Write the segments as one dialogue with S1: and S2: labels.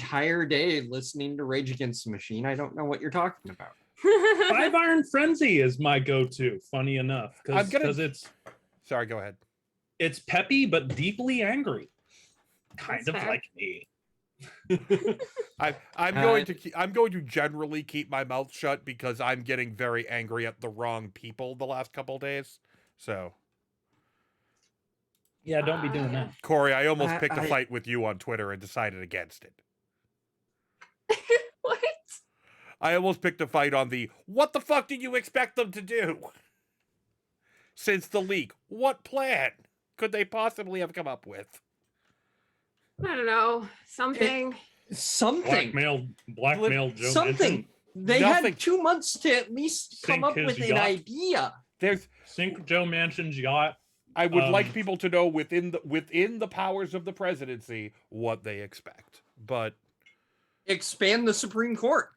S1: entire day listening to Rage Against the Machine. I don't know what you're talking about.
S2: Five Iron Frenzy is my go-to, funny enough, because it's...
S3: Sorry, go ahead.
S2: It's peppy, but deeply angry. Kind of like me.
S3: I'm going to generally keep my mouth shut because I'm getting very angry at the wrong people the last couple days. So,
S2: yeah, don't be doing that.
S3: Corey, I almost picked a fight with you on Twitter and decided against it.
S4: What?
S3: I almost picked a fight on the what the fuck did you expect them to do? Since the leak, what plan could they possibly have come up with?
S4: I don't know. Something.
S2: Blackmail Joe
S1: something.
S2: Manchin.
S1: They had 2 months to at least come up with an idea.
S2: Sink Joe Manchin's yacht.
S3: I would like people to know within the powers of the presidency what they expect. But
S1: expand the Supreme Court.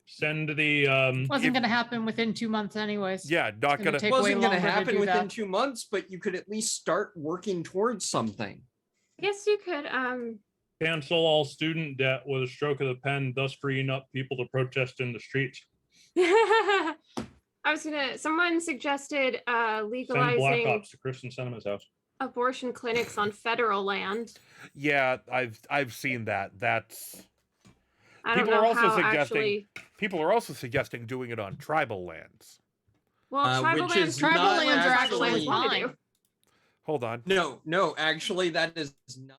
S2: Send the
S5: wasn't going to happen within 2 months anyways.
S3: Yeah, not going to
S1: wasn't going to happen within 2 months, but you could at least start working towards something.
S4: I guess you could
S2: cancel all student debt with a stroke of the pen, thus freeing up people to protest in the streets.
S4: Someone suggested legalizing
S2: Send Black Ops to Kristen Sinema's house.
S4: Abortion clinics on federal land.
S3: Yeah, I've seen that. That's
S4: People are
S3: also suggesting doing it on tribal lands.
S4: Well, tribal lands
S5: are actually fine.
S3: Hold on.
S1: No, actually that is not.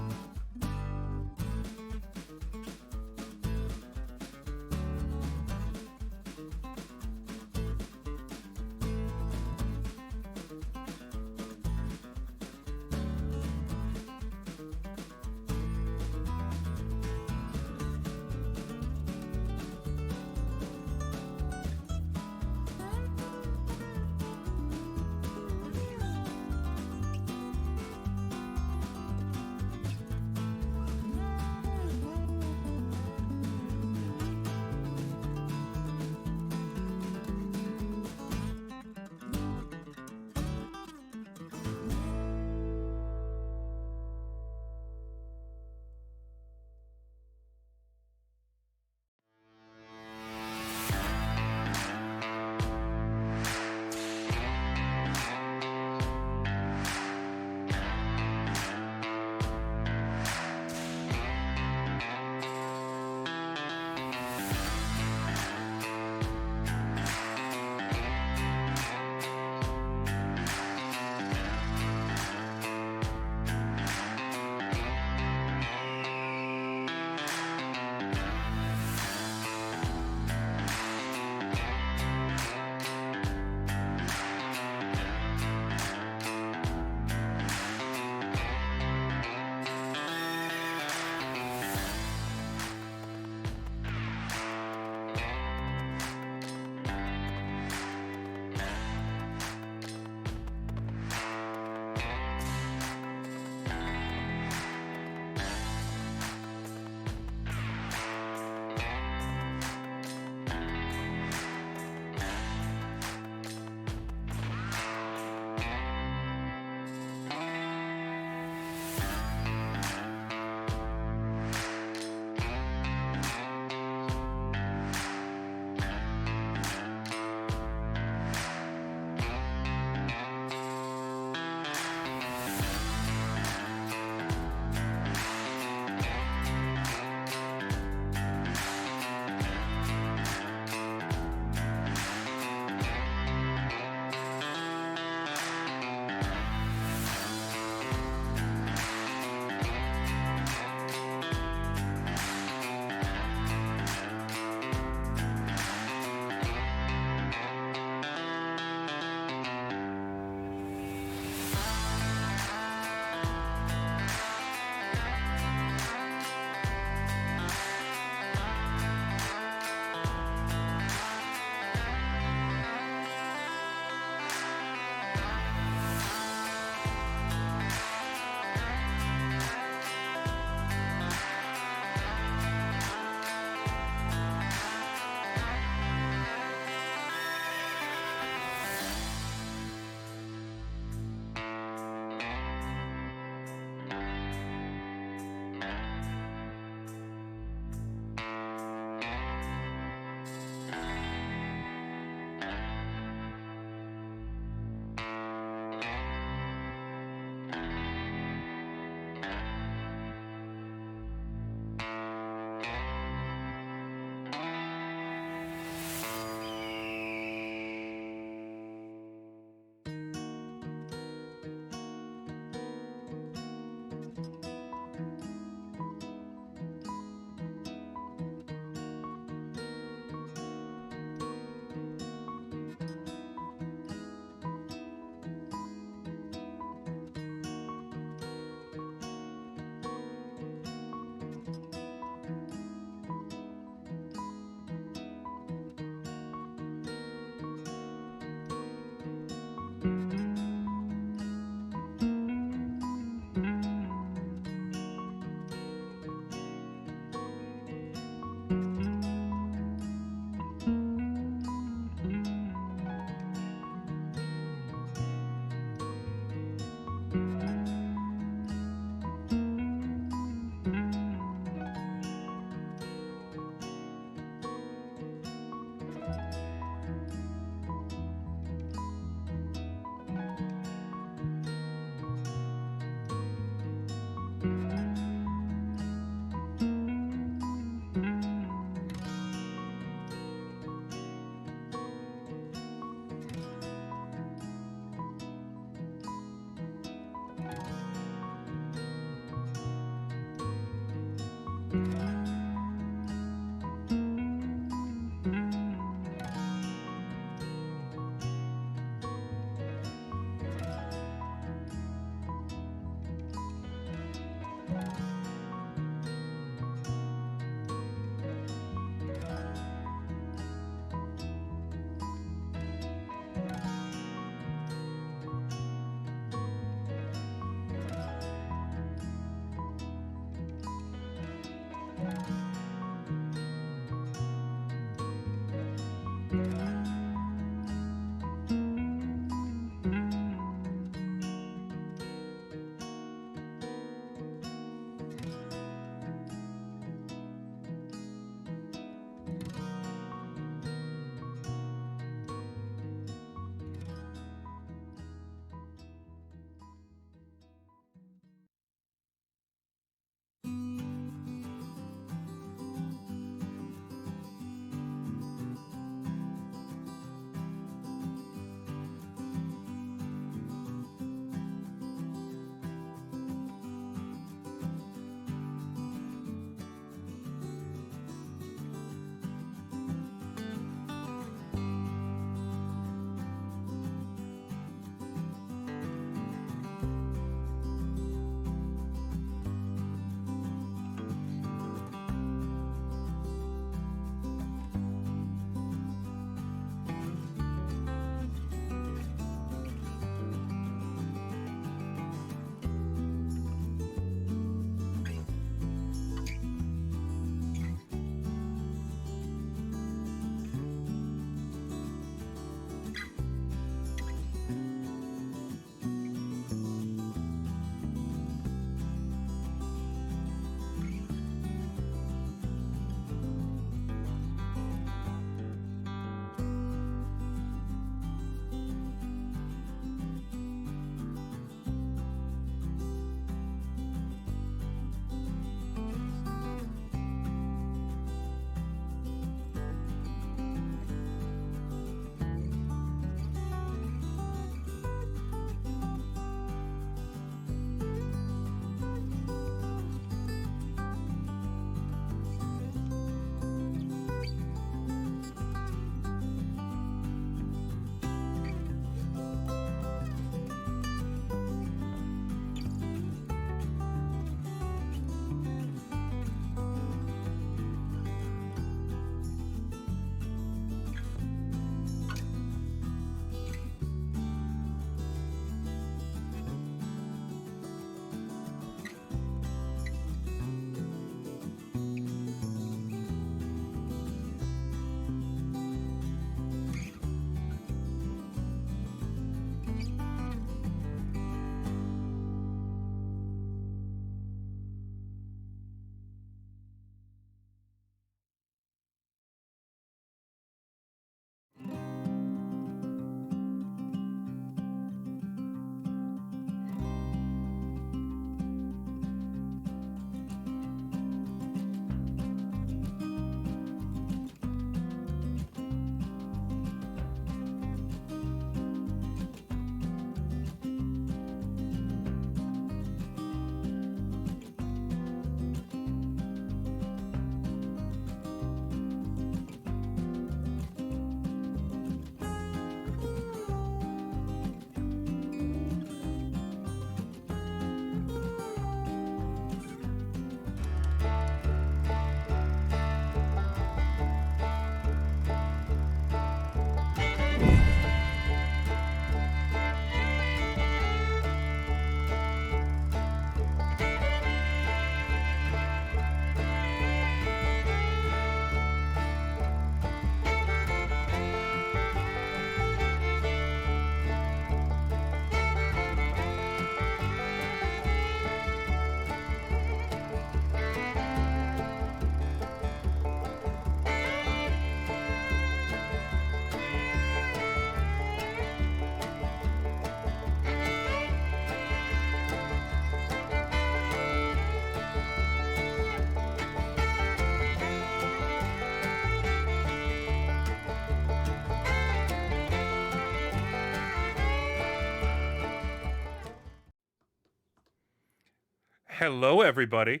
S3: Hello, everybody,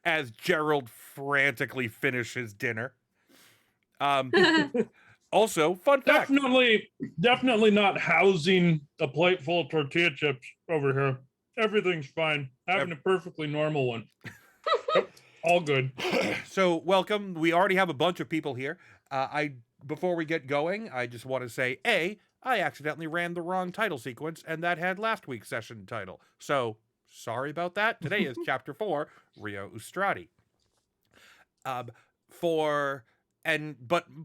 S3: as Gerald frantically finishes dinner. Also, fun fact.
S2: Definitely not housing a plate full of tortilla chips over here. Everything's fine. Having a perfectly normal one. Yep, all good.
S3: So, welcome. We already have a bunch of people here. Before we get going, I just want to say, I accidentally ran the wrong title sequence, and that had last week's session title. So, sorry about that. Today is Chapter 4, Rio Ustradi. But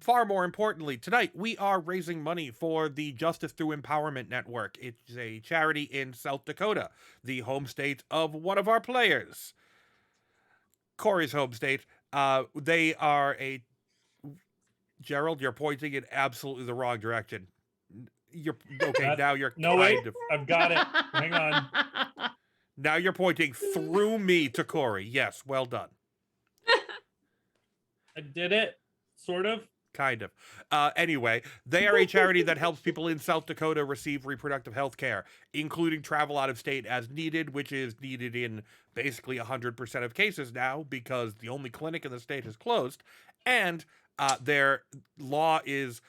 S3: far more importantly, tonight we are raising money for the Justice Through Empowerment Network. It's a charity in South Dakota, the home state of one of our players. Corey's home state. They are a... Gerald, you're pointing in absolutely the wrong direction. You're okay. Now you're
S2: I've got it. Hang on.
S3: Now you're pointing through me to Corey. Yes, well done.
S2: I did it, sort of.
S3: Kind of. Anyway, they are a charity that helps people in South Dakota receive reproductive health care, including travel out of state as needed, which is needed in basically 100% of cases now because the only clinic in the state is closed, and their law is...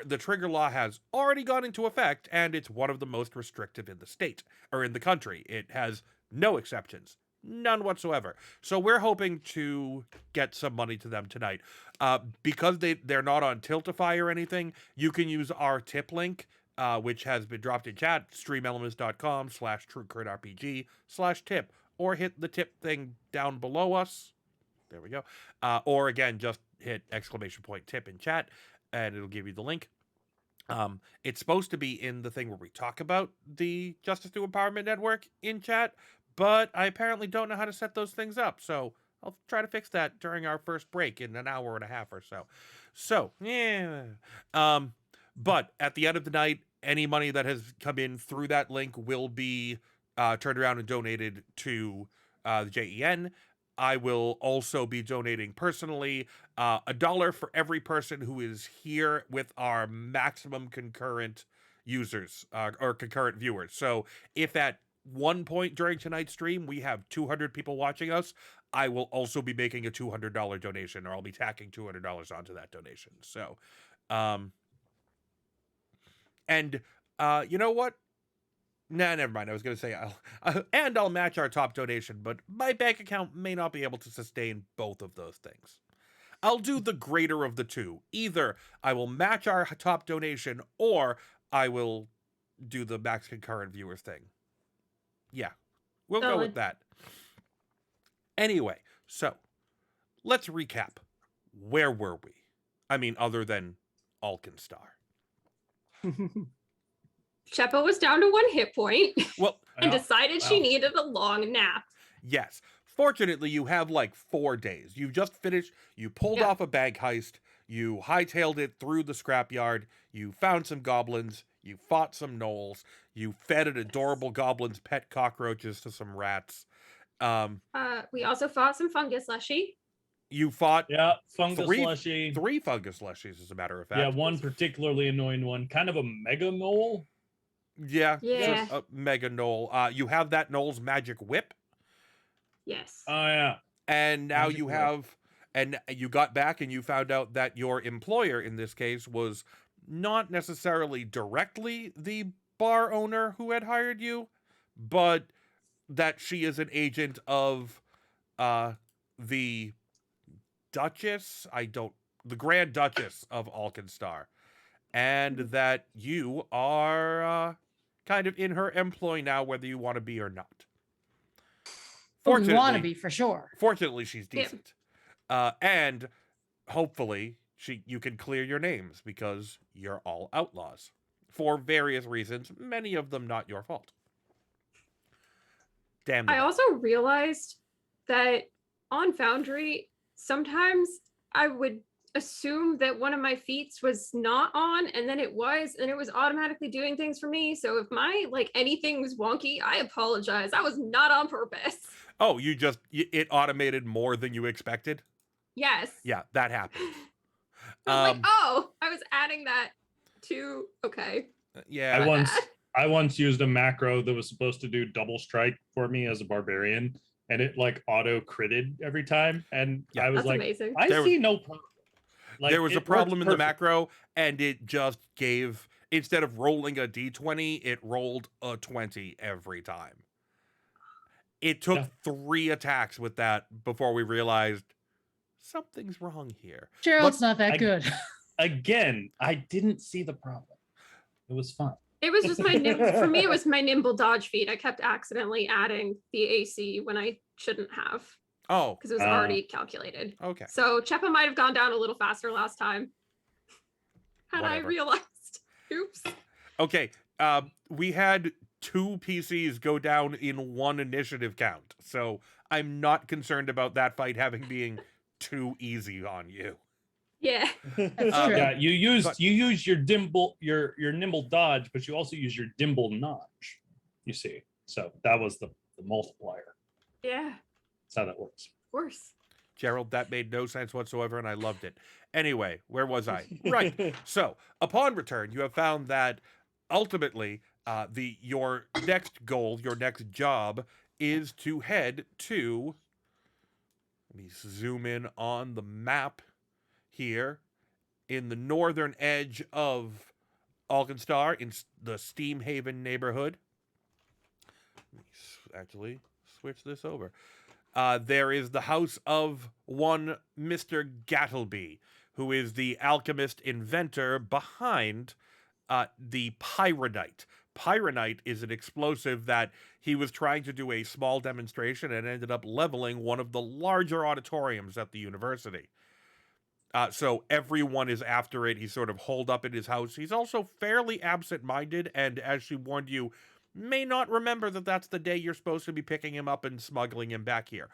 S3: the trigger law has already gone into effect, and it's one of the most restrictive in the state, or in the country. It has no exceptions. None whatsoever. So we're hoping to get some money to them tonight. Because they're not on Tiltify or anything, you can use our tip link, which has been dropped in chat, streamelements.com/truecritRPG/tip, or hit the tip thing down below us. There we go. Or again, just hit !tip in chat, and it'll give you the link. It's supposed to be in the thing where we talk about the Justice Through Empowerment Network in chat, but I apparently don't know how to set those things up, so I'll try to fix that during our first break in an hour and a half or so. So, yeah. But at the end of the night, any money that has come in through that link will be turned around and donated to the JEN. I will also be donating personally $1 for every person who is here with our maximum concurrent users or concurrent viewers. So if at one point during tonight's stream we have 200 people watching us, I will also be making a $200 donation, or I'll be tacking $200 onto that donation. So, you know what? Nah, never mind. I was going to say I'll match our top donation, but my bank account may not be able to sustain both of those things. I'll do the greater of the two. Either I will match our top donation, or I will do the max concurrent viewers thing. Yeah, we'll go with that. Anyway, so let's recap. Where were we? I mean, other than Alkenstar.
S4: Sheppa was down to 1 hit point.
S3: Well,
S4: and decided she needed a long nap.
S3: Yes. Fortunately, you have like 4 days. You've just finished. You pulled off a bag heist. You hightailed it through the scrapyard. You found some goblins. You fought some gnolls. You fed an adorable goblin's pet cockroaches to some rats.
S4: We also fought some fungus lushy.
S3: You fought
S2: fungus lushy.
S3: 3 fungus lushies, as a matter of fact.
S2: Yeah, one particularly annoying one. Kind of a mega gnoll.
S3: Yeah. A mega gnoll. You have that gnoll's magic whip.
S4: Yes.
S2: Oh, yeah.
S3: And now magic whip. And you got back and you found out that your employer, in this case, was not necessarily directly the bar owner who had hired you, but that she is an agent of the Duchess, the Grand Duchess of Alkenstar, and that you are kind of in her employ now, whether you want to be or not.
S5: Fortunately, want to be for sure.
S3: Fortunately, she's decent, and hopefully you can clear your names because you're all outlaws for various reasons, many of them not your fault. Damn.
S4: I also realized that on Foundry, sometimes I would assume that one of my feats was not on, and then it was, and it was automatically doing things for me. So if my anything was wonky, I apologize. That was not on purpose.
S3: Oh, it automated more than you expected?
S4: Yes.
S3: Yeah, that happened.
S4: I was adding that to
S3: yeah.
S2: I once used a macro that was supposed to do double strike for me as a barbarian, and it like auto critted every time. And
S3: Yeah.
S2: I was
S4: That's
S2: like,
S4: amazing.
S2: I
S3: There was-
S2: see no problem. Like,
S3: there was a
S2: it works
S3: problem in the
S2: perfect.
S3: macro, and it just gave, instead of rolling a d20, it rolled a 20 every time. It took
S2: Yeah.
S3: 3 attacks with that before we realized something's wrong here.
S5: Gerald's not that
S2: I-
S5: good.
S2: Again, I didn't see the problem. It was fun.
S4: It was just my for me. It was my nimble dodge feat. I kept accidentally adding the AC when I shouldn't have
S3: Oh,
S4: because it was already calculated.
S3: okay.
S4: So Chepa might have gone down a little faster last time. Had I
S3: Whatever.
S4: realized. Oops.
S3: Okay. We had 2 PCs go down in 1 initiative count, so I'm not concerned about that fight having being too easy on you.
S4: Yeah.
S5: That's true.
S2: Yeah, you use
S3: But-
S2: your nimble dodge, but you also use your dimble notch. You see, so that was the multiplier.
S4: Yeah.
S2: That's how that works.
S4: Of course.
S3: Gerald, that made no sense whatsoever, and I loved it. Anyway, where was I? Right. So, upon return, you have found that ultimately, your next goal, your next job, is to head to. Let me zoom in on the map here, in the northern edge of Alkenstar, in the Steamhaven neighborhood. Let me actually switch this over. There is the house of one Mr. Gattleby, who is the alchemist inventor behind the Pyronite. Pyronite is an explosive that he was trying to do a small demonstration and ended up leveling one of the larger auditoriums at the university. So everyone is after it. He's sort of holed up in his house. He's also fairly absent-minded, and as she warned you, may not remember that that's the day you're supposed to be picking him up and smuggling him back here.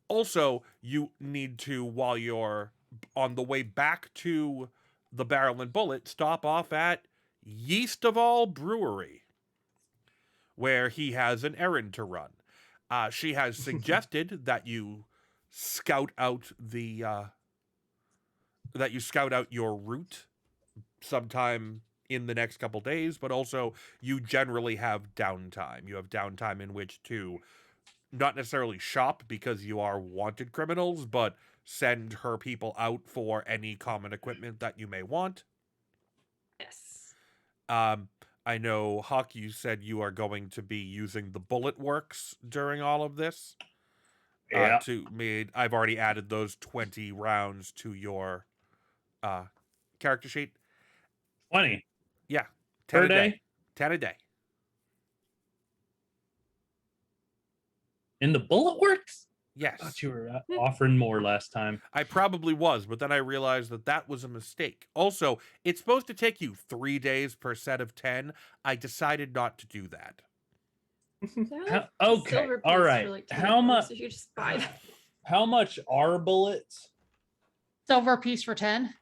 S3: Also, you need to, while you're on the way back to the Barrel and Bullet, stop off at Yeast of All Brewery, where he has an errand to run. She has suggested that you scout out your route sometime in the next couple days, but also you generally have downtime. You have downtime in which to not necessarily shop because you are wanted criminals, but send her people out for any common equipment that you may want.
S4: Yes.
S3: I know, Huck, you said you are going to be using the bullet works during all of this.
S2: Yeah.
S3: I've already added those 20 rounds to your character sheet.
S2: 20
S3: Yeah. 10
S2: per
S3: a day.
S2: day
S3: 10 a day.
S2: in the bullet works.
S3: Yes.
S2: Thought you were offering more last time.
S3: I probably was, but then I realized that was a mistake. Also, it's supposed to take you 3 days per set of 10. I decided not to do that.
S4: They're like
S2: Okay,
S4: silver
S2: all
S4: piece
S2: right.
S4: for like
S2: How
S4: 24,
S2: much?
S4: so you just buy them.
S2: How much are bullets?
S5: Silver piece for 10.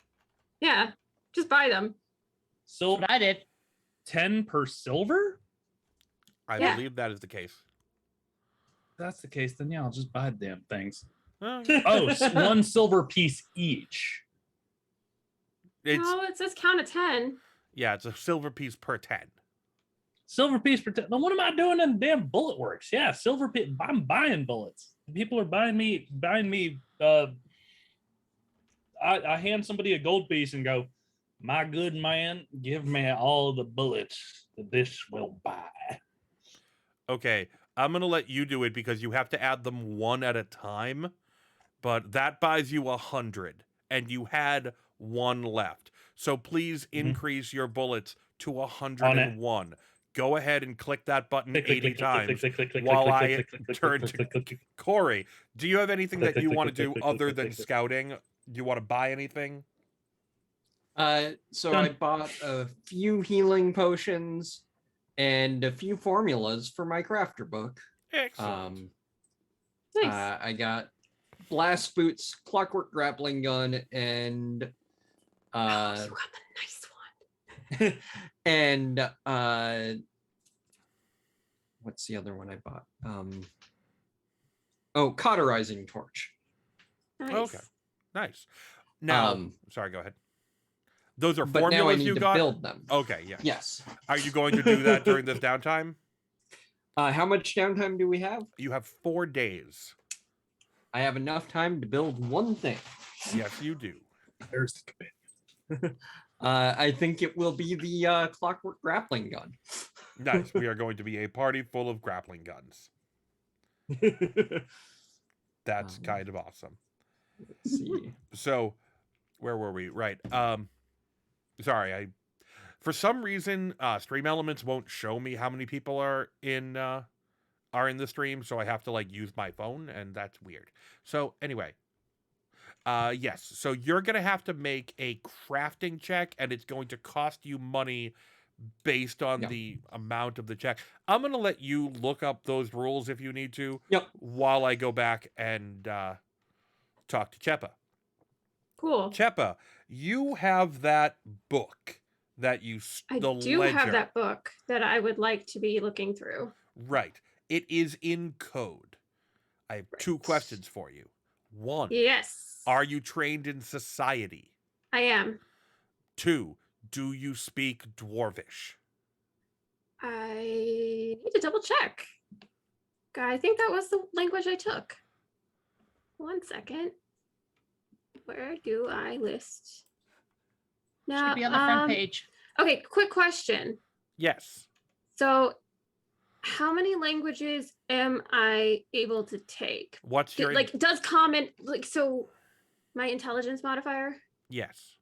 S4: Yeah. Just buy them.
S5: That's
S2: So
S5: what I did.
S2: 10 per silver?
S3: I
S4: Yeah.
S3: believe that is the case.
S2: If that's the case, then yeah, I'll just buy the damn things.
S3: Oh,
S2: Oh, one silver piece each.
S3: it's
S4: No, it says count of 10.
S3: yeah, it's a silver piece per 10.
S2: Silver piece per 10. Then what am I doing in damn bullet works? Yeah, silver piece. I'm buying bullets. People are buying me. I hand somebody a gold piece and go, my good man, give me all the bullets that this will buy.
S3: Okay, I'm going to let you do it because you have to add them one at a time, but that buys you 100 and you had 1 left. So please increase your bullets to 101. Go ahead and click that button 80 times while I turn to Corey. Do you have anything that you want to do other than scouting? Do you want to buy anything?
S1: So
S2: Done.
S1: I bought a few healing potions and a few formulas for my crafter book.
S3: Excellent.
S4: Nice.
S1: I got blast boots, clockwork grappling gun, and
S4: You got the nice one.
S1: and what's the other one I bought? Cauterizing torch.
S4: Nice.
S3: Okay. Nice. Now,
S1: Um,
S3: sorry, go ahead. Those are
S1: but now I
S3: formulas
S1: need
S3: you
S1: to
S3: got?
S1: build them.
S3: Okay, yeah.
S1: Yes.
S3: Are you going to do that during this downtime?
S1: How much downtime do we have?
S3: You have 4 days.
S1: I have enough time to build one thing.
S3: Yes, you do.
S2: There's the command.
S1: I think it will be the clockwork grappling gun.
S3: Nice. We are going to be a party full of grappling guns. That's kind of awesome.
S1: Let's see.
S3: So, where were we? Right. Sorry, for some reason Stream Elements won't show me how many people are in the stream, so I have to like use my phone, and that's weird. So anyway, yes. So you're gonna have to make a crafting check, and it's going to cost you money based on
S1: Yep.
S3: the amount of the check. I'm gonna let you look up those rules if you need to.
S1: Yep.
S3: While I go back and talk to Chepa.
S4: Cool.
S3: Chepa, you have that book that you
S4: I
S3: the
S4: do
S3: ledger.
S4: have that book that I would like to be looking through.
S3: Right. It is in code. I have 2
S4: Right.
S3: questions for you. 1,
S4: Yes.
S3: are you trained in society?
S4: I am.
S3: 2, do you speak Dwarvish?
S4: I need to double check. I think that was the language I took. 1 second. Where do I list? Now,
S5: Should be on the front page.
S4: Okay, quick question.
S3: Yes.
S4: So, how many languages am I able to take?
S3: What's your
S4: Like, does common so? My intelligence modifier,
S3: Yes.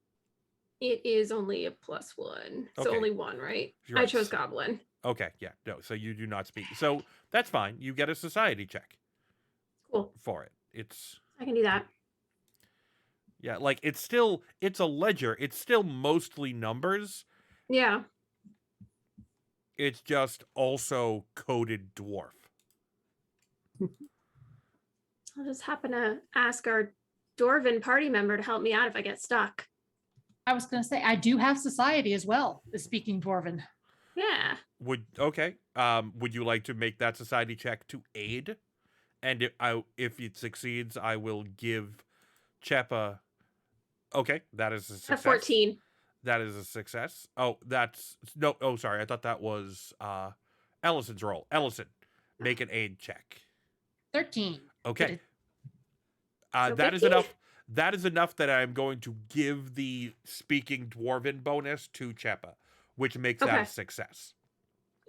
S4: it is only a +1, so
S3: Okay.
S4: only 1, right?
S3: You're
S4: I
S3: right.
S4: chose goblin.
S3: Okay, yeah. No, so you do not speak. So that's fine. You get a society check
S4: Cool,
S3: for it. It's
S4: I can do that.
S3: yeah, like it's a ledger. It's still mostly numbers.
S4: Yeah.
S3: It's just also coded dwarf.
S4: I'll just happen to ask our Dwarven party member to help me out if I get stuck.
S5: I was going to say, I do have society as well, as speaking Dwarven.
S4: Yeah.
S3: Would you like to make that society check to aid? And if it succeeds, I will give Chepa. Okay, that is a
S4: At
S3: success.
S4: 14.
S3: That is a success. Oh, that's no. Oh, sorry. I thought that was Ellison's roll. Ellison, make an aid check.
S5: 13.
S3: Okay.
S4: So
S3: That is
S4: 15?
S3: enough. That is enough that I'm going to give the speaking Dwarven bonus to Chepa, which makes that
S4: Okay.
S3: a success.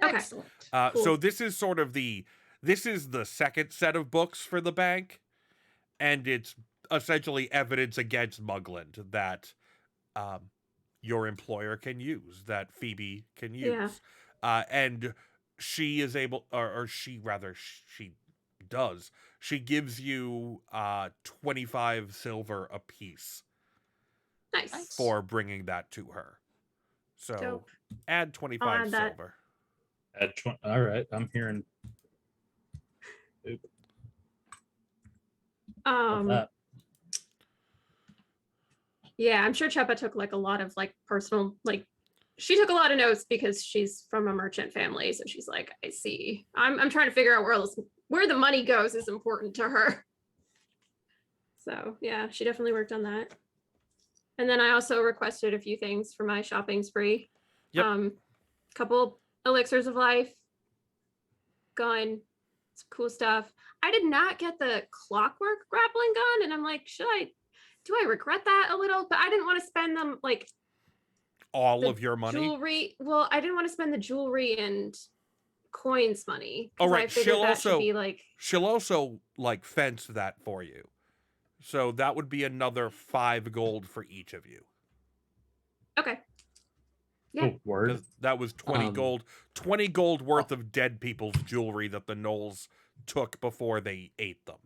S4: Okay.
S5: Excellent.
S3: So
S4: Cool.
S3: this is sort of the second set of books for the bank, and it's essentially evidence against Mugland that your employer can use, that Phoebe can use, and she is able, or she does. She gives you 25 silver apiece
S4: Nice.
S3: for bringing that to her. So
S4: Dope.
S3: add 25
S4: add that.
S3: silver.
S2: At all right, I'm hearing that.
S4: Yeah, I'm sure Chepa took like a lot of like personal, like she took a lot of notes because she's from a merchant family. So she's like, I see. I'm trying to figure out where the money goes is important to her. So yeah, she definitely worked on that. And then I also requested a few things for my shopping spree.
S3: Yep.
S4: Couple elixirs of life, gun, some cool stuff. I did not get the clockwork grappling gun, and I'm like, do I regret that a little? But I didn't want to spend them like
S3: All
S4: the
S3: of your money.
S4: jewelry. Well, I didn't want to spend the jewelry and coins money. 'cause
S3: Oh, right.
S4: I figured
S3: She'll
S4: that should
S3: also-
S4: be like
S3: She'll also like fence that for you. So that would be another 5 gold for each of you.
S4: okay. Yeah.
S2: Oh, word.
S3: 'Cause that was 20
S1: Um,
S3: gold. 20 gold worth of dead people's jewelry that the gnolls took before they ate them.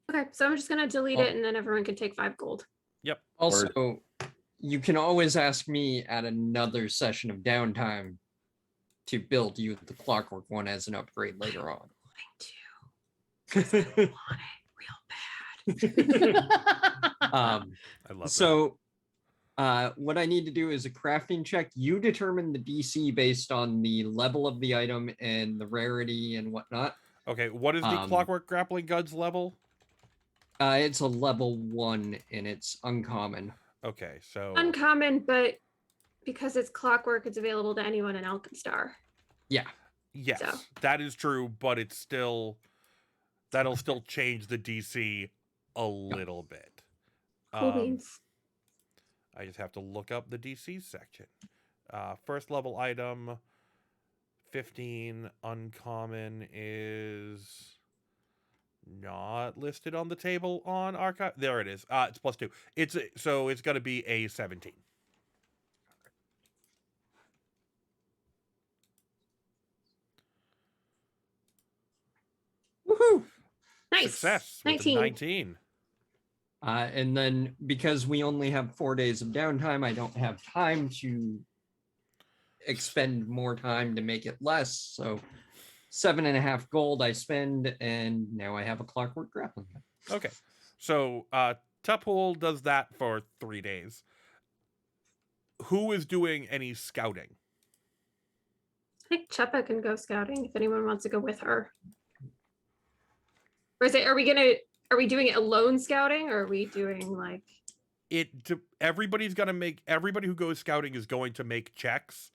S4: Okay. So I'm just gonna delete
S1: Oh.
S4: it, and then everyone can take 5 gold.
S3: Yep.
S1: Also, you can always ask me at another session of downtime to build you the clockwork one as an upgrade later on.
S4: Want it real bad.
S3: I love
S1: So what I need to do is a crafting check. You determine the DC based on the level of the item and the rarity and whatnot.
S3: that. Okay, what is the clockwork grappling guns level?
S1: It's a level 1 and it's uncommon.
S3: Okay, so
S4: Uncommon, but because it's clockwork, it's available to anyone in Alkenstar.
S1: Yeah.
S3: Yes,
S4: So.
S3: that is true, but it's still that'll still change the DC a little bit.
S4: Cool beans.
S3: I just have to look up the DC section. First level item, 15 uncommon is not listed on the table on archive. There it is. It's +2. So it's going to be a 17.
S4: Woohoo! Nice.
S3: Success with
S4: 19.
S3: a 19.
S1: And then because we only have 4 days of downtime, I don't have time to expend more time to make it less. So 7.5 gold I spend, and now I have a clockwork grappling gun.
S3: Okay. So Tuppool does that for 3 days. Who is doing any scouting?
S4: I think Chepa can go scouting if anyone wants to go with her. Or is it? Are we doing it alone scouting, or are we doing like?
S3: Everybody who goes scouting is going to make checks,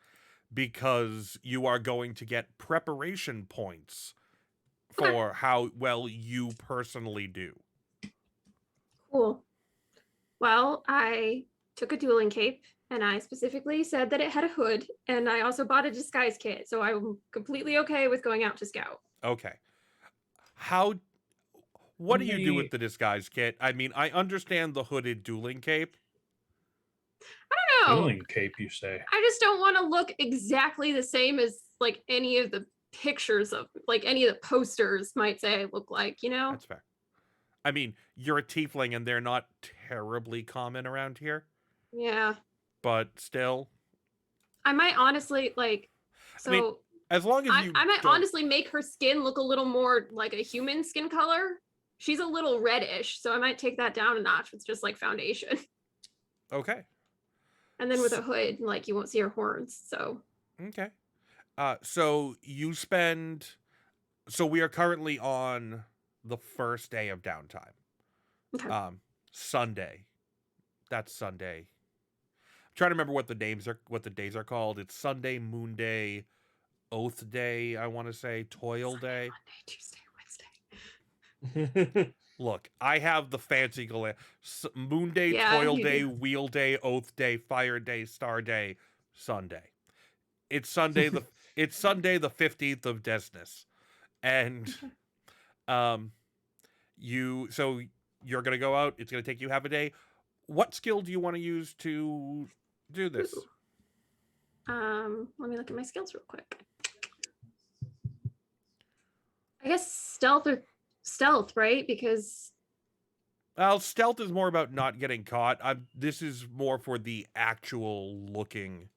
S3: because you are going to get preparation points for how well you personally do.
S4: Cool. Well, I took a dueling cape, and I specifically said that it had a hood, and I also bought a disguise kit, so I'm completely okay with going out to scout.
S3: Okay. What do you do with the disguise kit? I mean, I understand the hooded dueling cape.
S4: I don't know.
S2: Dueling cape, you say?
S4: I just don't want to look exactly the same as like any of the pictures of like any of the posters might say I look like, you know?
S3: That's fair. I mean, you're a tiefling and they're not terribly common around here,
S4: Yeah.
S3: but still.
S4: I might honestly like, so
S3: I mean, as long as you
S4: I might
S3: don't-
S4: honestly make her skin look a little more like a human skin color. She's a little reddish, so I might take that down a notch with just like foundation.
S3: Okay.
S4: And then with a hood, like you won't see her horns. So
S3: Okay. So we are currently on the first day of downtime.
S4: okay.
S3: Sunday. That's Sunday. I'm trying to remember what the days are called. It's Sunday, Moon Day, Oath Day, I want to say, Toil Day.
S4: Monday, Tuesday, Wednesday.
S3: Look, I have the fancy Moon Day,
S4: Yeah,
S3: Toil
S4: you
S3: Day,
S4: do.
S3: Wheel Day, Oath Day, Fire Day, Star Day, Sunday. It's Sunday the 15th of Desnus. And you're gonna go out, it's gonna take you half a day. What skill do you want to use to do this?
S4: Ooh. Let me look at my skills real quick. I guess stealth, right? Because
S3: Well, stealth is more about not getting caught. This is more for the actual looking.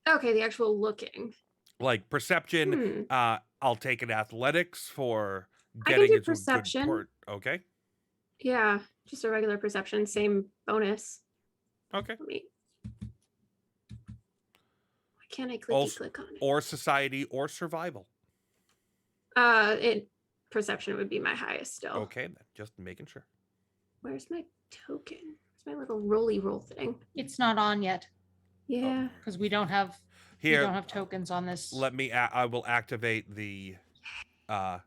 S4: okay, the actual looking.
S3: Like perception, I'll take an athletics for
S4: I can
S3: getting
S4: do
S3: into
S4: perception.
S3: a good port. Okay.
S4: Yeah, just a regular perception, same bonus.
S3: Okay.
S4: Let me. Why can't I click on it?
S3: Or society or survival.
S4: Perception would be my highest still.
S3: Okay, then just making sure.
S4: Where's my token? Where's my little roll thing?
S5: It's not on yet
S4: Yeah.
S5: because we don't have
S3: Here,
S5: tokens on this.
S3: I will activate the
S4: So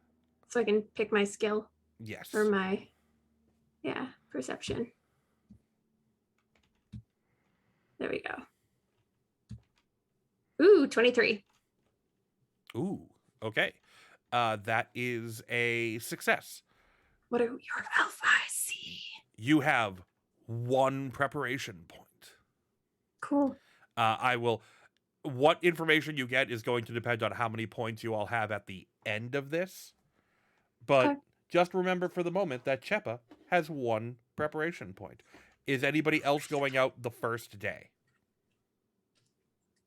S4: I can pick my skill
S3: yes.
S4: or my perception. There we go. Ooh, 23.
S3: Ooh, okay. That is a success.
S4: What are your alpha? I see.
S3: You have 1 preparation point.
S4: Cool.
S3: What information you get is going to depend on how many points you all have at the end of this. But
S4: Okay.
S3: just remember for the moment that Chepa has 1 preparation point. Is anybody else going out the first day?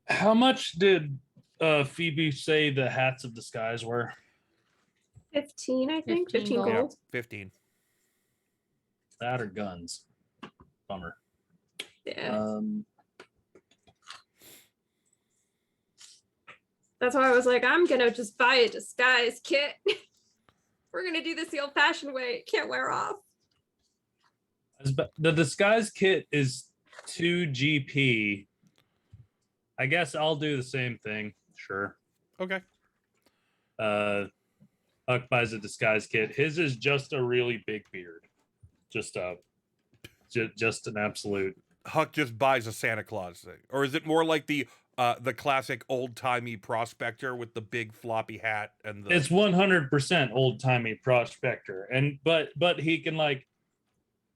S2: How much did Phoebe say the hats of disguise were?
S4: 15, I think. 15
S5: gold.
S4: gold.
S3: 15.
S2: That or guns? Bummer.
S4: Yeah. That's why I was like, I'm gonna just buy a disguise kit. We're gonna do this the old-fashioned way. It can't wear off.
S2: The disguise kit is 2 GP. I guess I'll do the same thing. Sure.
S3: Okay.
S2: Huck buys a disguise kit. His is just a really big beard, just an absolute.
S3: Huck just buys a Santa Claus thing, or is it more like the classic old timey prospector with the big floppy hat and the?
S2: It's 100% old timey prospector, and but he can like,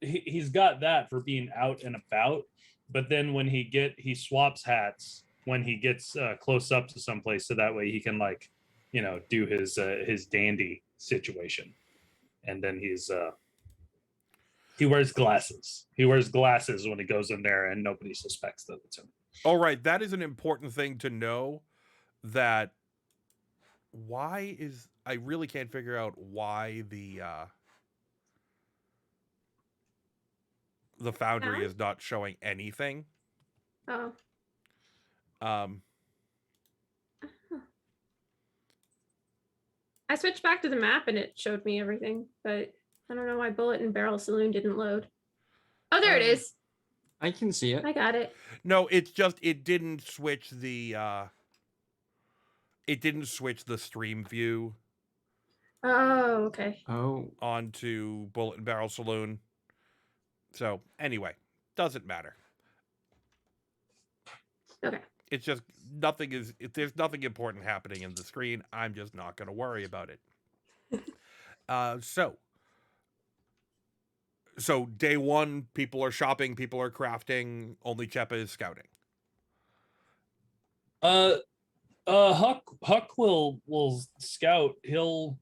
S2: he's got that for being out and about. But then when he swaps hats when he gets close up to someplace, so that way he can like, do his dandy situation, and then he wears glasses. He wears glasses when he goes in there, and nobody suspects that it's him.
S3: All right, that is an important thing to know. That I really can't figure out why the foundry is not showing anything.
S4: Oh. I switched back to the map and it showed me everything, but I don't know why Bullet and Barrel Saloon didn't load. Oh, there it is.
S1: I can see it.
S4: I got it.
S3: No, it's just it didn't switch the stream view.
S4: Oh, okay.
S1: Oh,
S3: Onto Bullet and Barrel Saloon. So anyway, doesn't matter.
S4: Okay.
S3: It's just if there's nothing important happening in the screen, I'm just not going to worry about it. So day one, people are shopping, people are crafting, only Chepa is scouting.
S2: Huck will scout. He'll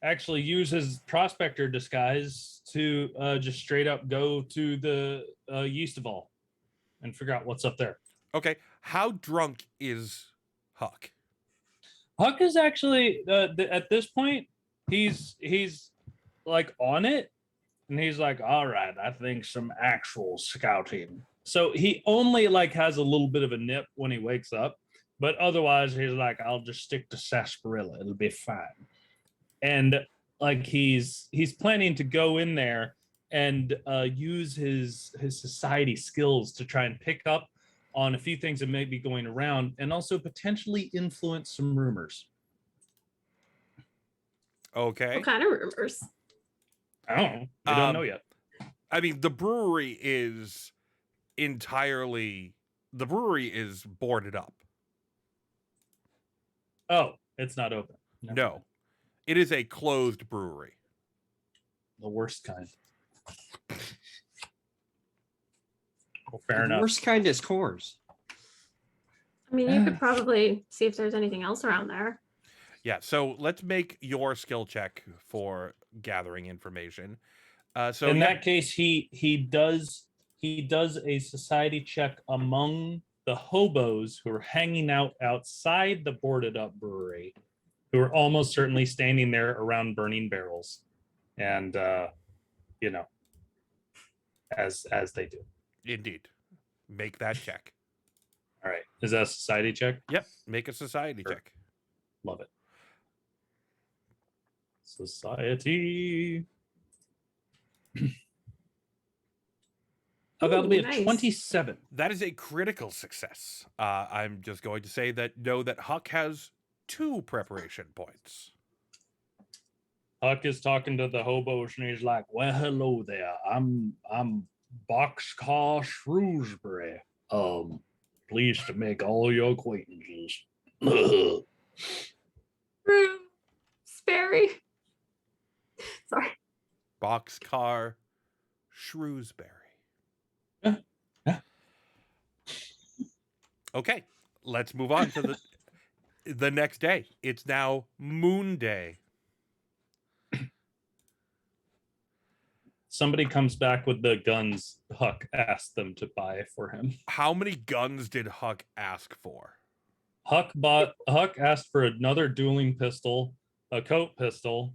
S2: actually use his prospector disguise to just straight up go to the Yeast of All and figure out what's up there.
S3: Okay, how drunk is Huck?
S2: Huck is actually at this point he's like on it, and he's like, all right, I think some actual scouting. So he only like has a little bit of a nip when he wakes up, but otherwise he's like, I'll just stick to sarsaparilla, it'll be fine. And like he's planning to go in there and use his society skills to try and pick up on a few things that may be going around, and also potentially influence some rumors.
S3: Okay.
S4: What kind of rumors?
S2: I don't know. I don't know yet.
S3: I mean, the brewery is boarded up.
S2: Oh, it's not open.
S3: No. It is a closed brewery.
S2: The worst kind. Well, fair
S1: the
S2: enough.
S1: worst kind is Coors.
S4: I mean, you could probably see if there's anything else around there.
S3: Yeah, so let's make your skill check for gathering information. So
S2: in that case, he does a society check among the hobos who are hanging out outside the boarded up brewery, who are almost certainly standing there around burning barrels, and as they do.
S3: Indeed. Make that check.
S2: All right. Is that a society check?
S3: Yep. Make a society check.
S2: Love it. Society. That'll be a
S4: nice.
S2: 27.
S3: That is a critical success. I'm just going to say that Huck has 2 preparation points.
S2: Huck is talking to the hobos and he's like, well, hello there. I'm Boxcar Shrewsbury. Pleased to make all your acquaintances.
S4: Sperry. Sorry.
S3: Boxcar Shrewsbury.
S2: Yeah.
S3: Okay, let's move on to the next day. It's now Moon Day.
S2: Somebody comes back with the guns Huck asked them to buy for him.
S3: How many guns did Huck ask for?
S2: Huck asked for another dueling pistol, a coat pistol,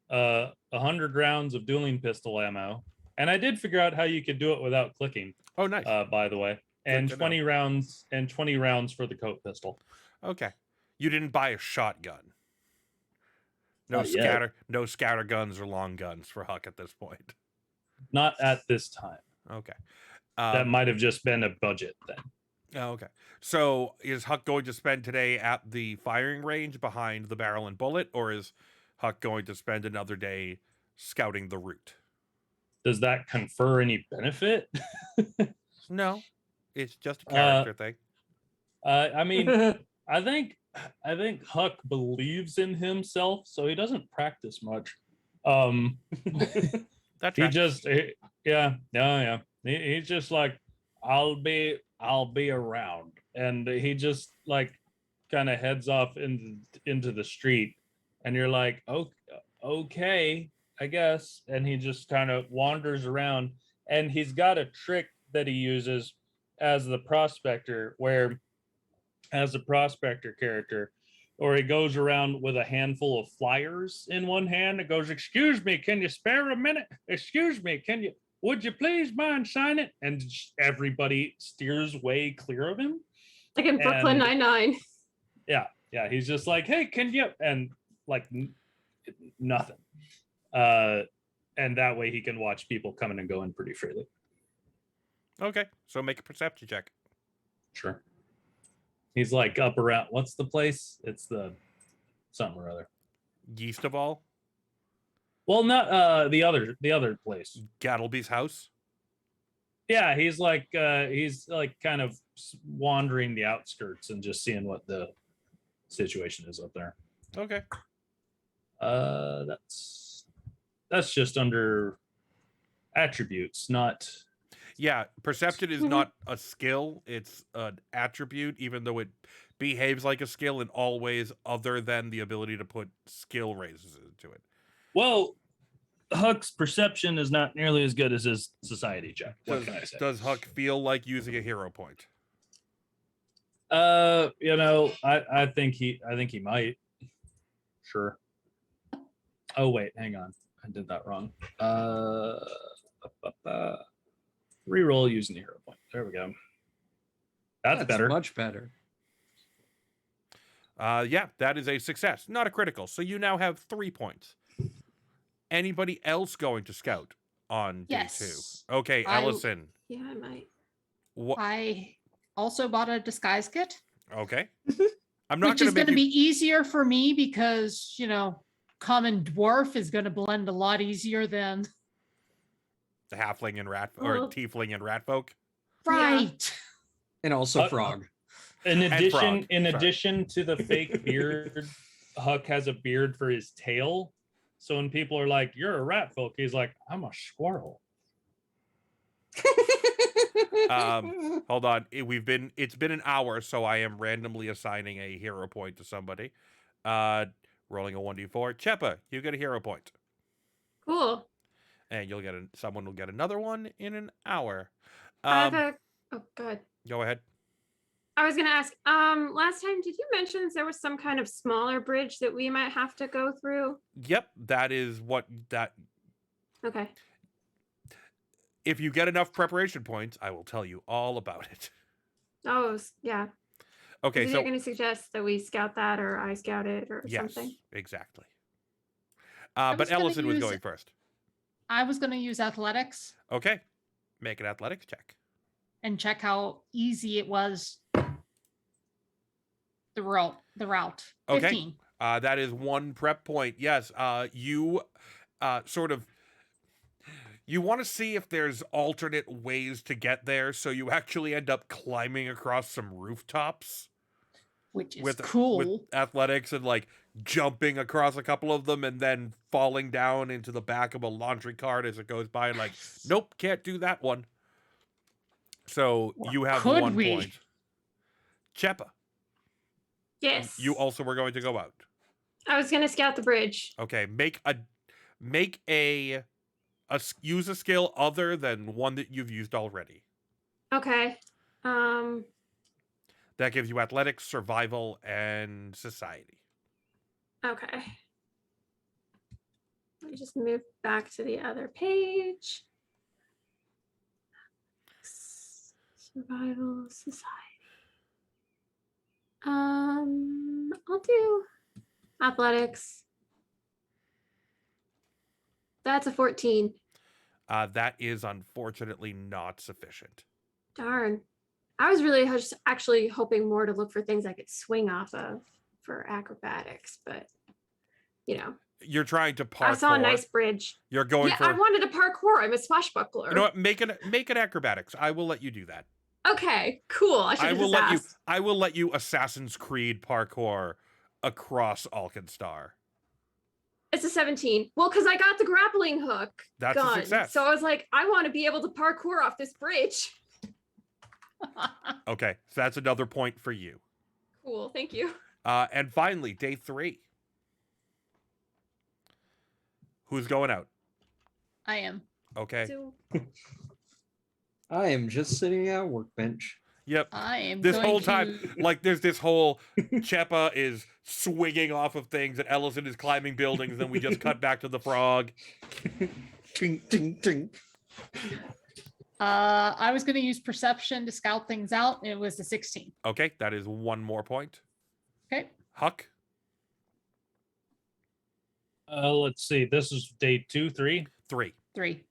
S2: 100 rounds of dueling pistol ammo, and I did figure out how you could do it without clicking.
S3: Oh, nice.
S2: By the way, and
S3: Good to
S2: 20 rounds for the coat pistol.
S3: Okay, you didn't buy a shotgun. No
S2: Not yet.
S3: no scatter guns or long guns for Huck at this point.
S2: Not at this time.
S3: Okay,
S2: That might have just been a budget thing.
S3: Oh, okay. So is Huck going to spend today at the firing range behind the barrel and bullet, or is Huck going to spend another day scouting the route?
S2: Does that confer any benefit?
S3: No, it's just a
S2: Uh,
S3: character thing.
S2: I mean, I think Huck believes in himself, so he doesn't practice much. Um,
S3: That's
S2: he
S3: right.
S2: just, yeah. He's just like, I'll be around, and he just like kind of heads off into the street, and you're like, okay, I guess, and he just kind of wanders around, and he's got a trick that he uses as the prospector, where as a prospector character, or he goes around with a handful of flyers in one hand and goes, "Excuse me, can you spare a minute? Excuse me, would you please mind sign it?" And everybody steers way clear of him.
S4: Like in Brooklyn
S2: And
S4: Nine-Nine.
S2: yeah, he's just like, "Hey, can you?" And like nothing. And that way he can watch people coming and going pretty freely.
S3: Okay, so make a perception check.
S2: Sure. He's like up around, what's the place? It's the something or other.
S3: Yeast of all?
S2: Well, not the other place.
S3: Gattleby's house?
S2: Yeah, he's like kind of wandering the outskirts and just seeing what the situation is up there.
S3: Okay.
S2: That's just under attributes, not.
S3: Yeah, perception is not a skill, it's an attribute, even though it behaves like a skill in all ways other than the ability to put skill raises into it.
S2: Well, Huck's perception is not nearly as good as his society check. What can I say?
S3: Does Huck feel like using a hero point?
S2: I think he might. Sure. Oh wait, hang on. I did that wrong. Reroll using the hero point. There we go. That's better.
S1: Much better.
S3: Yeah, that is a success. Not a critical. So you now have 3 points. Anybody else going to scout on day
S5: Yes.
S3: 2? Okay, Ellison.
S4: Yeah, I might.
S3: What?
S5: I also bought a disguise kit,
S3: Okay. I'm not
S5: which
S3: going
S5: is
S3: to make
S5: going to
S3: you...
S5: be easier for me because, common dwarf is going to blend a lot easier than.
S3: The halfling and rat or
S4: Oh.
S3: tiefling and rat folk.
S5: Right.
S1: And also frog.
S2: In
S3: frog.
S2: addition to the fake beard, Huck has a beard for his tail. So when people are like, "You're a rat folk," he's like, "I'm a squirrel."
S3: Hold on. It's been an hour, so I am randomly assigning a hero point to somebody. Rolling a 1d4. Cheppa, you get a hero point.
S4: Cool.
S3: And someone will get another one in an hour.
S4: I have a. Oh, God.
S3: Go ahead.
S4: I was gonna ask. Last time, did you mention there was some kind of smaller bridge that we might have to go through?
S3: Yep, that is what that.
S4: Okay.
S3: If you get enough preparation points, I will tell you all about it.
S4: Oh, yeah.
S3: Okay,
S4: Is
S3: so
S4: it going to suggest that we scout that, or I scout it, or
S3: yes,
S4: something?
S3: exactly.
S5: was
S3: But
S5: gonna
S3: Ellison was
S5: use-
S3: going first.
S5: I was going to use athletics
S3: Okay, make an athletics check.
S5: and check how easy it was. The route.
S3: Okay.
S5: 15.
S3: That is 1 prep point. Yes, you sort of. You want to see if there's alternate ways to get there, so you actually end up climbing across some rooftops.
S5: Which is
S3: with
S5: cool.
S3: athletics and like jumping across a couple of them and then falling down into the back of a laundry cart as it goes by and like, nope, can't do that one. So you have
S5: could
S3: 1
S5: we?
S3: point. Cheppa,
S4: Yes.
S3: you also were going to go out.
S4: I was going to scout the bridge.
S3: Okay, use a skill other than one that you've used already.
S4: Okay.
S3: That gives you athletics, survival, and society.
S4: Okay. Let me just move back to the other page. Survival, society. I'll do athletics. That's a 14.
S3: That is unfortunately not sufficient.
S4: Darn. I was really just actually hoping more to look for things I could swing off of for acrobatics, but you know,
S3: You're trying to parkour.
S4: I saw a nice bridge.
S3: You're going
S4: Yeah,
S3: for.
S4: I wanted to parkour. I'm a swashbuckler.
S3: You know what? Make it acrobatics. I will let you do that.
S4: Okay, cool. I should have just asked.
S3: I will let you Assassin's Creed parkour across Alkenstar.
S4: It's a 17. Well, because I got the grappling hook
S3: That's
S4: gun.
S3: a success.
S4: So I was like, I want to be able to parkour off this bridge.
S3: Okay, so that's another point for you.
S4: Cool, thank you.
S3: And finally, day 3. Who's going out?
S5: I am.
S3: Okay.
S4: So,
S1: I am just sitting at a workbench.
S3: Yep.
S5: I am.
S3: This
S5: going
S3: whole
S5: to-
S3: time, like, there's this whole Chepa is swinging off of things, and Ellison is climbing buildings. Then we just cut back to the frog.
S1: Tink, tink, tink.
S5: I was going to use perception to scout things out, and it was a 16.
S3: Okay, that is 1 more point.
S5: Okay.
S3: Huck.
S2: Let's see. This is day 2, 3.
S3: 3.
S5: 3.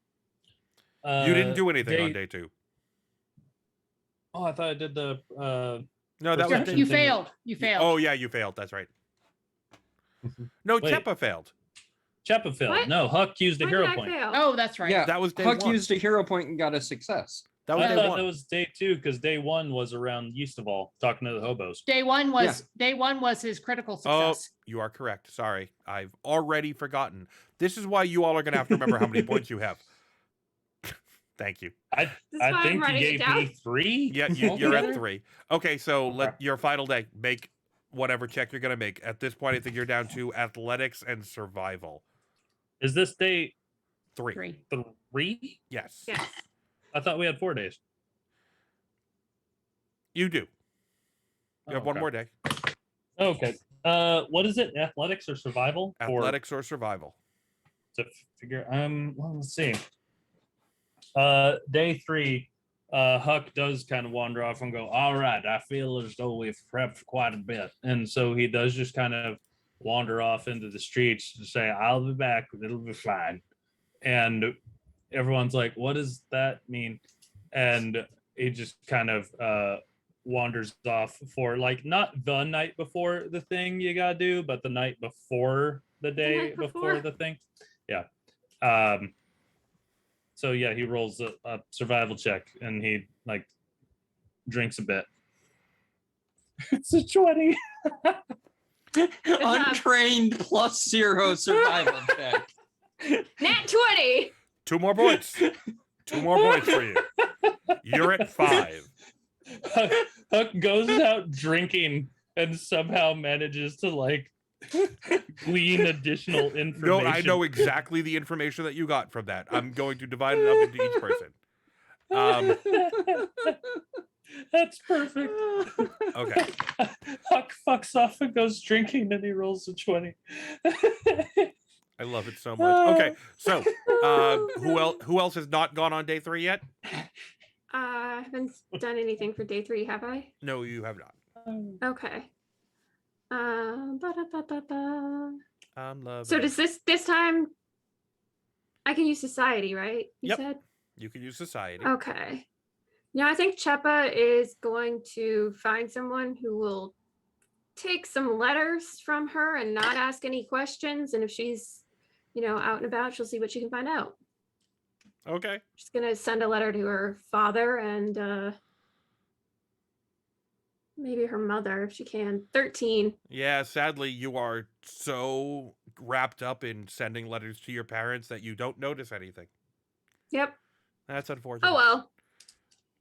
S3: You didn't do anything on day 2.
S2: Oh, I thought I did the.
S3: No, that was
S2: Perception.
S3: day
S5: You
S2: thing.
S5: failed. You failed.
S3: Oh yeah, you failed. That's right. No,
S2: Wait.
S3: Chepa failed.
S2: Chepa failed.
S4: What?
S2: No, Huck used a
S4: why
S2: hero
S4: did I
S2: point.
S4: fail?
S5: Oh, that's right.
S1: Yeah,
S3: That was day
S1: Huck
S3: 1.
S1: used a hero point and got a success.
S3: That was
S2: I
S3: day
S2: thought
S3: 1.
S2: that was day 2 because day 1 was around East of All talking to the hobos.
S5: Day one was his critical
S3: Oh,
S5: success.
S3: you are correct. Sorry, I've already forgotten. This is why you all are going to have to remember how many points you have. Thank you.
S2: I
S4: This is why I'm
S2: think you
S4: writing it
S2: gave
S4: down.
S2: me 3.
S3: Yeah, you're at
S2: altogether?
S3: 3. Okay, so let
S2: Okay.
S3: your final day. Make whatever check you're going to make. At this point, I think you're down to athletics and survival.
S2: Is this day
S3: 3.
S5: 3.
S2: 3?
S3: Yes,
S4: Yes.
S2: I thought we had 4 days.
S3: you do. You
S2: Oh,
S3: have one
S2: okay.
S3: more day.
S2: Okay. What is it? Athletics or survival?
S3: Athletics or survival.
S2: To figure. Well, let's see. Day 3. Huck does kind of wander off and go, all right, I feel as though we've prepped for quite a bit. And so he does just kind of wander off into the streets to say, I'll be back, it'll be fine. And everyone's like, what does that mean? And he just kind of wanders off for like not the night before the thing you gotta do, but the night before the day
S4: night
S2: before
S4: before.
S2: the thing. Yeah. So yeah, he rolls a survival check and he like drinks a bit. It's a 20.
S1: Untrained +0 survival check.
S4: Nat 20.
S3: 2 more points. 2 more points for you. You're at 5.
S2: Huck goes out drinking and somehow manages to like glean additional information.
S3: No, I know exactly the information that you got from that. I'm going to divide it up into each person.
S2: That's perfect.
S3: Okay.
S2: Huck fucks off and goes drinking and he rolls a 20.
S3: I love it so much. Okay, so who else has not gone on day 3 yet?
S4: I haven't done anything for day 3, have I?
S3: No, you have not.
S4: Okay. Ba-da-ba-ba-ba.
S3: I'm loving
S4: So
S3: it.
S4: does this time I can use society, right? You
S3: Yep.
S4: said?
S3: You can use society.
S4: Okay. Yeah, I think Chepa is going to find someone who will take some letters from her and not ask any questions. And if she's, out and about, she'll see what she can find out.
S3: Okay.
S4: She's gonna send a letter to her father and maybe her mother if she can. 13.
S3: Yeah, sadly, you are so wrapped up in sending letters to your parents that you don't notice anything.
S4: Yep.
S3: That's unfortunate.
S4: Oh well.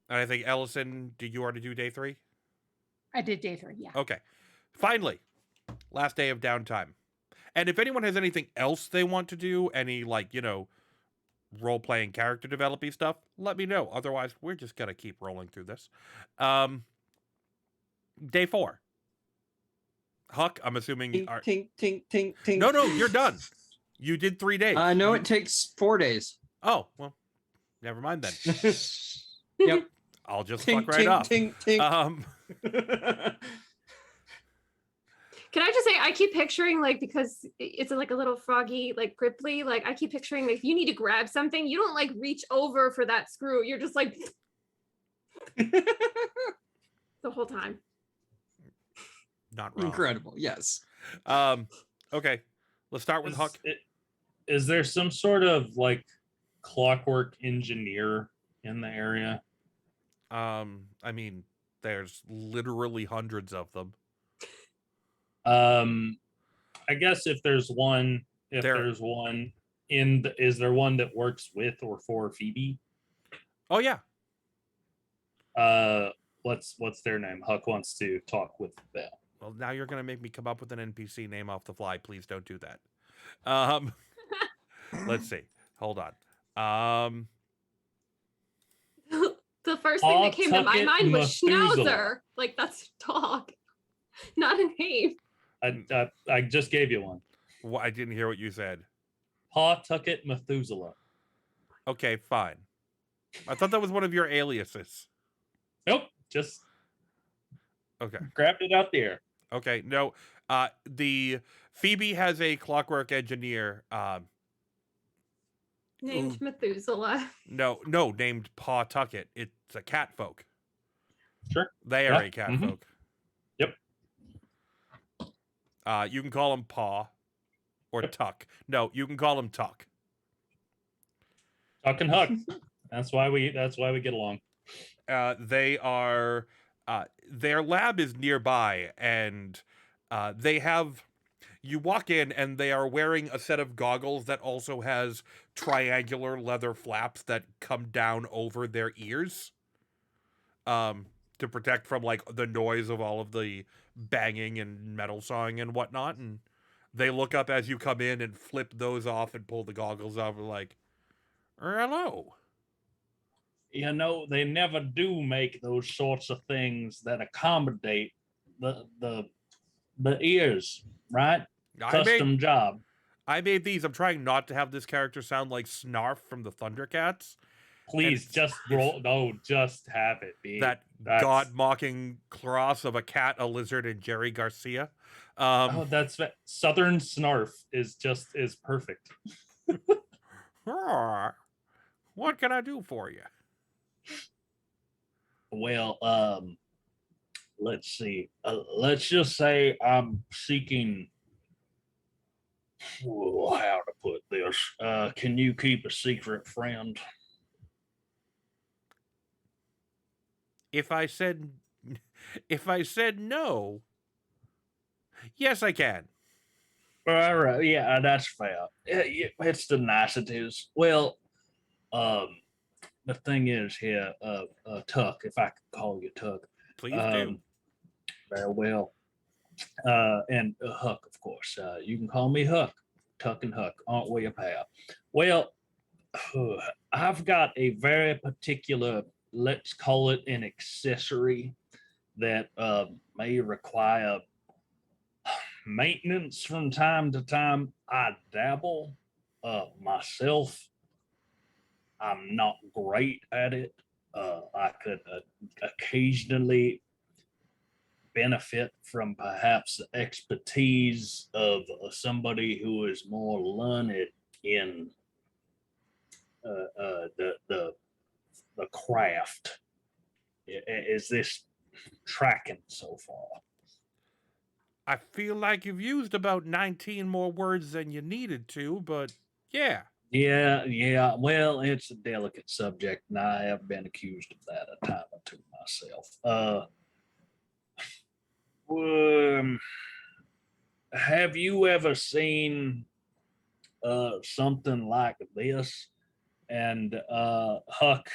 S3: And I think, Ellison, did you already do day 3?
S5: I did day 3. Yeah.
S3: Okay. Finally, last day of downtime. And if anyone has anything else they want to do, any, role-playing character developing stuff, let me know. Otherwise, we're just going to keep rolling through this. Day 4. Huck, I'm assuming...
S1: Tink, tink, tink, tink, tink.
S3: No, you're done. You did 3 days.
S1: No,
S3: You-
S1: it takes 4 days.
S3: Oh, well, never mind then.
S1: Yep.
S3: I'll just
S1: Tink,
S3: fuck right
S1: tink,
S3: off.
S1: tink, tink.
S4: Can I just say I keep picturing because it's like a little froggy, gripply, I keep picturing if you need to grab something, you don't reach over for that screw. You're just the whole time.
S3: Not wrong.
S1: Incredible. Yes.
S3: Okay. Let's start with Huck.
S2: Is there some sort of like clockwork engineer in the area?
S3: I mean, there's literally hundreds of them.
S2: I guess if there's one, is there one that works with or for Phoebe?
S3: Oh yeah.
S2: What's their name? Huck wants to talk with them.
S3: Well, now you're gonna make me come up with an NPC name off the fly. Please don't do that. Let's see. Hold on.
S4: The first thing that came to my
S2: Pawtucket
S4: mind was
S2: Methuselah.
S4: Schnauzer. Like, that's a dog, not a name.
S2: I just gave you one.
S3: I didn't hear what you said.
S2: Pawtucket Methuselah.
S3: Okay, fine. I thought that was one of your aliases.
S2: Nope, just
S3: Okay.
S2: grabbed it out there.
S3: Okay. No. The Phoebe has a clockwork engineer.
S4: Named Methuselah.
S3: No, named Pawtucket. It's a cat folk.
S2: Sure.
S3: They are
S2: Yeah,
S3: a cat
S2: mhm.
S3: folk.
S2: Yep.
S3: You can call him Paw or Tuck. No, you can call him Tuck.
S2: Tuck and Huck. That's why we get along.
S3: They are their lab is nearby, and they have. You walk in, and they are wearing a set of goggles that also has triangular leather flaps that come down over their ears, to protect from like the noise of all of the banging and metal sawing and whatnot. And they look up as you come in and flip those off and pull the goggles off, and like, hello.
S2: You know, they never do make those sorts of things that accommodate the ears, right? Custom job.
S3: I made these. I'm trying not to have this character sound like Snarf from the Thundercats.
S2: Please just roll. No, just have it be
S3: That god-mocking cross of a cat, a lizard, and Jerry Garcia.
S2: That's Southern Snarf is perfect.
S3: What can I do for you?
S2: Well, let's see. Let's just say I'm seeking. How to put this? Can you keep a secret, friend?
S3: If I said no, yes, I can.
S2: All right, yeah, that's fair. It's the niceties. Well, the thing is here, Tuck, if I could call you Tuck.
S3: Please do.
S2: Very well. And Huck, of course. You can call me Huck. Tuck and Huck, aren't we a pair? Well, I've got a very particular, let's call it an accessory that may require maintenance from time to time. I dabble myself. I'm not great at it. I could occasionally benefit from perhaps the expertise of somebody who is more learned in the craft. Is this tracking so far?
S3: I feel like you've used about 19 more words than you needed to, but yeah.
S2: Yeah. Well, it's a delicate subject, and I have been accused of that a time or two myself. Have you ever seen something like this? And Huck,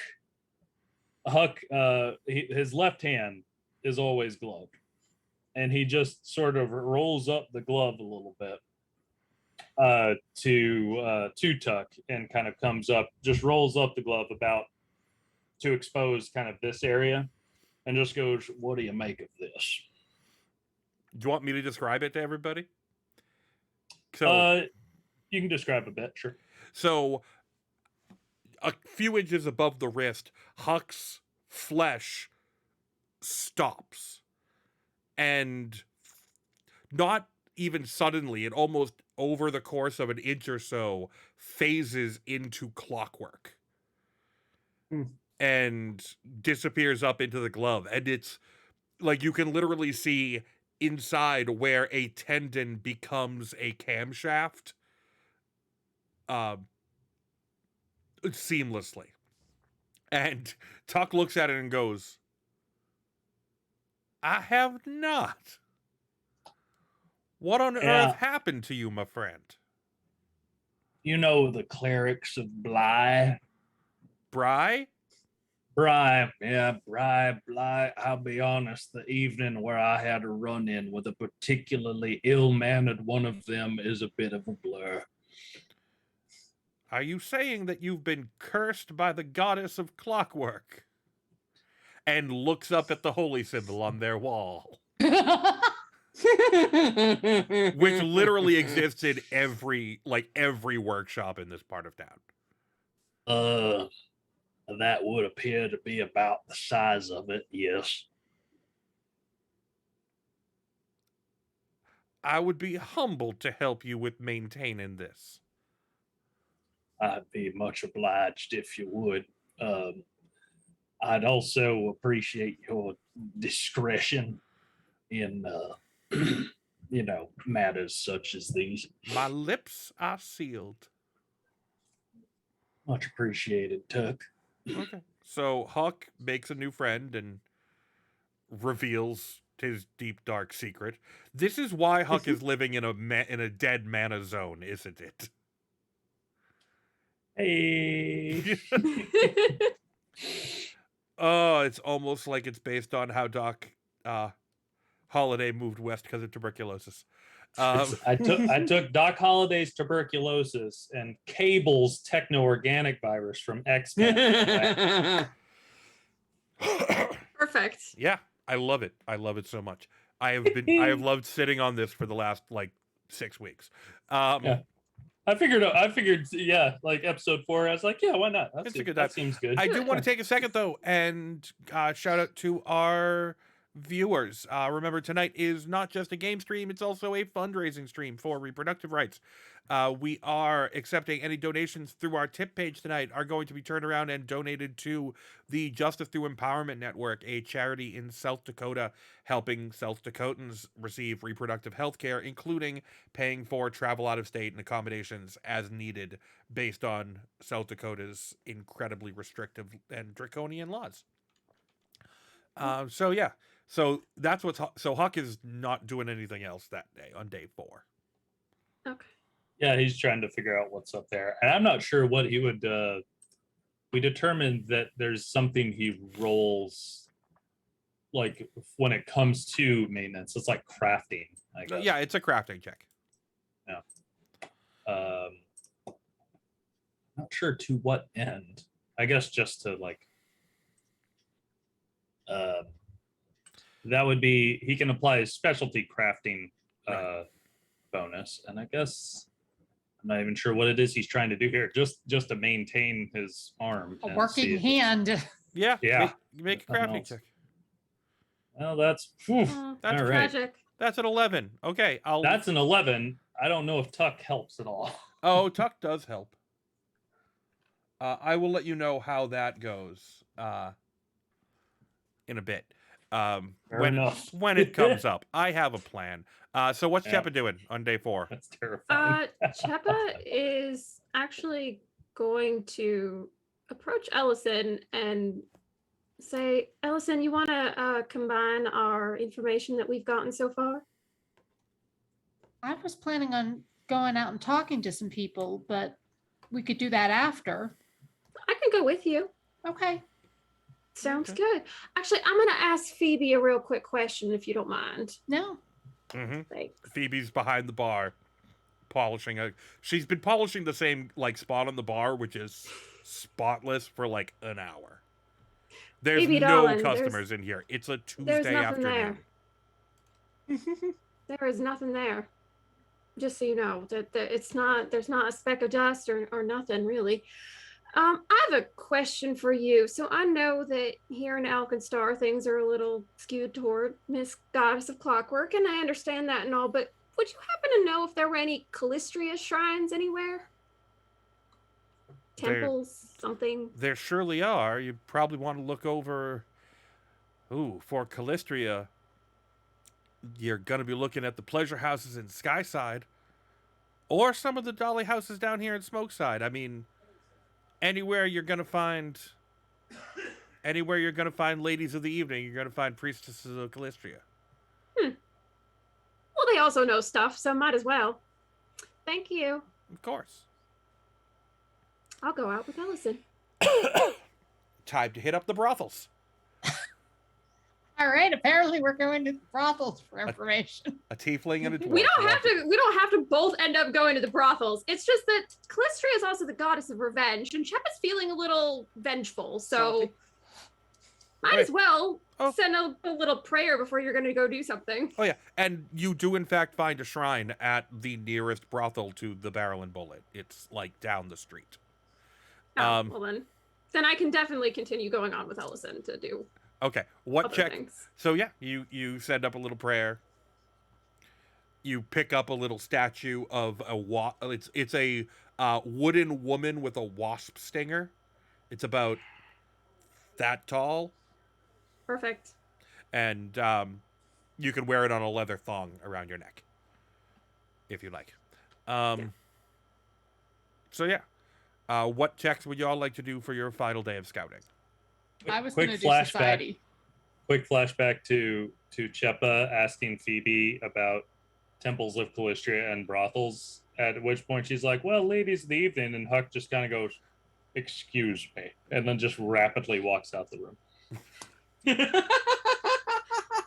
S2: his left hand is always gloved, and he just sort of rolls up the glove a little bit to Tuck, and kind of comes up, just rolls up the glove about to expose kind of this area, and just goes, "What do you make of this?"
S3: Do you want me to describe it to everybody? So,
S2: you can describe a bit, sure.
S3: So, a few inches above the wrist, Huck's flesh stops. And not even suddenly, it almost over the course of an inch or so phases into clockwork. And disappears up into the glove. And it's like you can literally see inside where a tendon becomes a camshaft seamlessly. And Tuck looks at it and goes, I have not. What on
S2: Yeah.
S3: earth happened to you, my friend?
S2: You know the clerics of Bly?
S3: Bry?
S2: Bly, yeah, Bly. I'll be honest, the evening where I had a run in with a particularly ill mannered one of them is a bit of a blur.
S3: Are you saying that you've been cursed by the goddess of clockwork? And looks up at the holy symbol on their wall, which literally exists in every workshop in this part of town.
S2: That would appear to be about the size of it, yes.
S3: I would be humbled to help you with maintaining this.
S2: I'd be much obliged if you would. I'd also appreciate your discretion in, matters such as these.
S3: My lips are sealed.
S2: Much appreciated, Tuck.
S3: Okay. So Huck makes a new friend and reveals his deep dark secret. This is why Huck is living in a dead mana zone, isn't it?
S2: Hey.
S3: Oh, it's almost like it's based on how Doc Holiday moved west because of tuberculosis.
S2: I took Doc Holliday's tuberculosis and Cable's techno-organic virus from X-Men.
S4: Perfect.
S3: Yeah, I love it. I love it so much. I have loved sitting on this for the last 6 weeks.
S2: Yeah. I figured, yeah, like episode 4. I was like, yeah, why not? That seems good.
S3: I do want to take a second though and shout out to our viewers. Remember, tonight is not just a game stream; it's also a fundraising stream for reproductive rights. We are accepting any donations through our tip page tonight are going to be turned around and donated to the Justice Through Empowerment Network, a charity in South Dakota helping South Dakotans receive reproductive health care, including paying for travel out of state and accommodations as needed based on South Dakota's incredibly restrictive and draconian laws. So that's so Huck is not doing anything else that day on day 4.
S4: Okay.
S2: Yeah, he's trying to figure out what's up there. And I'm not sure what he would we determined that there's something he rolls like when it comes to maintenance. It's like crafting, I guess.
S3: Yeah, it's a crafting check.
S2: Not sure to what end. I guess just to that would be he can apply his specialty crafting bonus, and I guess I'm not even sure what it is he's trying to do here. Just to maintain his arm.
S5: A working hand.
S3: Yeah.
S2: Yeah.
S3: Make a crafting check.
S2: Well, that's
S3: That's
S2: all right.
S4: Tragic.
S3: That's an 11. Okay,
S2: That's an 11. I don't know if Tuck helps at all.
S3: Oh, Tuck does help. I will let you know how that goes in a bit. When it comes up. I have a plan. So what's Cheppa doing on day 4?
S2: That's terrifying.
S4: Cheppa is actually going to approach Ellison and say, Ellison, you want to combine our information that we've gotten so far?
S5: I was planning on going out and talking to some people, but we could do that after.
S4: I can go with you.
S5: Okay.
S4: Sounds good. Actually, I'm going to ask Phoebe a real quick question, if you don't mind.
S5: No.
S3: Mm-hmm.
S4: Thanks.
S3: Phoebe's behind the bar, polishing she's been polishing the same spot on the bar, which is spotless for an hour. There's
S4: Phoebe,
S3: no
S4: darling,
S3: customers in here. It's a
S4: there's
S3: Tuesday
S4: nothing
S3: afternoon.
S4: There is nothing there. Just so you know, that there's not a speck of dust or nothing really. I have a question for you. So I know that here in Alkenstar, things are a little skewed toward Miss Goddess of Clockwork, and I understand that and all, but would you happen to know if there were any Callistria shrines anywhere? Temples, something?
S3: There surely are. You probably want to look over Ooh, for Callistria, you're going to be looking at the pleasure houses in Skyside or some of the dolly houses down here in Smokeside. I mean, anywhere you're going to find ladies of the evening, you're going to find priestesses of Callistria.
S4: Well, they also know stuff, so might as well. Thank you.
S3: Of course.
S4: I'll go out with Ellison.
S3: Time to hit up the brothels.
S5: All right, apparently we're going to the brothels for information.
S3: A tiefling and a dwarf.
S4: We don't have to both end up going to the brothels. It's just that Callistria is also the goddess of revenge, and Shep is feeling a little vengeful, so might as well send a little prayer before you're going to go do something.
S3: Oh, yeah. And you do, in fact, find a shrine at the nearest brothel to the Barrel and Bullet. It's, like, down the street.
S4: Oh, well then I can definitely continue going on with Ellison to do
S3: Okay. What
S4: other
S3: check?
S4: things.
S3: So, yeah, you send up a little prayer. You pick up a little statue of a it's a wooden woman with a wasp stinger. It's about that tall.
S4: Perfect.
S3: And you can wear it on a leather thong around your neck, if you like. So yeah, what checks would you all like to do for your final day of scouting?
S5: I was
S2: Quick
S5: going to do
S2: flashback.
S5: society.
S2: Quick flashback to Chepa asking Phoebe about temples of Callistria and brothels, at which point she's like, well, ladies of the evening, and Huck just kind of goes, excuse me, and then just rapidly walks out the room.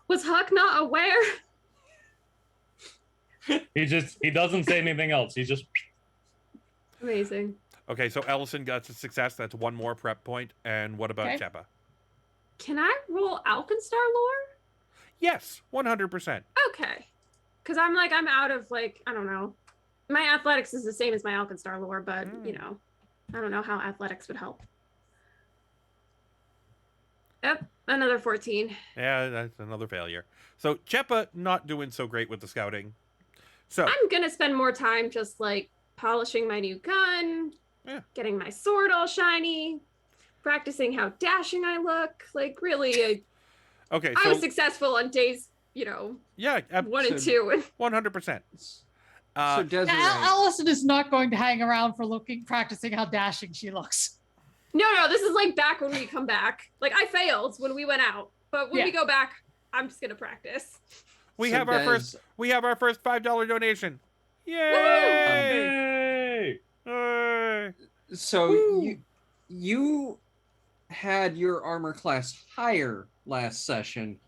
S4: Was Huck not aware?
S2: He doesn't say anything else. He just
S4: Amazing.
S3: Okay, so Ellison got a success. That's one more prep point. And what about
S5: Okay.
S3: Chepa?
S4: Can I roll Alkenstar lore?
S3: Yes, 100%.
S4: Okay. Because I'm out of, I don't know. My athletics is the same as my Alkenstar lore, but, I don't know how athletics would help. Yep, another 14.
S3: Yeah, that's another failure. So Chepa not doing so great with the scouting. So
S4: I'm going to spend more time just, polishing my new gun, getting my sword all shiny, practicing how dashing I look. Really,
S3: okay,
S4: I
S3: so
S4: was successful on days,
S3: yeah,
S4: 1 and 2.
S3: 100%.
S1: So Desiree,
S5: Allison is not going to hang around for practicing how dashing she looks.
S4: No, this is back when we come back. I failed when we went out, but when we go back, I'm just gonna practice.
S3: We
S1: So
S3: have our first $5 donation. Yay! Yay!
S1: so
S4: Woo.
S1: you had your armor class higher last session.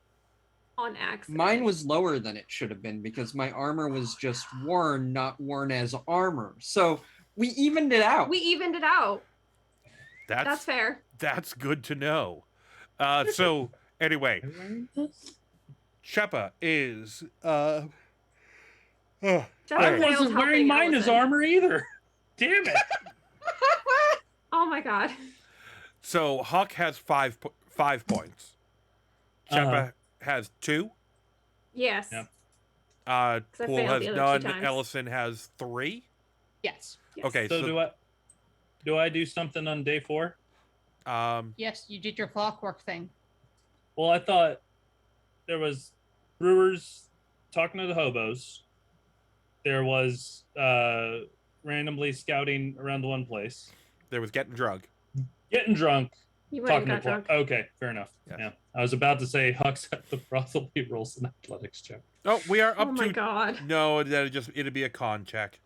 S4: On accident.
S1: Mine was lower than it should have been because my armor was just worn, not worn as armor. So we evened it out.
S4: We evened it out. That's
S3: That's
S4: fair.
S3: That's good to know. So anyway, Chepa is
S4: Just
S3: Alright.
S2: I
S4: failed
S2: wasn't wearing
S4: helping
S2: mine as
S4: Ellison.
S2: armor either. Damn it.
S4: Oh my god.
S3: so Huck has 5 points. Chepa
S2: Uh-huh.
S3: has 2.
S4: Yes.
S2: Yep.
S4: I
S3: Pool
S4: failed
S3: has
S4: the other 2
S3: none.
S4: times.
S3: Ellison has 3.
S5: Yes.
S4: Yes.
S3: Okay,
S2: So do I do something on day 4?
S5: Yes, you did your clockwork thing.
S2: Well, I thought there was brewers talking to the hobos. There was randomly scouting around the one place.
S3: there was getting drunk.
S2: Getting drunk.
S4: You went and
S2: Talking
S4: got
S2: to
S4: drunk.
S2: Okay, fair enough.
S3: Yes.
S2: Yeah. I was about to say Huck's at the brothel. He rolls an athletics check.
S3: Oh, we are up
S4: Oh my
S3: to
S4: god.
S3: no. It'd be a con check.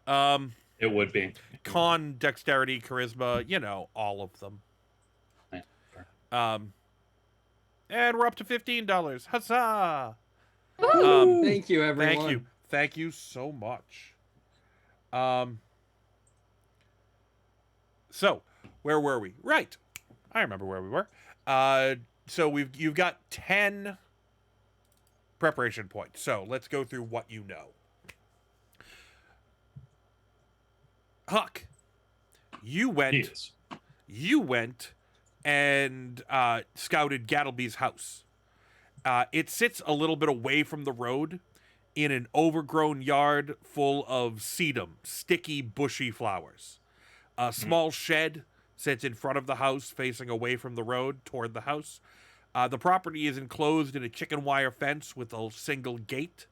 S2: It would be.
S3: Con, dexterity, charisma. All of them.
S2: Yeah, fair.
S3: And we're up to $15. Huzzah!
S4: Woo!
S1: Thank you, everyone.
S3: Thank you so much. So where were we? Right, I remember where we were. So you've got 10 preparation points. So let's go through what you know. Huck, you went
S2: Yes.
S3: and scouted Gattleby's house. It sits a little bit away from the road in an overgrown yard full of sedum, sticky, bushy flowers. A small shed sits in front of the house facing away from the road toward the house. The property is enclosed in a chicken wire fence with a single gate.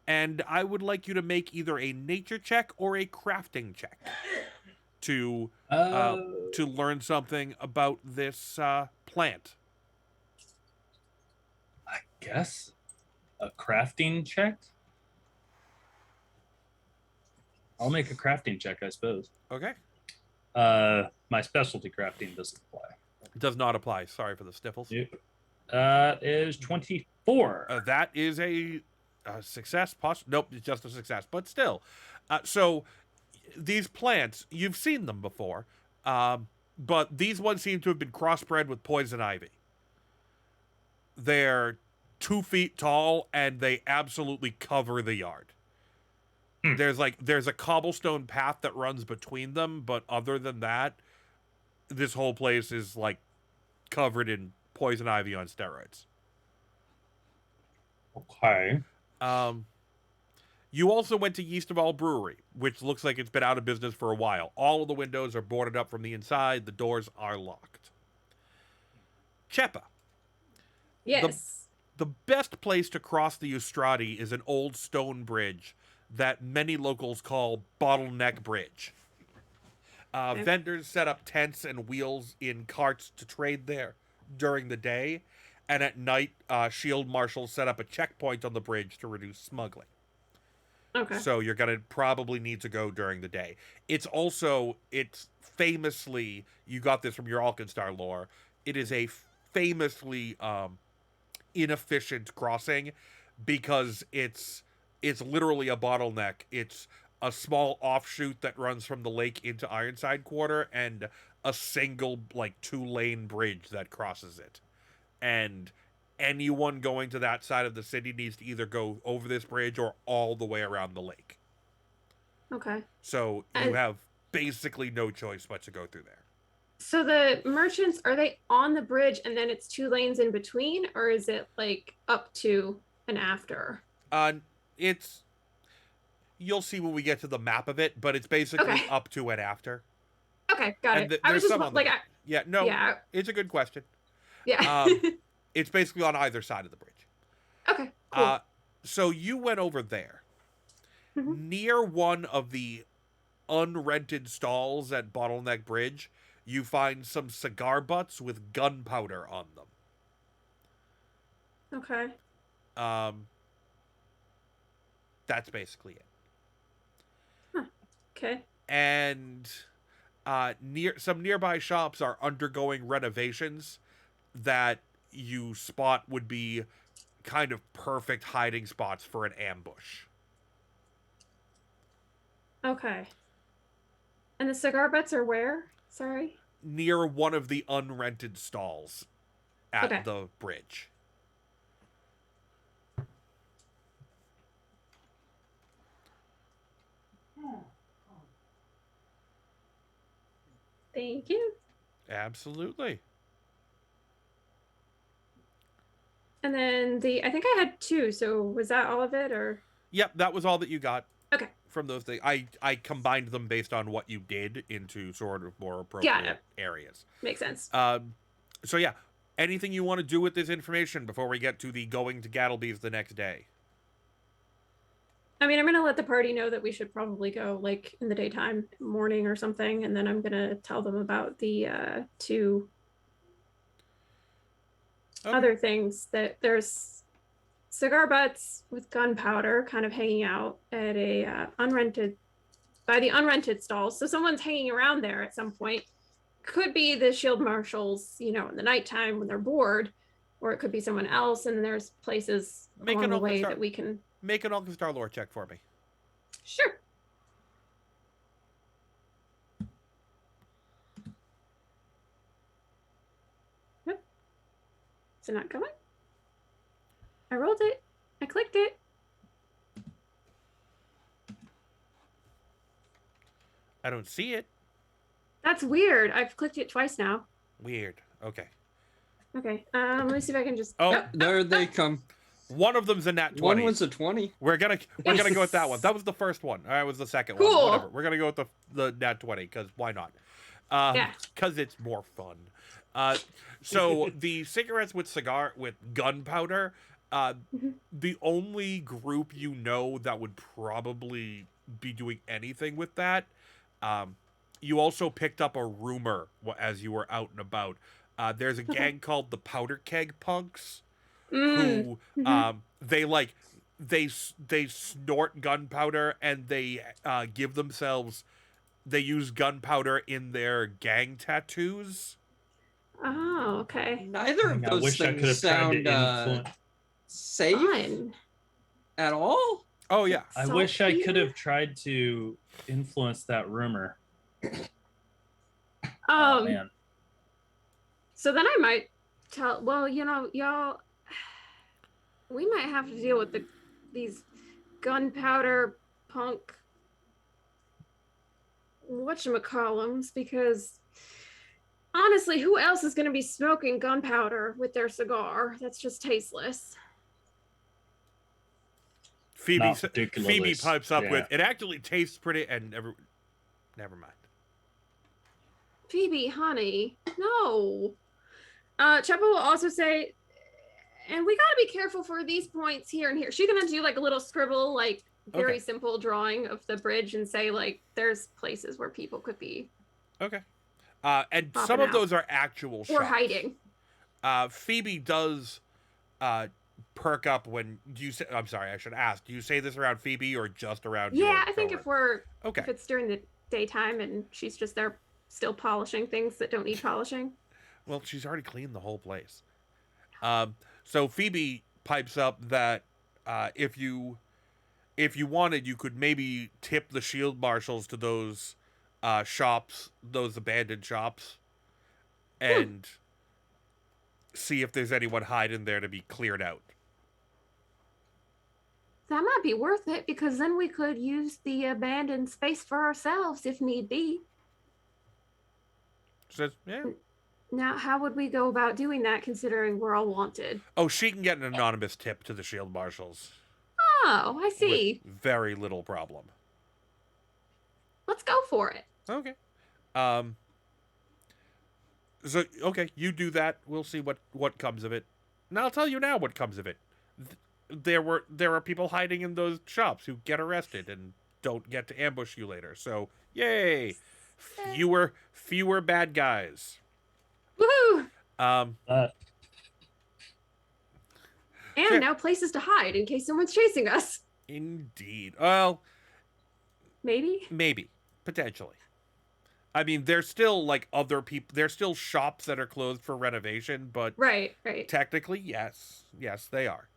S3: And I would like you to make either a nature check or a crafting check to learn something about this plant.
S2: I guess a crafting check. I'll make a crafting check, I suppose.
S3: Okay.
S2: My specialty crafting doesn't apply.
S3: Does not apply. Sorry for the sniffles.
S2: Yep. That is 24.
S3: That is a success. Nope, it's just a success. But still. So these plants, you've seen them before. But these ones seem to have been crossbred with poison ivy. They're 2 feet tall, and they absolutely cover the yard. There's a cobblestone path that runs between them, but other than that, this whole place is like covered in poison ivy on steroids.
S2: Okay.
S3: You also went to Yeast of All Brewery, which looks like it's been out of business for a while. All of the windows are boarded up from the inside. The doors are locked. Chepa.
S4: Yes.
S3: The best place to cross the Ustradi is an old stone bridge that many locals call Bottleneck Bridge. Vendors set up tents and wheels in carts to trade there during the day, and at night, shield marshals set up a checkpoint on the bridge to reduce smuggling.
S4: Okay.
S3: So you're going to probably need to go during the day. It's famously, you got this from your Alkenstar lore, it is a famously inefficient crossing because it's literally a bottleneck. It's a small offshoot that runs from the lake into Ironside Quarter and a single, 2-lane bridge that crosses it. And anyone going to that side of the city needs to either go over this bridge or all the way around the lake.
S4: Okay.
S3: So you have basically no choice but to go through there.
S4: So the merchants, are they on the bridge and then it's 2 lanes in between, or is it up to and after?
S3: You'll see when we get to the map of it, but it's basically up to and after.
S4: Okay, got
S3: And
S4: it. I was
S3: there's
S4: just
S3: some on the
S4: yeah.
S3: it's a good question.
S4: Yeah.
S3: It's basically on either side of the bridge.
S4: Okay, cool.
S3: So you went over there.
S4: Mhm.
S3: Near one of the unrented stalls at Bottleneck Bridge, you find some cigar butts with gunpowder on them.
S4: Okay.
S3: That's basically it.
S4: Okay.
S3: And some nearby shops are undergoing renovations that you spot would be kind of perfect hiding spots for an ambush.
S4: Okay. And the cigar butts are where? Sorry.
S3: Near one of the unrented stalls at the bridge.
S4: Thank you.
S3: Absolutely.
S4: And then I think I had 2, so was that all of it, or?
S3: Yep, that was all that you got.
S4: Okay.
S3: From those things. I combined them based on what you did into sort of more appropriate areas.
S4: Makes sense.
S3: So yeah, anything you want to do with this information before we get to the going to Gattleby's the next day?
S4: I mean, I'm going to let the party know that we should probably go in the daytime, morning or something. And then I'm going to tell them about the 2 other things, that there's cigar butts with gunpowder kind of hanging out at by the unrented stalls. So someone's hanging around there at some point. Could be the shield marshals, in the nighttime when they're bored, or it could be someone else. And there's places along the way that we can...
S3: Make an Alkenstar lore check for me.
S4: Sure. Yep. Is it not going? I rolled it. I clicked it.
S3: I don't see it.
S4: That's weird. I've clicked it twice now.
S3: Weird. Okay.
S4: Okay. Let me see if I can just...
S3: Oh,
S1: There they come.
S3: One of them's a nat 20.
S1: One was a 20.
S3: We're gonna go with that one. That was the first one. All right, was the second one.
S4: Cool.
S3: Whatever. We're gonna go with the nat 20 because why not?
S4: Yeah.
S3: Because it's more fun. So the cigarettes with gunpowder,
S4: Mhm.
S3: the only group you know that would probably be doing anything with that. You also picked up a rumor as you were out and about. There's a
S4: Okay.
S3: gang called the Powder Keg Punks
S4: Mm.
S3: who
S4: Mhm.
S3: they snort gunpowder and they give themselves they use gunpowder in their gang tattoos.
S4: Oh, okay.
S1: Neither of
S2: I
S1: those
S2: wish I could
S1: things
S2: have tried to
S1: sound
S2: influence.
S1: safe
S4: Fun.
S1: at all.
S3: Oh yeah.
S2: I wish I could
S4: Saltpeter?
S2: have tried to influence that rumor. Oh
S4: Um,
S2: man.
S4: so then I might tell, well, y'all, we might have to deal with these gunpowder punk whatchamacallums, because honestly, who else is going to be smoking gunpowder with their cigar? That's just tasteless.
S3: Phoebe
S2: Not particularly.
S3: Phoebe pipes up
S2: Yeah.
S3: with it actually tastes pretty and never mind.
S4: Phoebe, honey, no. Cheppa will also say, and we gotta be careful for these points here and here. She's gonna do like a little scribble, like very
S3: Okay.
S4: simple drawing of the bridge and say, like, there's places where people could be
S3: Okay. And
S4: Popping
S3: some of
S4: out.
S3: those are actual
S4: or
S3: shots.
S4: hiding.
S3: Phoebe does perk up when you say. I'm sorry, I should ask. Do you say this around Phoebe or just around?
S4: Yeah,
S3: your
S4: I think if
S3: cohort?
S4: we're
S3: Okay.
S4: if it's during the daytime and she's just there still polishing things that don't need polishing.
S3: Well, she's already cleaned the whole place. So Phoebe pipes up that if you wanted, you could maybe tip the shield marshals to those shops, those abandoned shops, and see if there's anyone hiding there to be cleared out.
S4: That might be worth it, because then we could use the abandoned space for ourselves if need be.
S3: She says, yeah.
S4: Now, how would we go about doing that, considering we're all wanted?
S3: Oh, she can get an anonymous tip to the shield marshals
S4: Oh, I see.
S3: with very little problem.
S4: Let's go for it.
S3: Okay. So okay, you do that. We'll see what comes of it. And I'll tell you now what comes of it. There are people hiding in those shops who get arrested and don't get to ambush you later. So yay, fewer bad guys.
S4: Woohoo!
S3: Um,
S4: And
S3: Sure.
S4: now places to hide in case someone's chasing us.
S3: indeed. Well,
S4: Maybe.
S3: maybe potentially. I mean, there's still like other people. There's still shops that are closed for renovation, but
S4: Right.
S3: technically, yes, they are.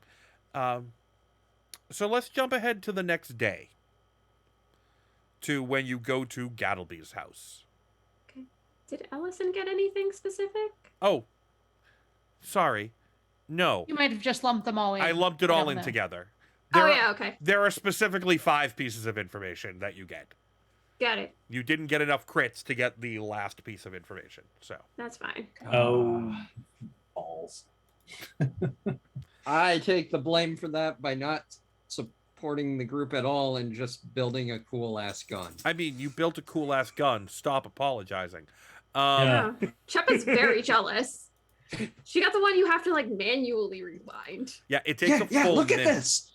S3: So let's jump ahead to the next day. To when you go to Gattleby's house.
S4: Okay. Did Ellison get anything specific?
S3: Oh, sorry. No,
S5: You might have just lumped them all in.
S3: I lumped it
S5: I
S3: all
S5: don't
S3: in
S5: know.
S3: together.
S4: Oh, yeah, okay.
S3: There are specifically 5 pieces of information that you get.
S4: Got it.
S3: You didn't get enough crits to get the last piece of information, so.
S4: That's fine.
S2: Oh, balls.
S1: I take the blame for that by not supporting the group at all and just building a cool ass gun.
S3: I mean, you built a cool ass gun. Stop apologizing.
S2: Yeah.
S4: Yeah. Cheppa's very jealous. She got the one you have to like manually rewind.
S3: Yeah, it takes a full
S1: look
S3: minute.
S1: at this.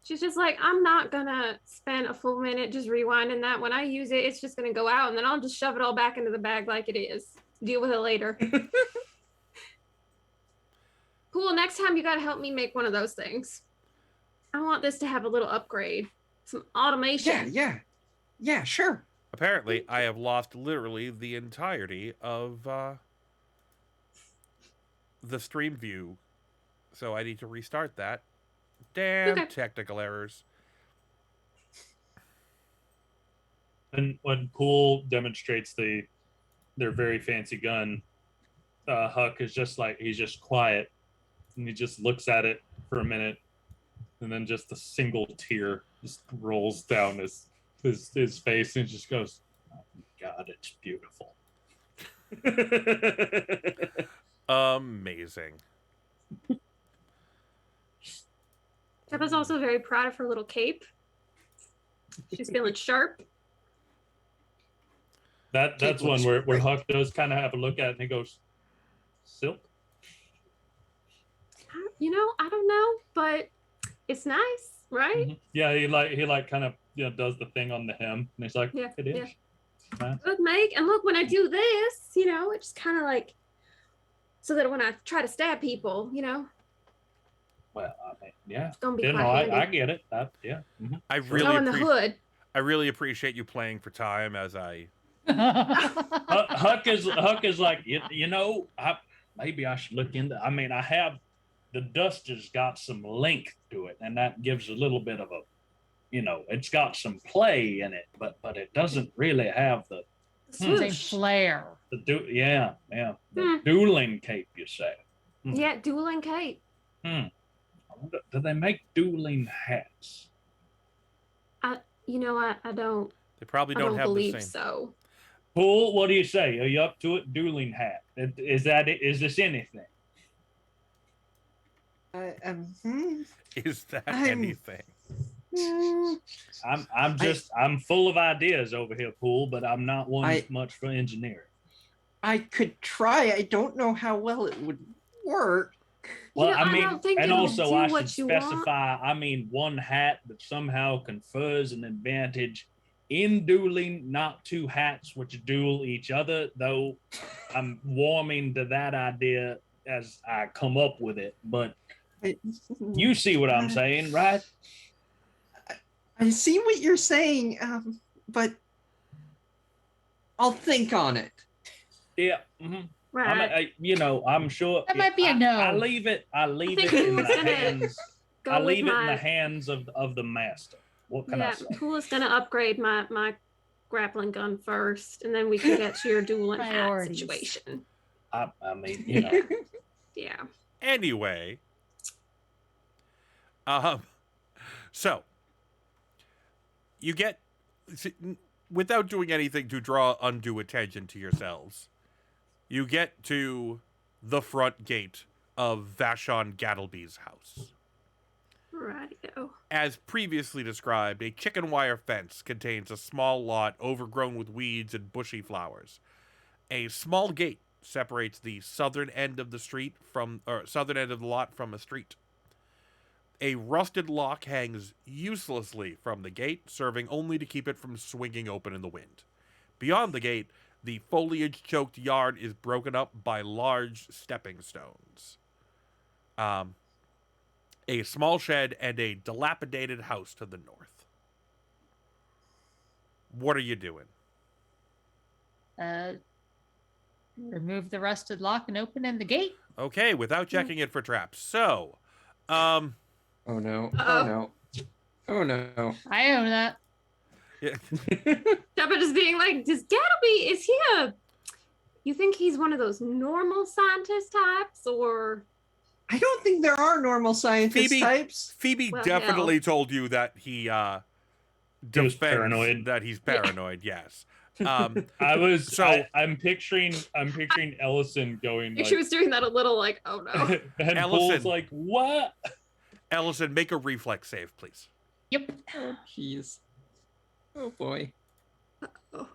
S4: She's just like, I'm not gonna spend a full minute just rewinding that. When I use it, it's just gonna go out, and then I'll just shove it all back into the bag like it is. Deal with it later. Cool. Next time you gotta help me make one of those things. I want this to have a little upgrade. Some automation.
S1: Yeah, sure.
S3: Apparently, I have lost literally the entirety of the stream view, so I need to restart that. Damn
S4: Okay.
S3: technical errors.
S2: And when Pool demonstrates their very fancy gun, Huck is just like, he's just quiet, and he just looks at it for a minute, and then just a single tear just rolls down his face, and he just goes, "Oh my God, it's beautiful."
S3: Amazing.
S4: Cheppa's also very proud of her little cape. She's feeling sharp.
S2: That's
S1: Kate
S2: one
S1: looks
S2: where
S1: great.
S2: Huck does kind of have a look at it and he goes, silk?
S4: You know, I don't know, but it's nice, right?
S2: Mhm. Yeah, he like kind of does the thing on the hem, and he's like,
S4: Yeah,
S2: it is.
S4: yeah.
S2: Nice.
S4: Good make. And look, when I do this, you know, it's kind of like so that when I try to stab people, you know,
S2: Well, I mean, yeah.
S4: it's gonna be
S2: You
S4: quite
S2: know,
S4: handy.
S2: I get it. Yeah. Mhm.
S3: I
S2: Sure.
S3: really
S4: Oh, and the hood.
S3: I really appreciate you playing for time as I.
S2: Huck is like, you know, maybe I should look into. I mean, I have the dust has got some length to it, and that gives a little bit of a, it's got some play in it, but it doesn't really have the
S5: Same
S4: Swoosh.
S5: flair.
S2: the
S4: Hmm.
S2: dueling cape, you say.
S4: Yeah, dueling cape.
S2: I wonder, do they make dueling hats?
S4: You know, I don't
S3: They probably
S4: I
S3: don't
S4: don't
S3: have the
S4: believe
S3: same.
S4: so.
S2: Pool, what do you say? Are you up to it? Dueling hat. Is that it? Is this anything?
S3: Is that
S1: I'm-
S3: anything?
S2: I'm full of ideas over here, Pool, but I'm not one
S1: I-
S2: much for engineering.
S1: I could try. I don't know how well it would work.
S2: Well,
S4: know,
S2: I
S4: I
S2: mean,
S4: don't think
S2: and
S4: it'll
S2: also
S4: do
S2: I should
S4: what you want.
S2: specify. I mean, one hat that somehow confers an advantage in dueling, not two hats which duel each other. Though I'm warming to that idea as I come up with it. But you see what I'm saying, right?
S1: I see what you're saying, but I'll think on it.
S2: Yeah. Mm-hmm.
S4: Right.
S2: I'm sure
S5: That might be a no.
S2: I leave it
S4: think
S2: in the
S4: Pool's gonna
S2: hands.
S4: Go
S2: I
S4: with
S2: leave it in
S4: my
S2: the hands of the master. What can I
S4: yeah.
S2: say?
S4: Pool is gonna upgrade my grappling gun first, and then we can get to your dueling hat
S5: Priorities.
S4: situation.
S2: I mean,
S4: Yeah.
S3: Anyway, so you get, without doing anything to draw undue attention to yourselves, you get to the front gate of Vashon Gattleby's house.
S4: Rightio.
S3: As previously described, a chicken wire fence contains a small lot overgrown with weeds and bushy flowers. A small gate separates the southern end of the lot from a street. A rusted lock hangs uselessly from the gate, serving only to keep it from swinging open in the wind. Beyond the gate, the foliage-choked yard is broken up by large stepping stones. A small shed and a dilapidated house to the north. What are you doing?
S5: Remove the rusted lock and open in the gate.
S3: Okay, without checking it for traps. So,
S1: Oh no. Oh no. Oh no.
S5: I own that.
S3: yeah.
S4: Shepard just being like, is he you think he's one of those normal scientist types, or
S1: I don't think there are normal scientist
S3: Phoebe-
S1: types.
S3: Phoebe
S4: Well,
S3: definitely told you that he
S2: was
S3: defends
S2: paranoid.
S3: that he's paranoid. Yes.
S2: I'm picturing Ellison going
S4: she was doing that a little like, oh no.
S2: and
S3: Ellison.
S2: Pool's like, what?
S3: Ellison, make a reflex save, please.
S5: Yep.
S1: Oh jeez. Oh boy.
S4: Oh.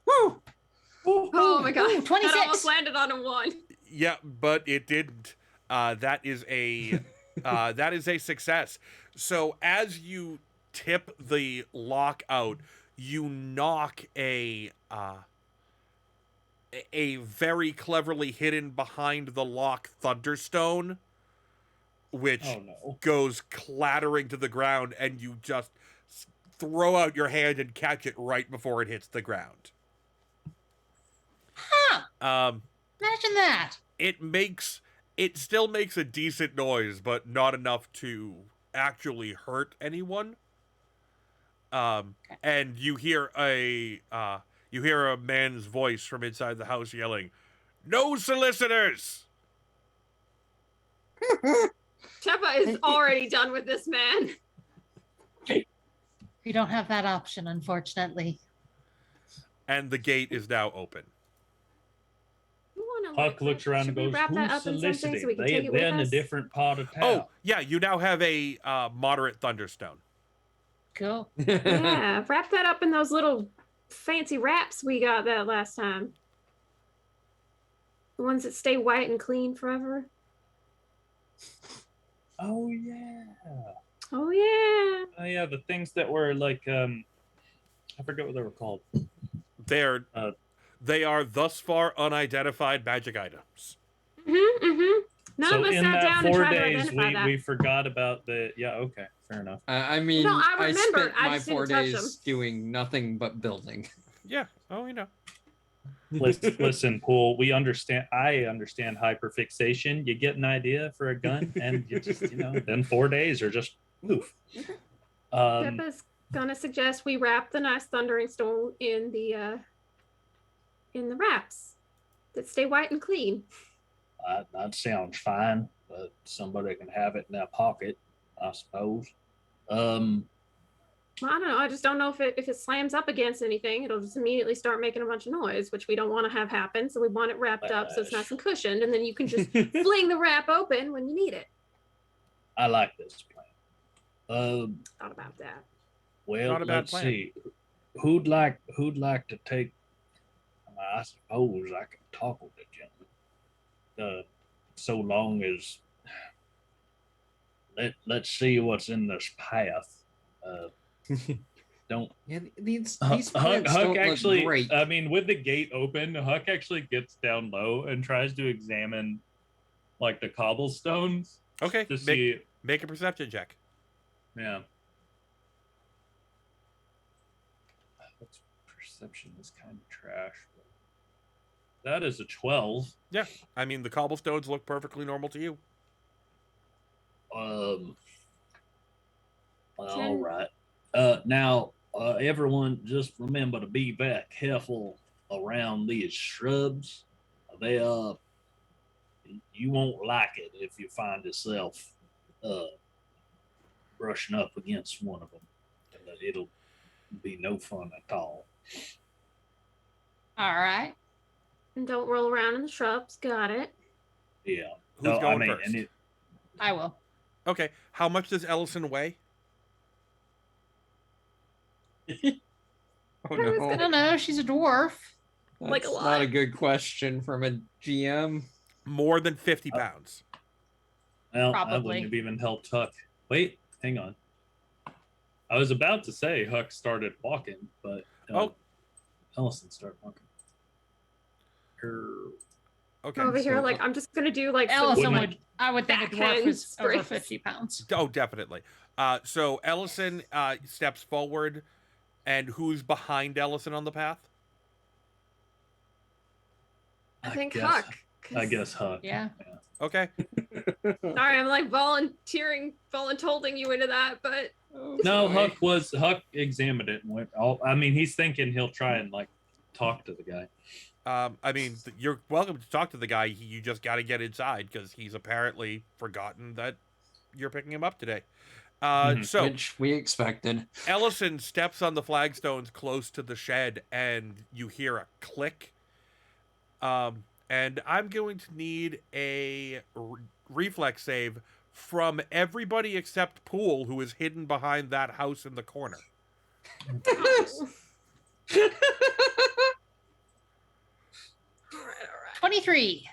S1: Woo!
S4: Oh my god.
S5: Ooh, 26.
S4: That almost landed on a 1.
S3: Yeah, but it didn't. That is a success. So as you tip the lock out, you knock a very cleverly hidden behind the lock thunderstone, which
S2: Oh no.
S3: goes clattering to the ground, and you just throw out your hand and catch it right before it hits the ground.
S5: Huh. Imagine that.
S3: It still makes a decent noise, but not enough to actually hurt anyone. And you hear a man's voice from inside the house yelling, "No solicitors!"
S4: Shepard is already done with this man.
S5: We don't have that option, unfortunately.
S3: And the gate is now open.
S4: You want to
S2: Huck looks around
S4: Should
S2: and
S4: we
S2: goes,
S4: wrap that
S2: "Who's
S4: up in something
S2: soliciting?
S4: so we can take it with
S2: They're in a
S4: us?
S2: different part of town."
S3: Oh, yeah, you now have a moderate thunderstone.
S5: Cool.
S4: Yeah, wrap that up in those little fancy wraps we got that last time. The ones that stay white and clean forever.
S2: Oh yeah.
S4: Oh yeah.
S2: Oh yeah, the things that were like I forget what they were called.
S3: They are thus far unidentified magic items.
S4: None
S2: So
S4: of us
S2: in
S4: sat
S2: that
S4: down and
S2: 4
S4: tried to
S2: days,
S4: identify that.
S2: we forgot about the. Yeah, okay, fair enough.
S1: I mean,
S4: No, I
S1: I
S4: remember,
S1: spent
S4: I
S1: my
S4: just
S1: 4
S4: didn't touch
S1: days doing nothing but building.
S3: Yeah. Oh, you know.
S2: Listen, Pool. We understand. I understand hyperfixation. You get an idea for a gun, and you just, then 4 days are just oof.
S4: Peppa's gonna suggest we wrap the nice thundering stone in the wraps that stay white and clean.
S2: That sounds fine, but somebody can have it in their pocket, I suppose.
S4: Well, I don't know. I just don't know if it slams up against anything, it'll just immediately start making a bunch of noise, which we don't want to have happen. So we want it wrapped up so it's nice and cushioned, and then you can just fling the wrap open when you need it.
S2: I like this plan.
S4: Thought about that.
S2: Well,
S3: Not a bad
S2: let's
S3: plan.
S2: see. Who'd like to take? I suppose I can talk with the gentleman. So long as let's see what's in this path. Don't.
S1: Yeah, these
S2: Huck
S1: plants don't
S2: actually.
S1: look great.
S2: I mean, with the gate open, Huck actually gets down low and tries to examine, like, the cobblestones
S3: Okay.
S2: to see.
S3: Make a perception check.
S2: Yeah.
S1: Huck's perception is kind of trash.
S2: That is a 12.
S3: Yeah. I mean, the cobblestones look perfectly normal to you.
S2: All
S4: Ten.
S2: right. Now, everyone, just remember to be very careful around these shrubs. They you won't like it if you find yourself brushing up against one of them. It'll be no fun at all.
S5: All right.
S4: And don't roll around in the shrubs. Got it.
S2: Yeah.
S3: Who's going first?
S2: And
S5: I will.
S3: Okay. How much does Ellison weigh?
S1: Oh
S5: I
S1: no,
S5: don't know. She's a dwarf.
S1: that's
S4: Like a
S1: not
S4: lot.
S1: a good question from a GM.
S3: More than 50 pounds.
S2: well, I
S5: Probably.
S2: wouldn't have even helped Huck. Wait, hang on. I was about to say Huck started walking, but Ellison started walking.
S3: Okay.
S4: Over here,
S1: so-
S4: like I'm just gonna do like some
S5: Ellison
S2: Wouldn't
S5: would. I would think a dwarf was
S4: backhand
S5: over
S4: springs.
S5: 50 pounds.
S3: Oh, definitely. So Ellison steps forward, and who's behind Ellison on the path?
S4: I think
S2: guess-
S4: Huck.
S2: I guess Huck.
S5: Yeah.
S3: Okay.
S4: Sorry, I'm like voluntolding you into that, but
S2: No,
S1: Sorry.
S2: Huck examined it and went. I mean, he's thinking he'll try and like talk to the guy.
S3: I mean, you're welcome to talk to the guy. You just got to get inside because he's apparently forgotten that you're picking him up today. So
S1: Which we expected.
S3: Ellison steps on the flagstones close to the shed, and you hear a click. And I'm going to need a reflex save from everybody except Pool, who is hidden behind that house in the corner.
S4: all right.
S5: 23.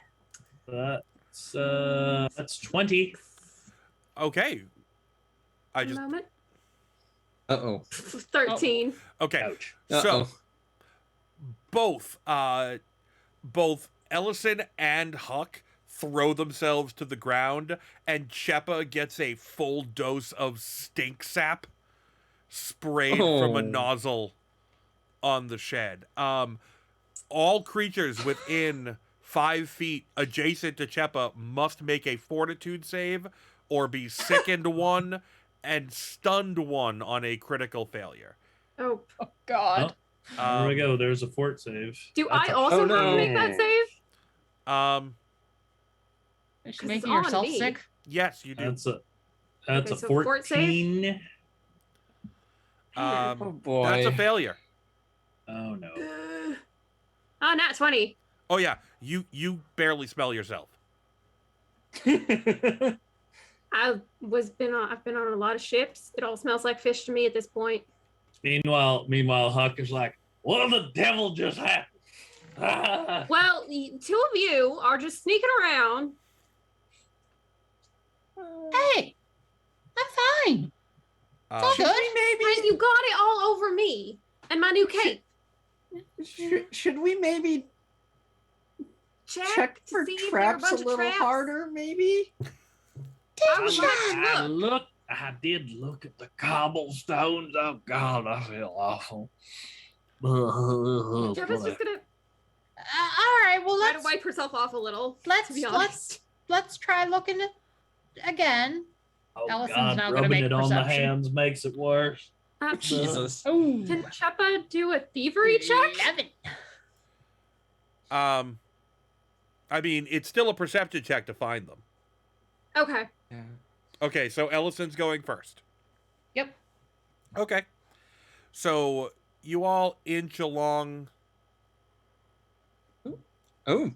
S2: That's 20.
S3: Okay. I just
S4: Moment.
S1: Uh-oh.
S4: 13.
S3: okay.
S2: Ouch.
S3: So both Ellison and Huck throw themselves to the ground, and Cheppa gets a full dose of stink sap sprayed from a
S1: Oh.
S3: nozzle on the shed. All creatures within 5 feet adjacent to Cheppa must make a fortitude save or be sickened 1 and stunned 1 on a critical failor.
S4: Oh,
S5: Oh, God.
S2: There we go. There's a fort save.
S4: do
S2: That's
S4: I
S2: a-
S4: also
S1: Oh,
S4: have to make
S1: no.
S4: that save?
S5: Is she
S4: 'Cause
S5: making
S4: it's on
S5: herself
S4: me.
S5: sick?
S3: Yes, you do.
S2: That's a
S4: Okay, so fort save?
S2: 14.
S1: Oh boy.
S3: That's a failure.
S2: Oh no.
S4: Oh, not 20.
S3: Oh yeah, you barely smell yourself.
S4: I've been on a lot of ships. It all smells like fish to me at this point.
S2: Meanwhile, Huck is like, "What the devil just happened?"
S4: Well, two of you are just sneaking around.
S5: Hey, I'm fine. It's all
S1: Should
S5: good.
S1: we maybe
S4: And you got it all over me and my new cape.
S1: should we maybe check
S4: to
S1: for
S4: see if there are
S1: traps a
S4: bunch of
S1: little
S4: traps.
S1: harder, maybe?
S4: I would like to look.
S2: I did look at the cobblestones. Oh God, I feel awful.
S4: Jebba's just gonna
S5: All right. Well,
S4: try to
S5: let's
S4: wipe herself off a little.
S5: let's
S4: to be honest.
S5: let's try looking again.
S2: Oh
S5: Allison's
S2: God,
S5: now gonna
S2: rubbing
S5: make
S2: it on the
S5: perception.
S2: hands makes it worse.
S1: Jesus.
S5: Oh,
S4: Can Cheppa do a thievery check?
S5: 11.
S3: I mean, it's still a perception check to find them.
S4: Okay.
S1: Yeah.
S3: Okay, so Ellison's going first.
S5: Yep.
S3: Okay. So you all inch along.
S1: Oh,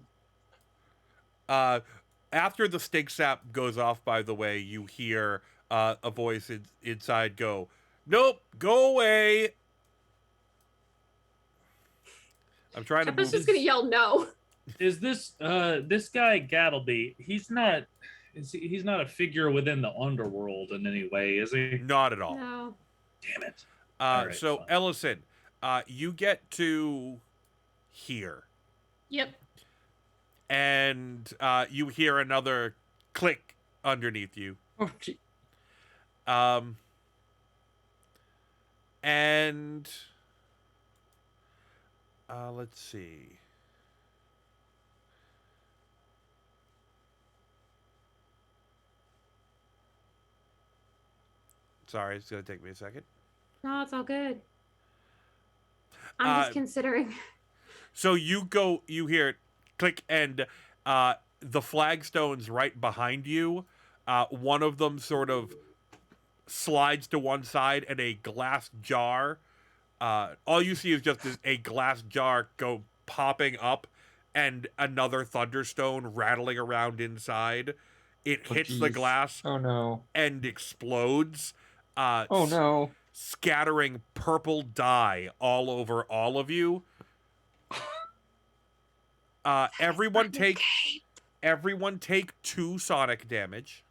S3: After the stink sap goes off, by the way, you hear a voice inside go, "Nope, go away." I'm trying to
S4: Cheppa's
S3: move.
S4: just gonna yell no.
S2: Is this guy Gattleby? He's not a figure within the underworld in any way, is he?
S3: Not at all.
S4: No.
S2: Damn it. All right,
S3: So
S2: fine.
S3: Ellison, you get to here,
S5: Yep.
S3: and you hear another click underneath you.
S1: oh, gee.
S3: And let's see. Sorry, it's gonna take me a second.
S4: No, it's all good. I'm just considering.
S3: So you hear it click, and the flagstones right behind you, one of them sort of slides to one side, and a glass jar. All you see is just a glass jar go popping up, and another thunderstone rattling around inside. It
S1: Oh,
S3: hits the
S1: geez.
S3: glass
S1: Oh no.
S3: and explodes.
S1: Oh no.
S3: Scattering purple dye all over all of you. Everyone take 2 sonic damage.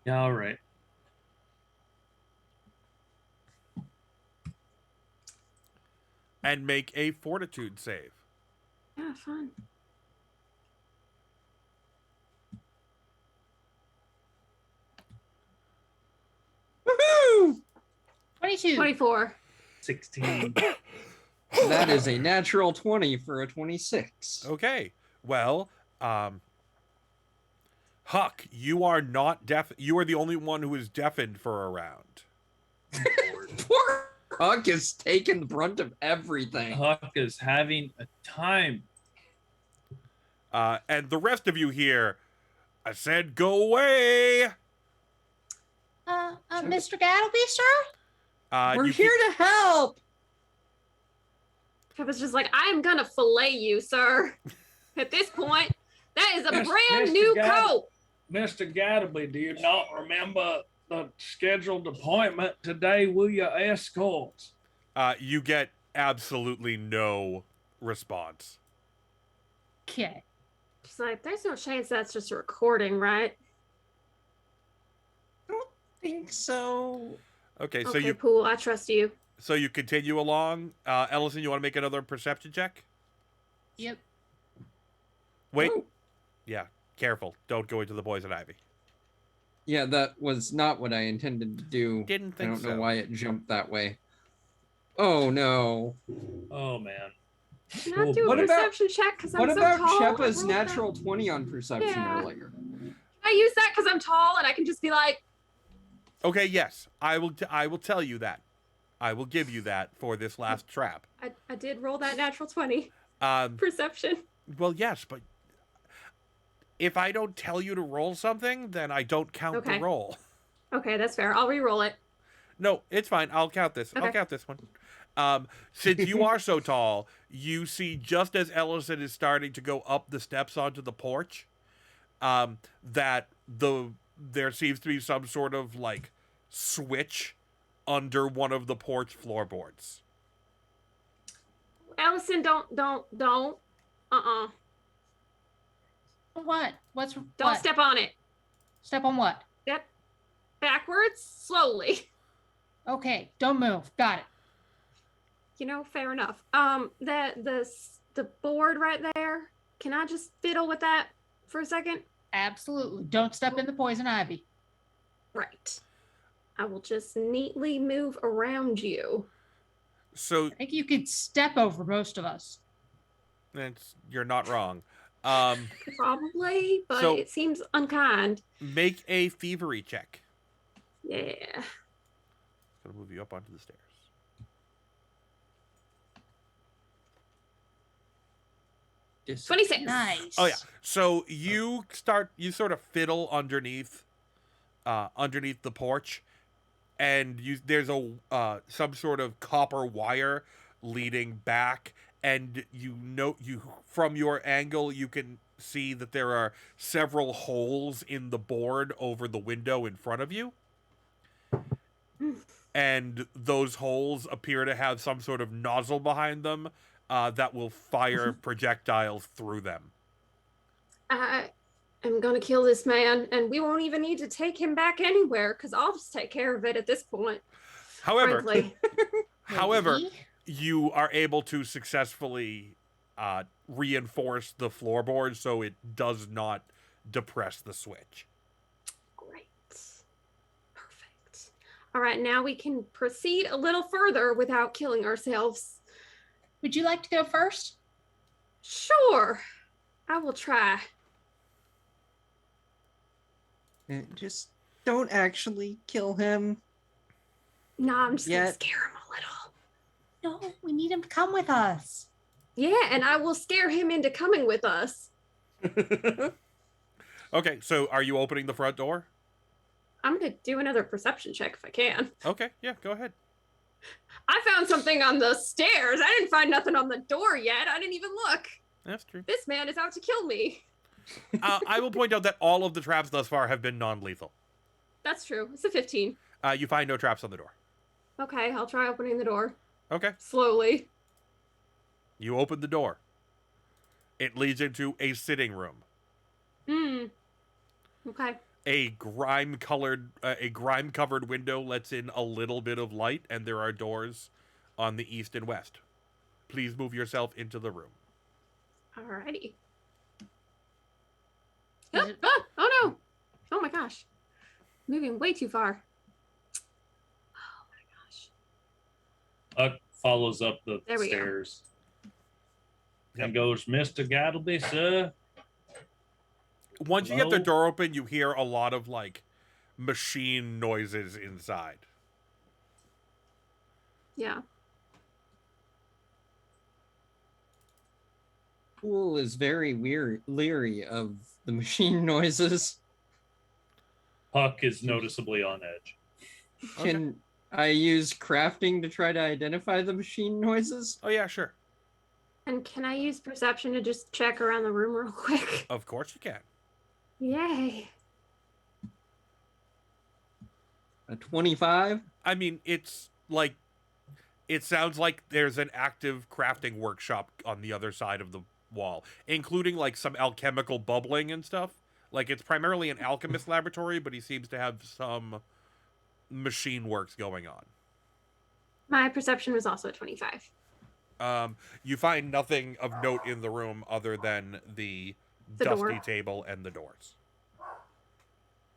S2: Yeah, all right.
S3: And make a fortitude save.
S4: Yeah, fun.
S1: Woohoo!
S5: 22.
S4: 24.
S2: 16.
S1: That is a natural 20 for a 26.
S3: Okay. Well, Huck, you are not deaf. You are the only one who is deafened for a round.
S1: Poor Huck is taking the brunt of everything.
S2: Huck is having a time.
S3: And the rest of you here, I said go away.
S5: Mr. Gattleby, sir?
S1: We're
S3: you
S1: here to help.
S4: Cheppa's just like, I am gonna fillet you, sir. At this point, that is a
S2: Yes,
S4: brand
S2: Mr.
S4: new
S2: Gadd-
S4: coat.
S2: Mr. Gattleby, do you not remember the scheduled appointment today with your escorts?
S3: You get absolutely no response.
S5: Okay.
S4: She's like, there's no chance that's just a recording, right?
S1: Think so.
S3: Okay, so
S4: Okay, Pool, I trust you.
S3: you continue along. Ellison, you want to make another perception check?
S5: Yep.
S3: Wait.
S1: Oh.
S3: Yeah, careful. Don't go into the poison ivy.
S1: Yeah, that was not what I intended to do.
S3: Didn't
S1: I
S3: think
S1: don't
S3: so.
S1: know why it jumped that way. Oh no.
S2: Oh, man.
S4: Can I do a
S1: What about-
S4: perception check? Because I'm
S1: What
S4: so
S1: about
S4: tall.
S1: Cheppa's
S4: I rolled that.
S1: natural 20 on perception
S4: Yeah.
S1: earlier?
S4: Can I use that because I'm tall and I can just be like,
S3: Okay, yes, I will tell you that. I will give you that for this last trap.
S4: I did roll that natural 20
S3: Um,
S4: perception.
S3: well, yes, but if I don't tell you to roll something, then I don't count
S4: Okay.
S3: the roll.
S4: Okay, that's fair. I'll re-roll it.
S3: No, it's fine. I'll count this. I'll
S4: Okay.
S3: count this one. Since you are so tall, you see just as Ellison is starting to go up the steps onto the porch, that there seems to be some sort of like switch under one of the porch floorboards.
S4: Allison, don't.
S5: What?
S4: Don't
S5: what?
S4: step on it.
S5: Step on what?
S4: Step backwards slowly.
S5: Okay, don't move. Got it.
S4: Fair enough. The board right there. Can I just fiddle with that for a second?
S5: Absolutely. Don't step in the poison ivy.
S4: Right. I will just neatly move around you.
S3: So
S5: I think you could step over most of us.
S3: you're not wrong.
S4: Probably, but
S3: So-
S4: it seems unkind.
S3: Make a thievery check.
S4: Yeah.
S3: Gonna move you up onto the stairs.
S1: Dis-
S4: 26.
S5: Nice.
S3: Oh yeah. So you sort of fiddle underneath the porch, and there's some sort of copper wire leading back, and you from your angle you can see that there are several holes in the board over the window in front of you. And those holes appear to have some sort of nozzle behind them that will fire projectiles through them.
S4: I am going to kill this man, and we won't even need to take him back anywhere because I'll just take care of it at this point.
S3: However,
S4: Frankly.
S3: however,
S5: Maybe.
S3: you are able to successfully reinforce the floorboard so it does not depress the switch.
S4: Great. Perfect. All right, now we can proceed a little further without killing ourselves.
S5: Would you like to go first?
S4: Sure. I will try.
S1: Just don't actually kill him.
S4: No, I'm just going
S1: Yeah.
S4: to scare him a little.
S5: No, we need him to come with us.
S4: Yeah, and I will scare him into coming with us.
S3: Okay, so are you opening the front door?
S4: I'm going to do another perception check if I can.
S3: Okay, yeah, go ahead.
S4: I found something on the stairs. I didn't find nothing on the door yet. I didn't even look.
S3: That's true.
S4: This man is out to kill me.
S3: I will point out that all of the traps thus far have been non-lethal.
S4: That's true. It's a 15.
S3: You find no traps on the door.
S4: Okay, I'll try opening the door
S3: Okay,
S4: slowly.
S3: you open the door. It leads into a sitting room.
S4: Okay.
S3: A grime-covered window lets in a little bit of light, and there are doors on the east and west. Please move yourself into the room.
S4: Alrighty.
S5: Is it-
S4: Oh no! Oh my gosh. Moving way too far. Oh my gosh.
S2: Huck follows up the
S4: There we go.
S2: stairs
S3: Yep.
S2: and goes, Mr. Gattleby, sir.
S3: Once you get the
S2: Hello?
S3: door open, you hear a lot of, like, machine noises inside.
S4: Yeah.
S1: Pool is very leery of the machine noises.
S2: Huck is noticeably on edge.
S1: Can I use crafting to try to identify the machine noises?
S3: Oh, yeah, sure.
S4: And can I use perception to just check around the room real quick?
S3: Of course you can.
S4: Yay.
S1: A 25?
S3: I mean, it sounds like there's an active crafting workshop on the other side of the wall, including like some alchemical bubbling and stuff. Like it's primarily an alchemist laboratory, but he seems to have some machine works going on.
S4: My perception was also a 25.
S3: You find nothing of note in the room other than the
S4: The
S3: dusty
S4: door.
S3: table and the doors.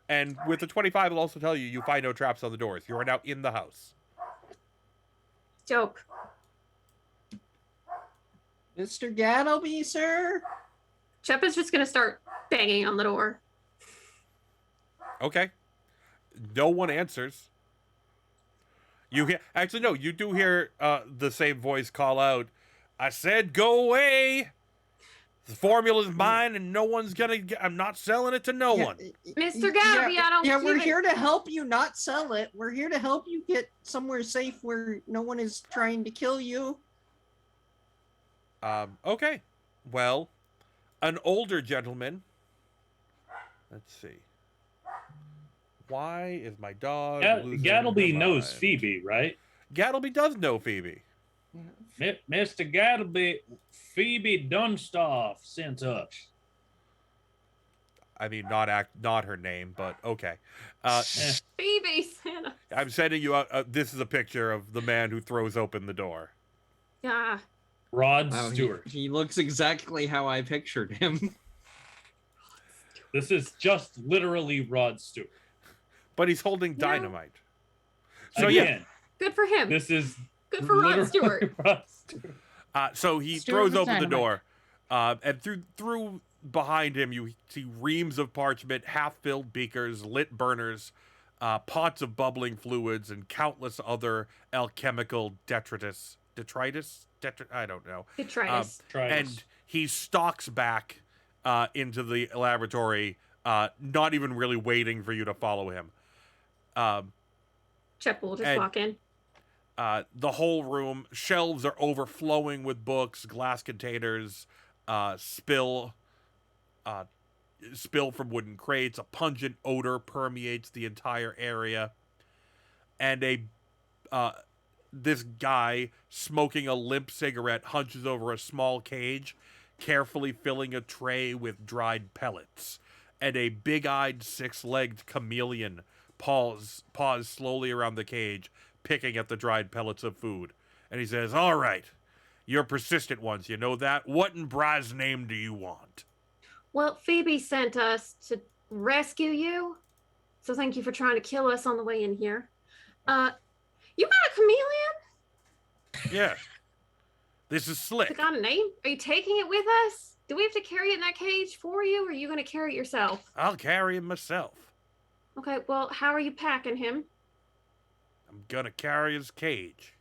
S3: And with the 25, it'll also tell you find no traps on the doors. You are now in the house.
S4: Dope.
S1: Mr. Gattleby, sir?
S4: Shep is just going to start banging on the door.
S3: Okay. No one answers. You hear? Actually, no. You do hear the same voice call out. I said, "Go away." The formula's mine, and no one's gonna get. I'm not selling it to no one.
S4: Mr. Gabby, I don't
S1: Yeah,
S4: give
S1: we're
S4: it-
S1: here to help you, not sell it. We're here to help you get somewhere safe where no one is trying to kill you.
S3: Okay. Well, an older gentleman. Let's see. Why is my dog losing
S2: Gattleby
S3: her
S2: knows
S3: mind?
S2: Phoebe, right?
S3: Gattleby does know Phoebe.
S2: Mr. Gattleby, Phoebe Dunstaff sent us.
S3: I mean, not her name, but okay.
S4: Phoebe Santa.
S3: I'm sending you out. This is a picture of the man who throws open the door.
S4: Yeah.
S2: Rod
S1: Wow,
S2: Stewart.
S1: he looks exactly how I pictured him.
S2: This is just literally Rod Stewart.
S3: But he's holding
S4: Yeah.
S3: dynamite. So yeah,
S2: Again,
S4: Good for him.
S2: this is
S4: Good for Rod
S2: literally
S4: Stewart.
S2: Rod Stewart.
S3: so he
S5: Stewart
S3: throws
S5: with
S3: open the
S5: dynamite.
S3: door, and through behind him you see reams of parchment, half-filled beakers, lit burners, pots of bubbling fluids, and countless other alchemical detritus. I don't know.
S4: Detritus.
S2: Try
S3: And
S2: this.
S3: he stalks back into the laboratory, not even really waiting for you to follow him.
S4: Chip will just
S3: and-
S4: walk in.
S3: The whole room, shelves are overflowing with books, glass containers, spill from wooden crates. A pungent odor permeates the entire area, and this guy smoking a limp cigarette hunches over a small cage, carefully filling a tray with dried pellets. And a big-eyed, six-legged chameleon paws slowly around the cage, picking at the dried pellets of food. And he says, "All right, you're persistent ones, you know that? What in Braz name do you want?"
S4: Well, Phoebe sent us to rescue you. So thank you for trying to kill us on the way in here. You got a chameleon?
S3: Yeah. This is
S4: Has
S3: Slick.
S4: it got a name? Are you taking it with us? Do we have to carry it in that cage for you, or are you going to carry it yourself?
S3: I'll carry him myself.
S4: Okay, well, how are you packing him?
S3: I'm gonna carry his cage.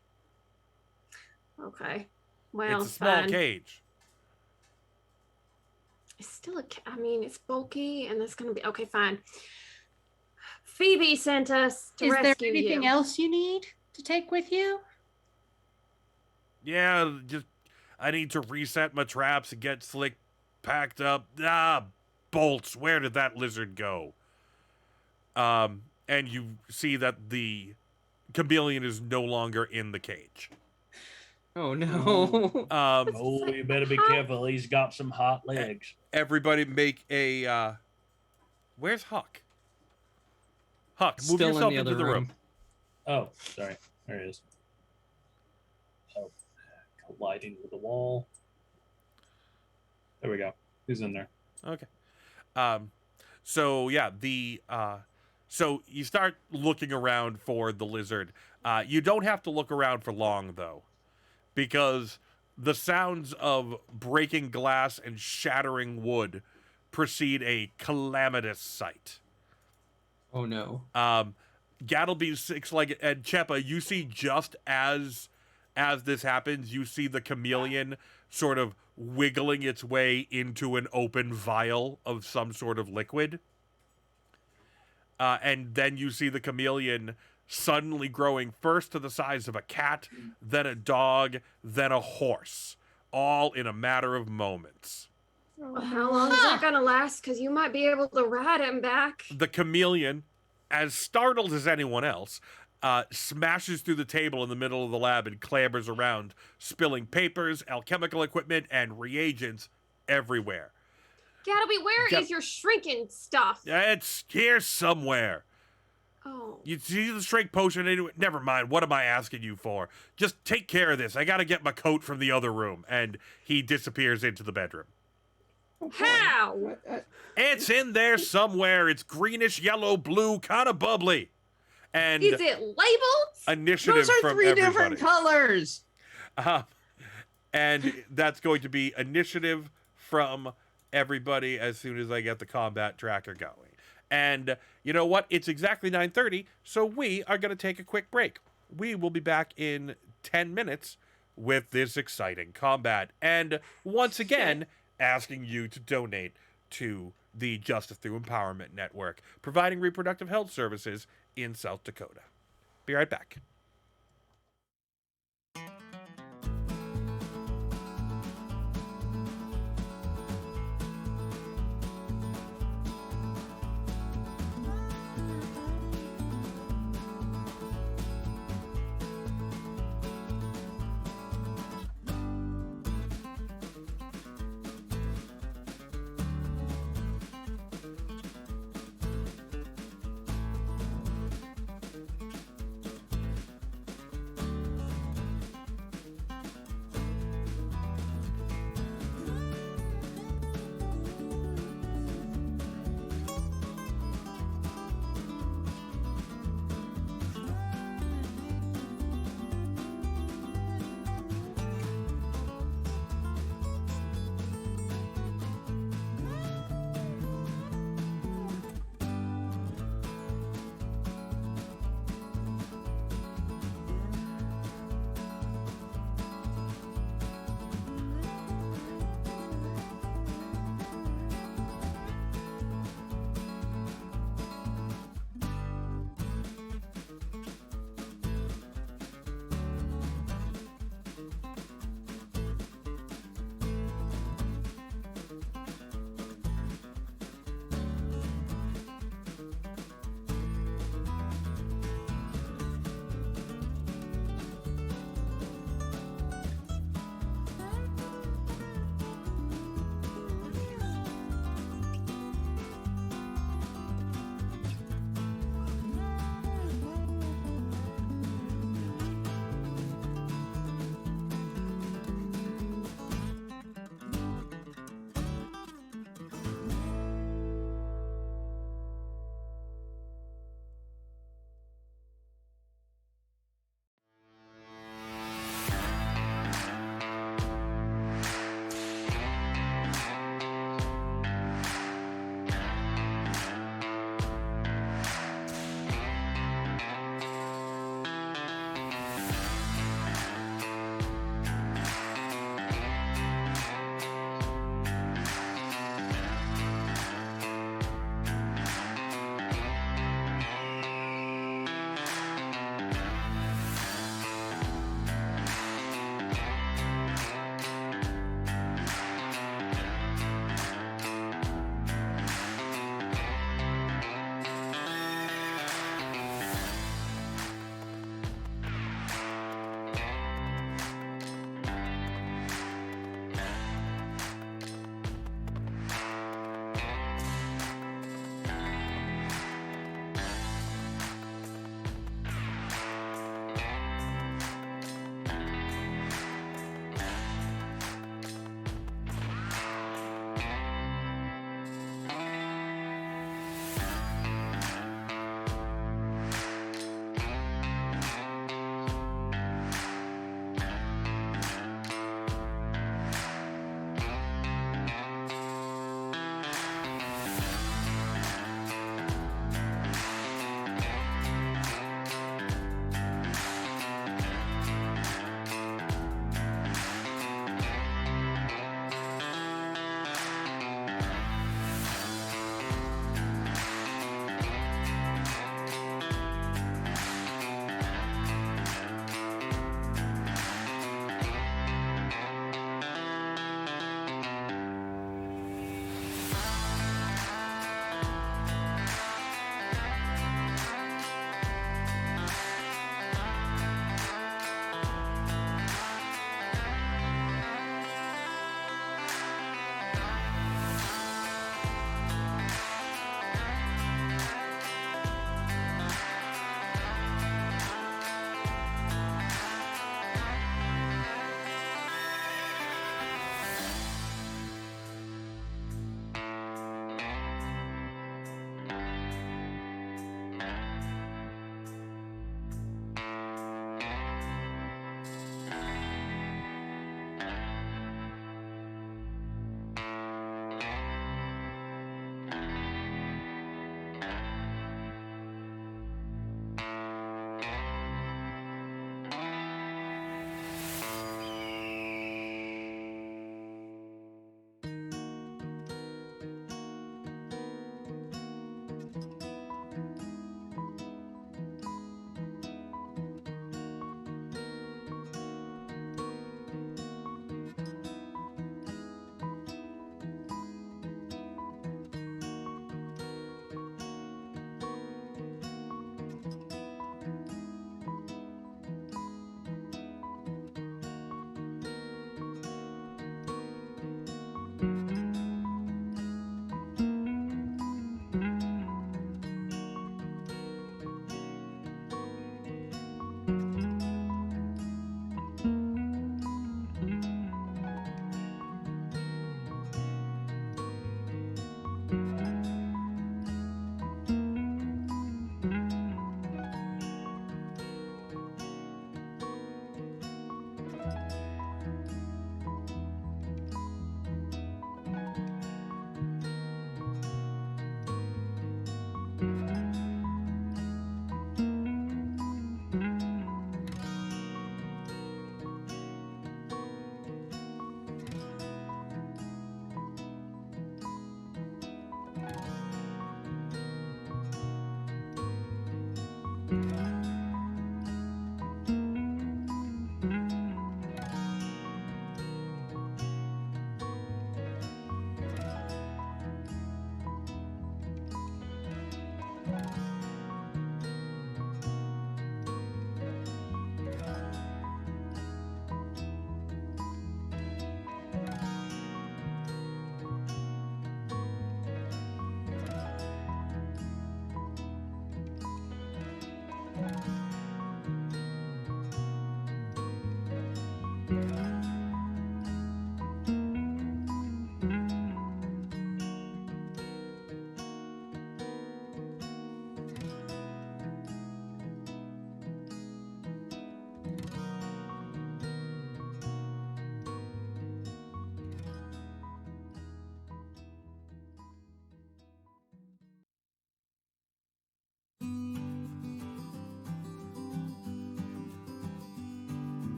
S4: Okay. Well,
S3: It's a small
S4: fine.
S3: cage.
S4: It's still I mean, it's bulky, and that's going to be okay. Fine. Phoebe sent us to
S5: Is there
S4: rescue
S5: anything
S4: you.
S5: else you need to take with you?
S3: Yeah, just I need to reset my traps and get Slick packed up. Bolts. Where did that lizard go? And you see that the chameleon is no longer in the cage.
S1: Oh no.
S2: Oh, you better be careful. He's got some hot legs.
S3: Everybody make a where's Huck? Huck, move
S1: Still in
S3: yourself
S1: the
S3: into
S1: other
S3: the room.
S1: room.
S2: Oh, sorry. There it is. Oh, colliding with the wall. There we go. He's in there.
S3: Okay. So yeah, so you start looking around for the lizard. You don't have to look around for long though, because the sounds of breaking glass and shattering wood precede a calamitous sight.
S1: Oh no.
S3: Gattleby's six-legged and Cheppa, you see just as this happens, you see the chameleon sort of wiggling its way into an open vial of some sort of liquid. And then you see the chameleon suddenly growing first to the size of a cat, then a dog, then a horse, all in a matter of moments.
S4: Well, how long is that going to last? Because you might be able to ride him back.
S3: The chameleon, as startled as anyone else, smashes through the table in the middle of the lab and clambers around, spilling papers, alchemical equipment, and reagents everywhere.
S4: Gattleby, where is
S3: Gat-
S4: your shrinking stuff?
S3: It's here somewhere.
S4: Oh.
S3: You see the shrink potion anyway? Never mind. What am I asking you for? Just take care of this. I gotta get my coat from the other room. And he disappears into the bedroom.
S4: How?
S3: It's in there somewhere. It's greenish, yellow, blue, kind of bubbly. And
S4: Is it labeled?
S3: initiative
S1: Those are
S3: from
S1: three
S3: everybody.
S1: different colors.
S3: And that's going to be initiative from everybody as soon as I get the combat tracker going. And you know what? It's exactly 9:30, so we are going to take a quick break. We will be back in 10 minutes with this exciting combat. And once again, asking you to donate to the Justice Through Empowerment Network, providing reproductive health services in South Dakota. Be right back.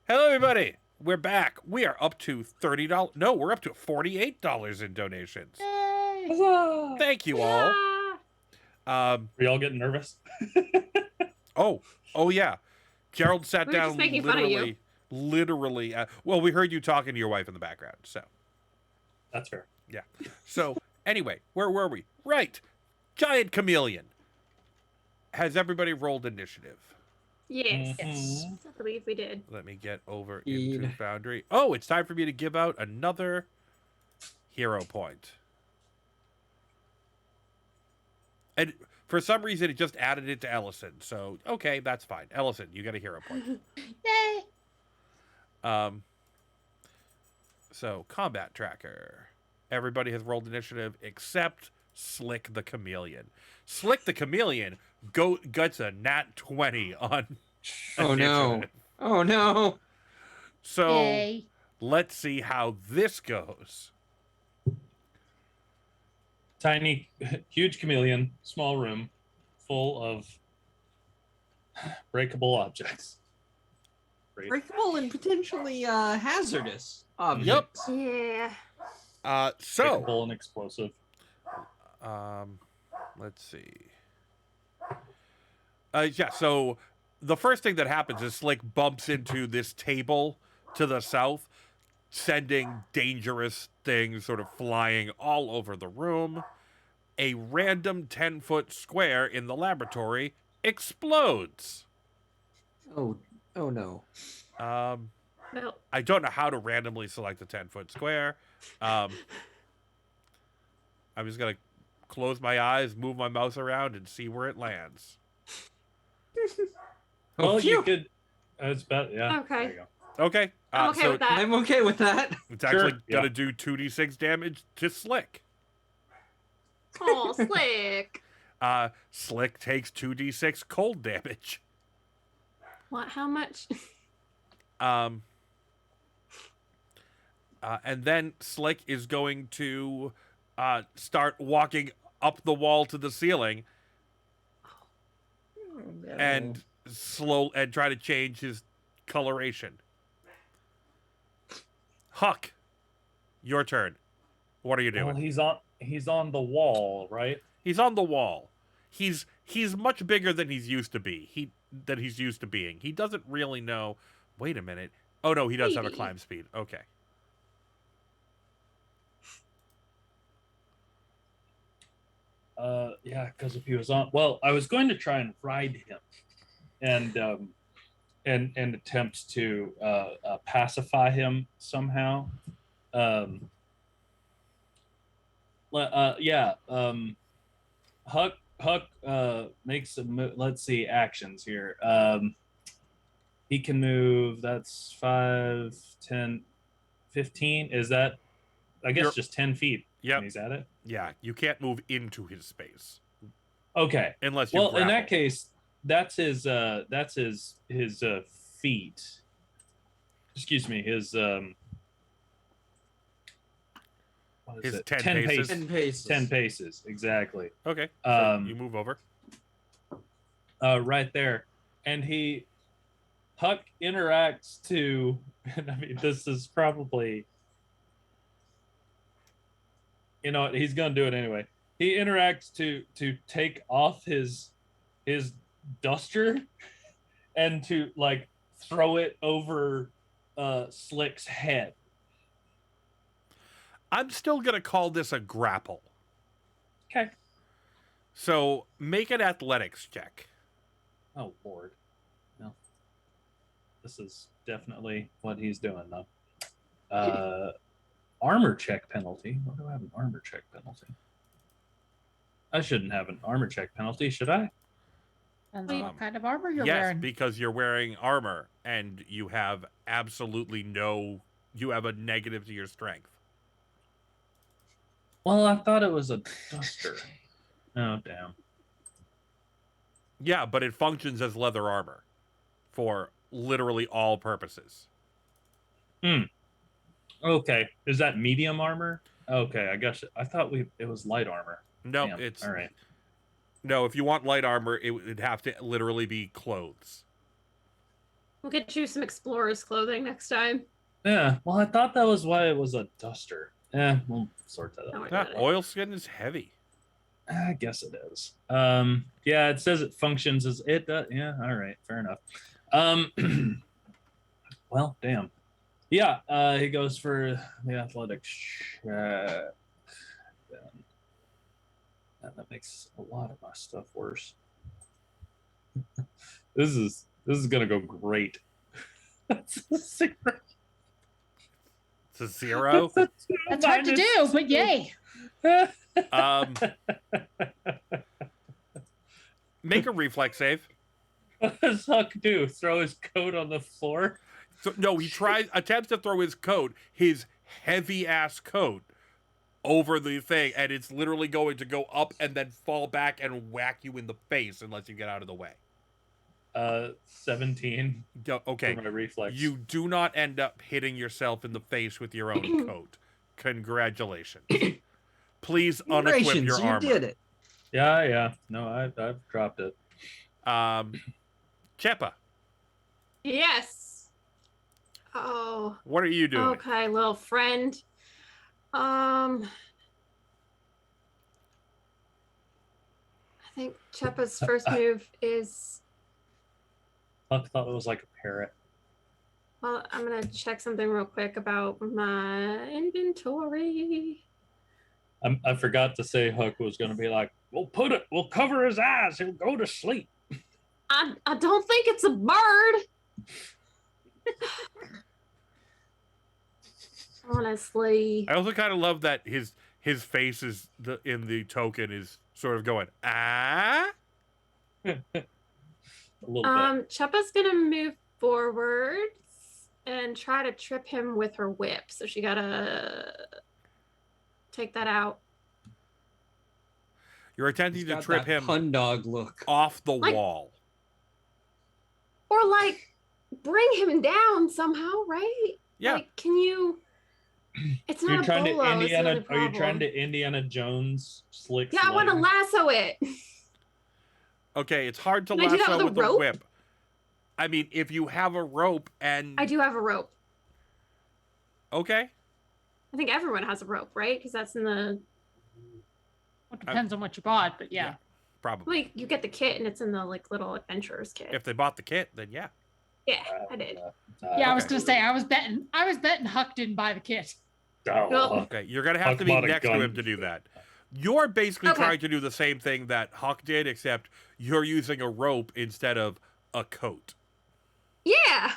S3: Hello, everybody. We're back. We are up to $30. No, we're up to $48 in donations.
S5: Yay!
S2: Huzzah!
S3: Thank you all.
S4: Ah,
S3: Um,
S2: Are y'all getting nervous?
S3: oh yeah. Gerald sat
S4: We were just
S3: down
S4: making fun of you.
S3: literally. Well, we heard you talking to your wife in the background. So,
S2: That's fair.
S3: yeah. So, anyway, where were we? Right. Giant chameleon. Has everybody rolled initiative?
S4: yes.
S2: Mhm.
S4: I believe we did.
S3: Let me get over into
S1: Indeed.
S3: Foundry. Oh, it's time for me to give out another hero point. And for some reason, it just added it to Ellison. So, okay, that's fine. Ellison, you get a hero point.
S5: Yay!
S3: So, combat tracker. Everybody has rolled initiative except Slick the Chameleon. Slick the Chameleon gets a nat 20 on
S1: Oh no.
S3: initiative.
S1: Oh no.
S3: So
S5: Yay.
S3: let's see how this goes.
S2: Tiny, huge chameleon, small room, full of breakable objects. Great.
S1: Breakable and potentially hazardous objects.
S4: Yeah.
S3: So
S2: Breakable and explosive.
S3: let's see. Yeah, so the first thing that happens is Slick bumps into this table to the south, sending dangerous things sort of flying all over the room. A random 10-foot square in the laboratory explodes.
S1: Oh no.
S3: Um,
S4: Well,
S3: I don't know how to randomly select a 10-foot square. I'm just going to close my eyes, move my mouse around, and see where it lands.
S1: Oh,
S2: Well,
S1: phew.
S2: you could. It's about yeah.
S4: Okay.
S2: There you go.
S3: Okay.
S4: I'm okay
S3: so
S4: with that.
S1: I'm okay with that.
S3: it's actually
S2: Sure,
S3: going
S2: yeah.
S3: to do 2d6 damage to Slick.
S4: Oh, Slick.
S3: Slick takes 2d6 cold damage.
S4: What? How much?
S3: And then Slick is going to start walking up the wall to the ceiling and try to change his coloration. Huck, your turn. What are you doing?
S2: Well, he's on the wall, right?
S3: He's on the wall. He's much bigger than he's used to be. Being. He doesn't really know. Wait a minute. Oh no, he does have a
S4: Maybe.
S3: climb speed. Okay.
S2: Yeah, because if he was on, well, I was going to try and ride him, and attempt to pacify him somehow. Yeah. Huck makes a let's see actions here. He can move. That's 5, 10, 15. Is that? I guess
S3: You're-
S2: just 10 feet.
S3: Yep.
S2: And he's at it.
S3: Yeah, you can't move into his space
S2: Okay.
S3: unless you.
S2: Well, in that
S3: grapple.
S2: case, that's his feet. Excuse me, his what is
S3: His
S2: it?
S3: 10
S2: 10
S3: paces.
S1: 10 paces.
S2: 10 paces, exactly.
S3: Okay. So you move over.
S2: Right there. And Huck interacts to, and I mean, this is probably, you know what, he's gonna do it anyway. He interacts to take off his duster and to like throw it over Slick's head.
S3: I'm still gonna call this a grapple.
S2: Okay.
S3: So make an athletics check.
S2: Oh Lord. No. This is definitely what he's doing though. Armor check penalty. Why do I have an armor check penalty? I shouldn't have an armor check penalty, should I?
S5: Depends on what kind of armor you're
S3: yes,
S5: wearing.
S3: because you're wearing armor and you have absolutely no. You have a negative to your strength.
S2: Well, I thought it was a duster. Oh damn.
S3: Yeah, but it functions as leather armor for literally all purposes.
S2: Okay. Is that medium armor? Okay, I guess I thought it was light armor.
S3: No,
S2: Damn.
S3: it's
S2: all right.
S3: no. If you want light armor, it would have to literally be clothes.
S4: We'll get you some explorer's clothing next time.
S2: Yeah. Well, I thought that was why it was a duster. We'll sort that
S4: Don't
S2: out.
S4: worry
S3: Yeah,
S4: about it.
S3: oilskin is heavy.
S2: I guess it is. Yeah, it says it functions as it does. Yeah, all right, fair enough. Well, damn. Yeah, he goes for the athletics. That makes a lot of my stuff worse. This is gonna go great. That's a zero.
S3: It's a 0.
S5: That's hard to do, but yay.
S3: Make a reflex save.
S2: What does Huck do? Throw his coat on the floor?
S3: So no, he attempts to throw his heavy ass coat, over the thing, and it's literally going to go up and then fall back and whack you in the face unless you get out of the way.
S2: 17
S3: Okay.
S2: for my reflex.
S3: You do not end up hitting yourself in the face with your own coat. Congratulations. Please unequip
S1: Congratulations,
S3: your
S1: you
S3: armor.
S1: did it.
S2: Yeah. No, I've dropped it.
S3: Cheppa,
S4: Yes. Oh,
S3: what are you doing?
S4: okay, little friend. I think Cheppa's first move is,
S2: I thought it was like a parrot.
S4: well, I'm gonna check something real quick about my inventory.
S2: I forgot to say Huck was going to be like, we'll cover his eyes. He'll go to sleep.
S4: I don't think it's a bird. Honestly.
S3: I also kind of love that his face is in the token is sort of going ah.
S2: A little bit.
S4: Cheppa's gonna move forwards and try to trip him with her whip. So she gotta take that out.
S3: You're attempting
S1: He's
S3: to
S1: got
S3: trip
S1: that
S3: him
S1: pun dog look.
S3: off the
S4: Like-
S3: wall.
S4: Or like bring him down somehow, right?
S3: Yeah.
S4: Like, can you? It's not
S2: You're
S4: a
S2: trying to
S4: bolo. It's the
S2: Indiana.
S4: only
S2: Are you trying
S4: problem.
S2: to Indiana Jones slick?
S4: Yeah, I want to
S2: sling?
S4: lasso it.
S3: Okay, it's hard to
S4: Can I do that
S3: lasso
S4: with
S3: with
S4: a
S3: a
S4: rope?
S3: whip. I mean, if you have a rope and
S4: I do have a rope.
S3: okay,
S4: I think everyone has a rope, right? Because that's in the
S5: Well, it depends on what you bought, but yeah.
S3: probably.
S4: like you get the kit and it's in the like little adventurers kit.
S3: If they bought the kit, then yeah.
S4: Yeah, I did.
S5: Yeah, I was
S3: Okay.
S5: gonna say I was betting Huck didn't buy the kit.
S4: Well,
S3: Okay, you're gonna have
S2: Huck
S3: to be
S2: bought a
S3: next to
S2: gun.
S3: him to do that. You're basically
S4: Okay.
S3: trying to do the same thing that Huck did, except you're using a rope instead of a coat.
S4: yeah,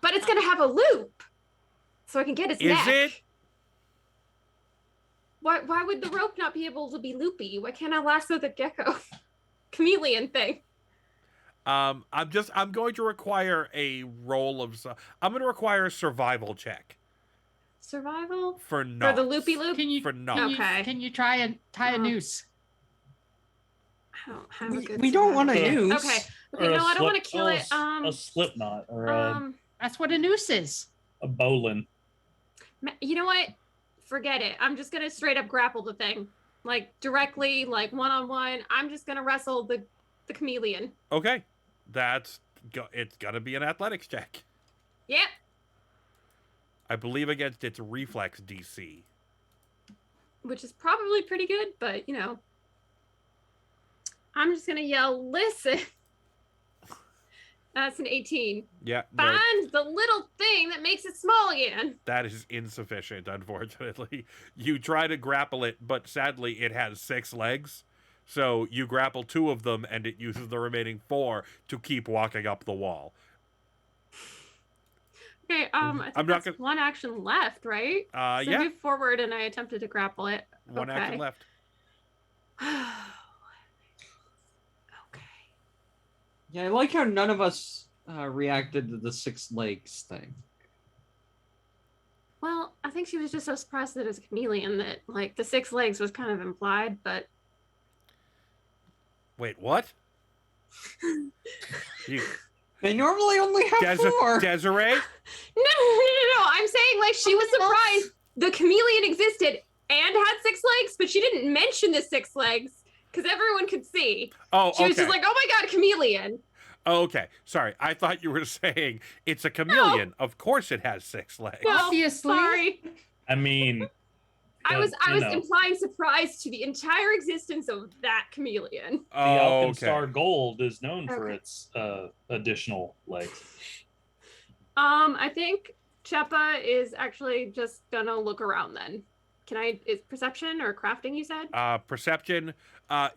S4: but it's gonna have a loop, so I can get his
S3: Is
S4: neck.
S3: it?
S4: Why would the rope not be able to be loopy? Why can't I lasso the gecko? Chameleon thing.
S3: I'm going to require a roll of. I'm going to require a survival check
S4: Survival
S3: for
S4: for
S3: knots.
S4: the loopy loop.
S5: Can you
S3: For
S5: can
S3: knots.
S5: you,
S4: Okay.
S5: can you try and tie a
S4: Oh.
S5: noose?
S4: I don't have a good.
S1: We don't want to
S4: survival.
S1: noose.
S4: Okay.
S2: Or
S4: Okay.
S2: a
S4: No, I don't want to
S2: slip-
S4: kill
S2: oh,
S4: it.
S2: a slip knot or
S5: That's what a noose is.
S2: a bowline.
S4: You know what? Forget it. I'm just gonna straight up grapple the thing, like directly, like one on one. I'm just gonna wrestle the chameleon.
S3: Okay, it's gonna be an athletics check.
S4: Yep.
S3: I believe against its reflex DC.
S4: Which is probably pretty good, but you know, I'm just gonna yell, "Listen!" That's an 18.
S3: Yeah, no,
S4: Find the little thing that makes it small again.
S3: that is insufficient. Unfortunately, you try to grapple it, but sadly, it has 6 legs. So you grapple 2 of them, and it uses the remaining 4 to keep walking up the wall.
S4: Okay, I think
S3: I'm not
S4: that's
S3: gonna-
S4: one action left, right? So I
S3: Yeah,
S4: move forward and I attempted to grapple it.
S3: one
S4: okay.
S3: action left.
S4: Okay.
S1: Yeah, I like how none of us reacted to the 6 legs thing.
S4: Well, I think she was just so surprised that it's a chameleon that like the 6 legs was kind of implied, but
S3: Wait, what? You,
S1: They normally only have 4.
S3: Desiree?
S4: No. I'm saying like she was surprised the chameleon existed and had 6 legs, but she didn't mention the 6 legs because everyone could see.
S3: Oh,
S4: She was
S3: okay.
S4: just like, "Oh my god, chameleon!"
S3: Oh, okay. Sorry, I thought you were saying it's a chameleon. Of course, it has 6 legs.
S4: Well,
S5: Obviously.
S4: sorry.
S2: I mean,
S4: I
S2: But,
S4: was
S2: you know.
S4: implying surprise to the entire existence of that chameleon.
S2: the
S3: Oh,
S2: Alkenstar Gold is known for
S4: Okay.
S2: its additional legs.
S4: I think Cheppa is actually just gonna look around then. Is perception or crafting you said?
S3: Perception.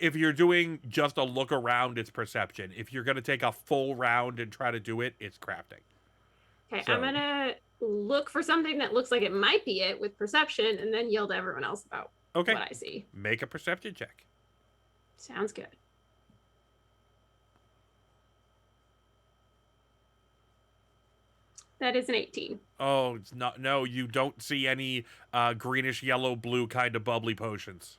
S3: If you're doing just a look around, it's perception. If you're going to take a full round and try to do it, it's crafting.
S4: Okay,
S3: so-
S4: I'm gonna look for something that looks like it might be it with perception and then yell to everyone else about
S3: Okay.
S4: what I see.
S3: Make a perception check.
S4: Sounds good. That is an 18.
S3: Oh, it's not. No, you don't see any greenish, yellow, blue kind of bubbly potions.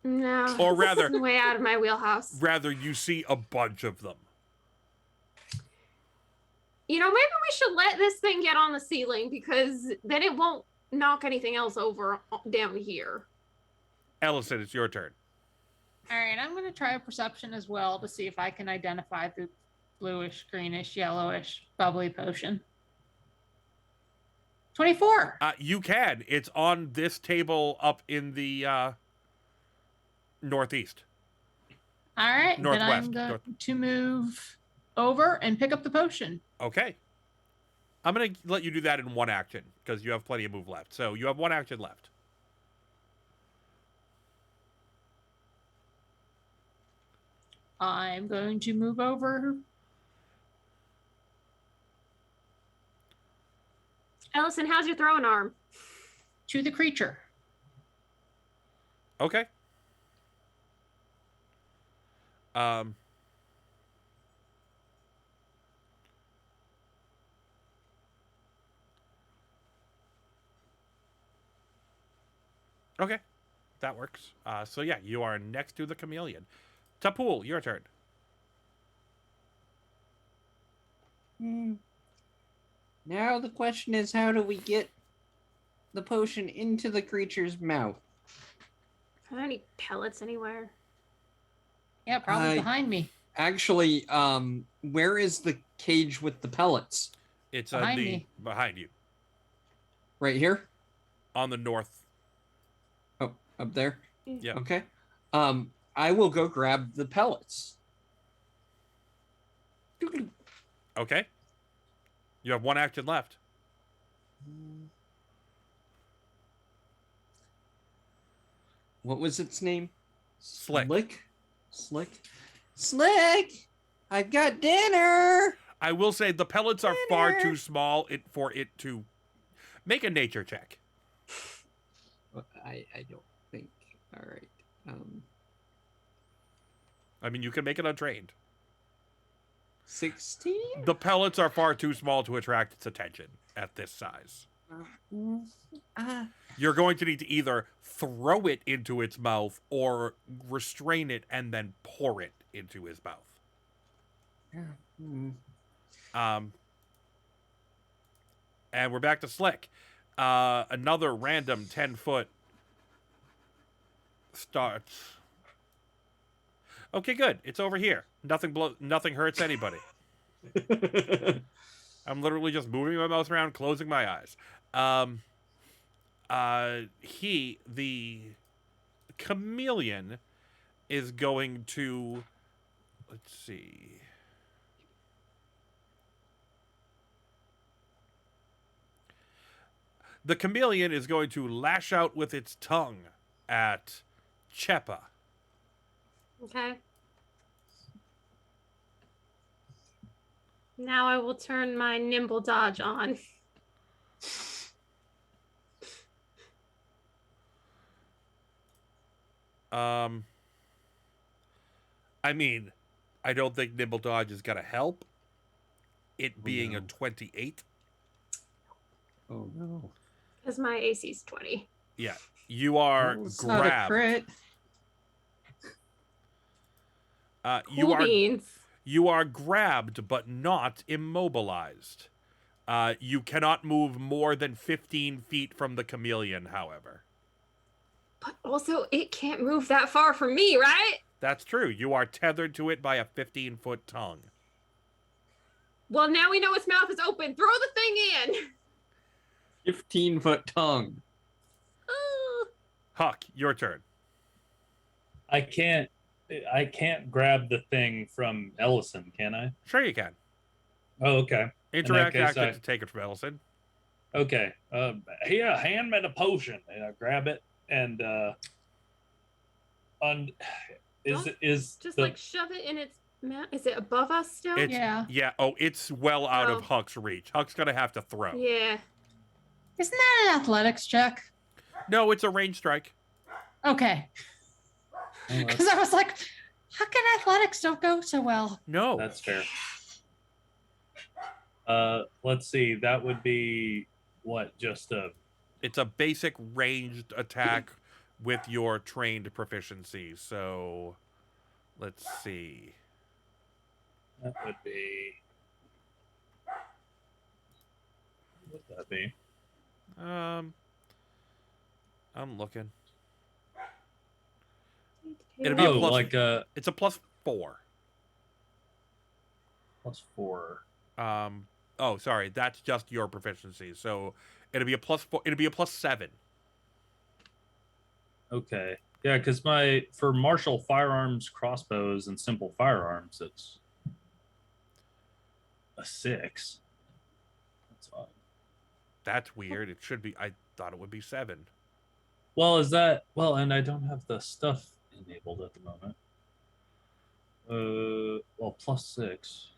S4: No.
S3: Or
S4: this
S3: rather-
S4: is way out of my wheelhouse.
S3: Rather, you see a bunch of them.
S4: maybe we should let this thing get on the ceiling because then it won't knock anything else over down here.
S3: Ellison, it's your turn.
S5: All right, I'm going to try a perception as well to see if I can identify the bluish, greenish, yellowish, bubbly potion. 24.
S3: You can. It's on this table up in the northeast.
S5: All right, then I'm
S3: Northwest.
S5: going to move over and pick up the potion.
S3: Okay. I'm going to let you do that in one action because you have plenty of move left. So you have one action left.
S5: I'm going to move over.
S4: Ellison, how's your throwing arm?
S5: To the creature.
S3: Okay. Okay. That works. So yeah, you are next to the chameleon. Tapul, your turn.
S1: Now the question is, how do we get the potion into the creature's mouth?
S4: Are there any pellets anywhere?
S5: Yeah, probably
S1: I-
S5: behind me.
S1: Actually, where is the cage with the pellets?
S3: It's
S5: Behind me.
S3: behind you
S1: Right here?
S3: on the north.
S1: Oh, up there?
S3: Yeah.
S1: Okay. I will go grab the pellets.
S3: Okay. You have one action left.
S1: What was its name?
S3: Slick.
S1: Slick! I've got dinner!
S3: I will say the pellets are far too small for it to make a nature check.
S1: I don't think. All right.
S3: I mean, you can make it untrained.
S1: 16?
S3: The pellets are far too small to attract its attention at this size. You're going to need to either throw it into its mouth or restrain it and then pour it into his mouth. And we're back to Slick. Another random 10-foot starts. Okay, good. It's over here. Nothing hurts anybody. I'm literally just moving my mouth around, closing my eyes. The chameleon is going to, let's see. The chameleon is going to lash out with its tongue at Chepa.
S4: Okay. Now I will turn my nimble dodge on.
S3: I mean, I don't think Nimble Dodge is going to help. It being a
S1: no.
S3: 28.
S1: Oh no.
S4: Because my AC's 20.
S3: Yeah. You are
S1: It's not a
S3: grabbed.
S1: crit.
S4: Cool beans.
S3: You are grabbed but not immobilized. You cannot move more than 15 feet from the chameleon, however.
S4: But also, it can't move that far from me, right?
S3: That's true. You are tethered to it by a 15-foot tongue.
S4: Well, now we know its mouth is open. Throw the thing in.
S1: 15-foot tongue.
S3: Huck, your turn.
S2: I can't grab the thing from Ellison, can I?
S3: Sure you can.
S2: Oh, okay.
S3: Interact
S2: case,
S3: action
S2: I-
S3: to take it from Ellison.
S2: Okay. Here, hand me the potion. And I grab it and is
S4: Just
S2: the,
S4: like shove it in its mouth. Is it above us still?
S3: It's-
S5: Yeah.
S3: Yeah, it's well out
S4: Oh.
S3: of Huck's reach. Huck's going to have to throw.
S4: Yeah.
S5: Isn't that an athletics check?
S3: No, it's a range strike.
S5: Okay. Because I was like, how can athletics don't go so well?
S3: No.
S2: that's fair. Let's see. That would be what? Just a
S3: It's a basic ranged attack with your trained proficiency. So, let's see.
S2: that would be would that be?
S3: I'm looking. It'll be a
S2: Oh,
S3: plus.
S2: like
S3: It's a +4.
S2: +4.
S3: Oh, sorry. That's just your proficiency. So it'll be a +4. It'll be a +7.
S2: Okay. Yeah, because for martial firearms, crossbows, and simple firearms, it's a 6. That's odd.
S3: That's weird. It should be. I thought it would be 7.
S2: Well, and I don't have the stuff enabled at the moment. Well, +6.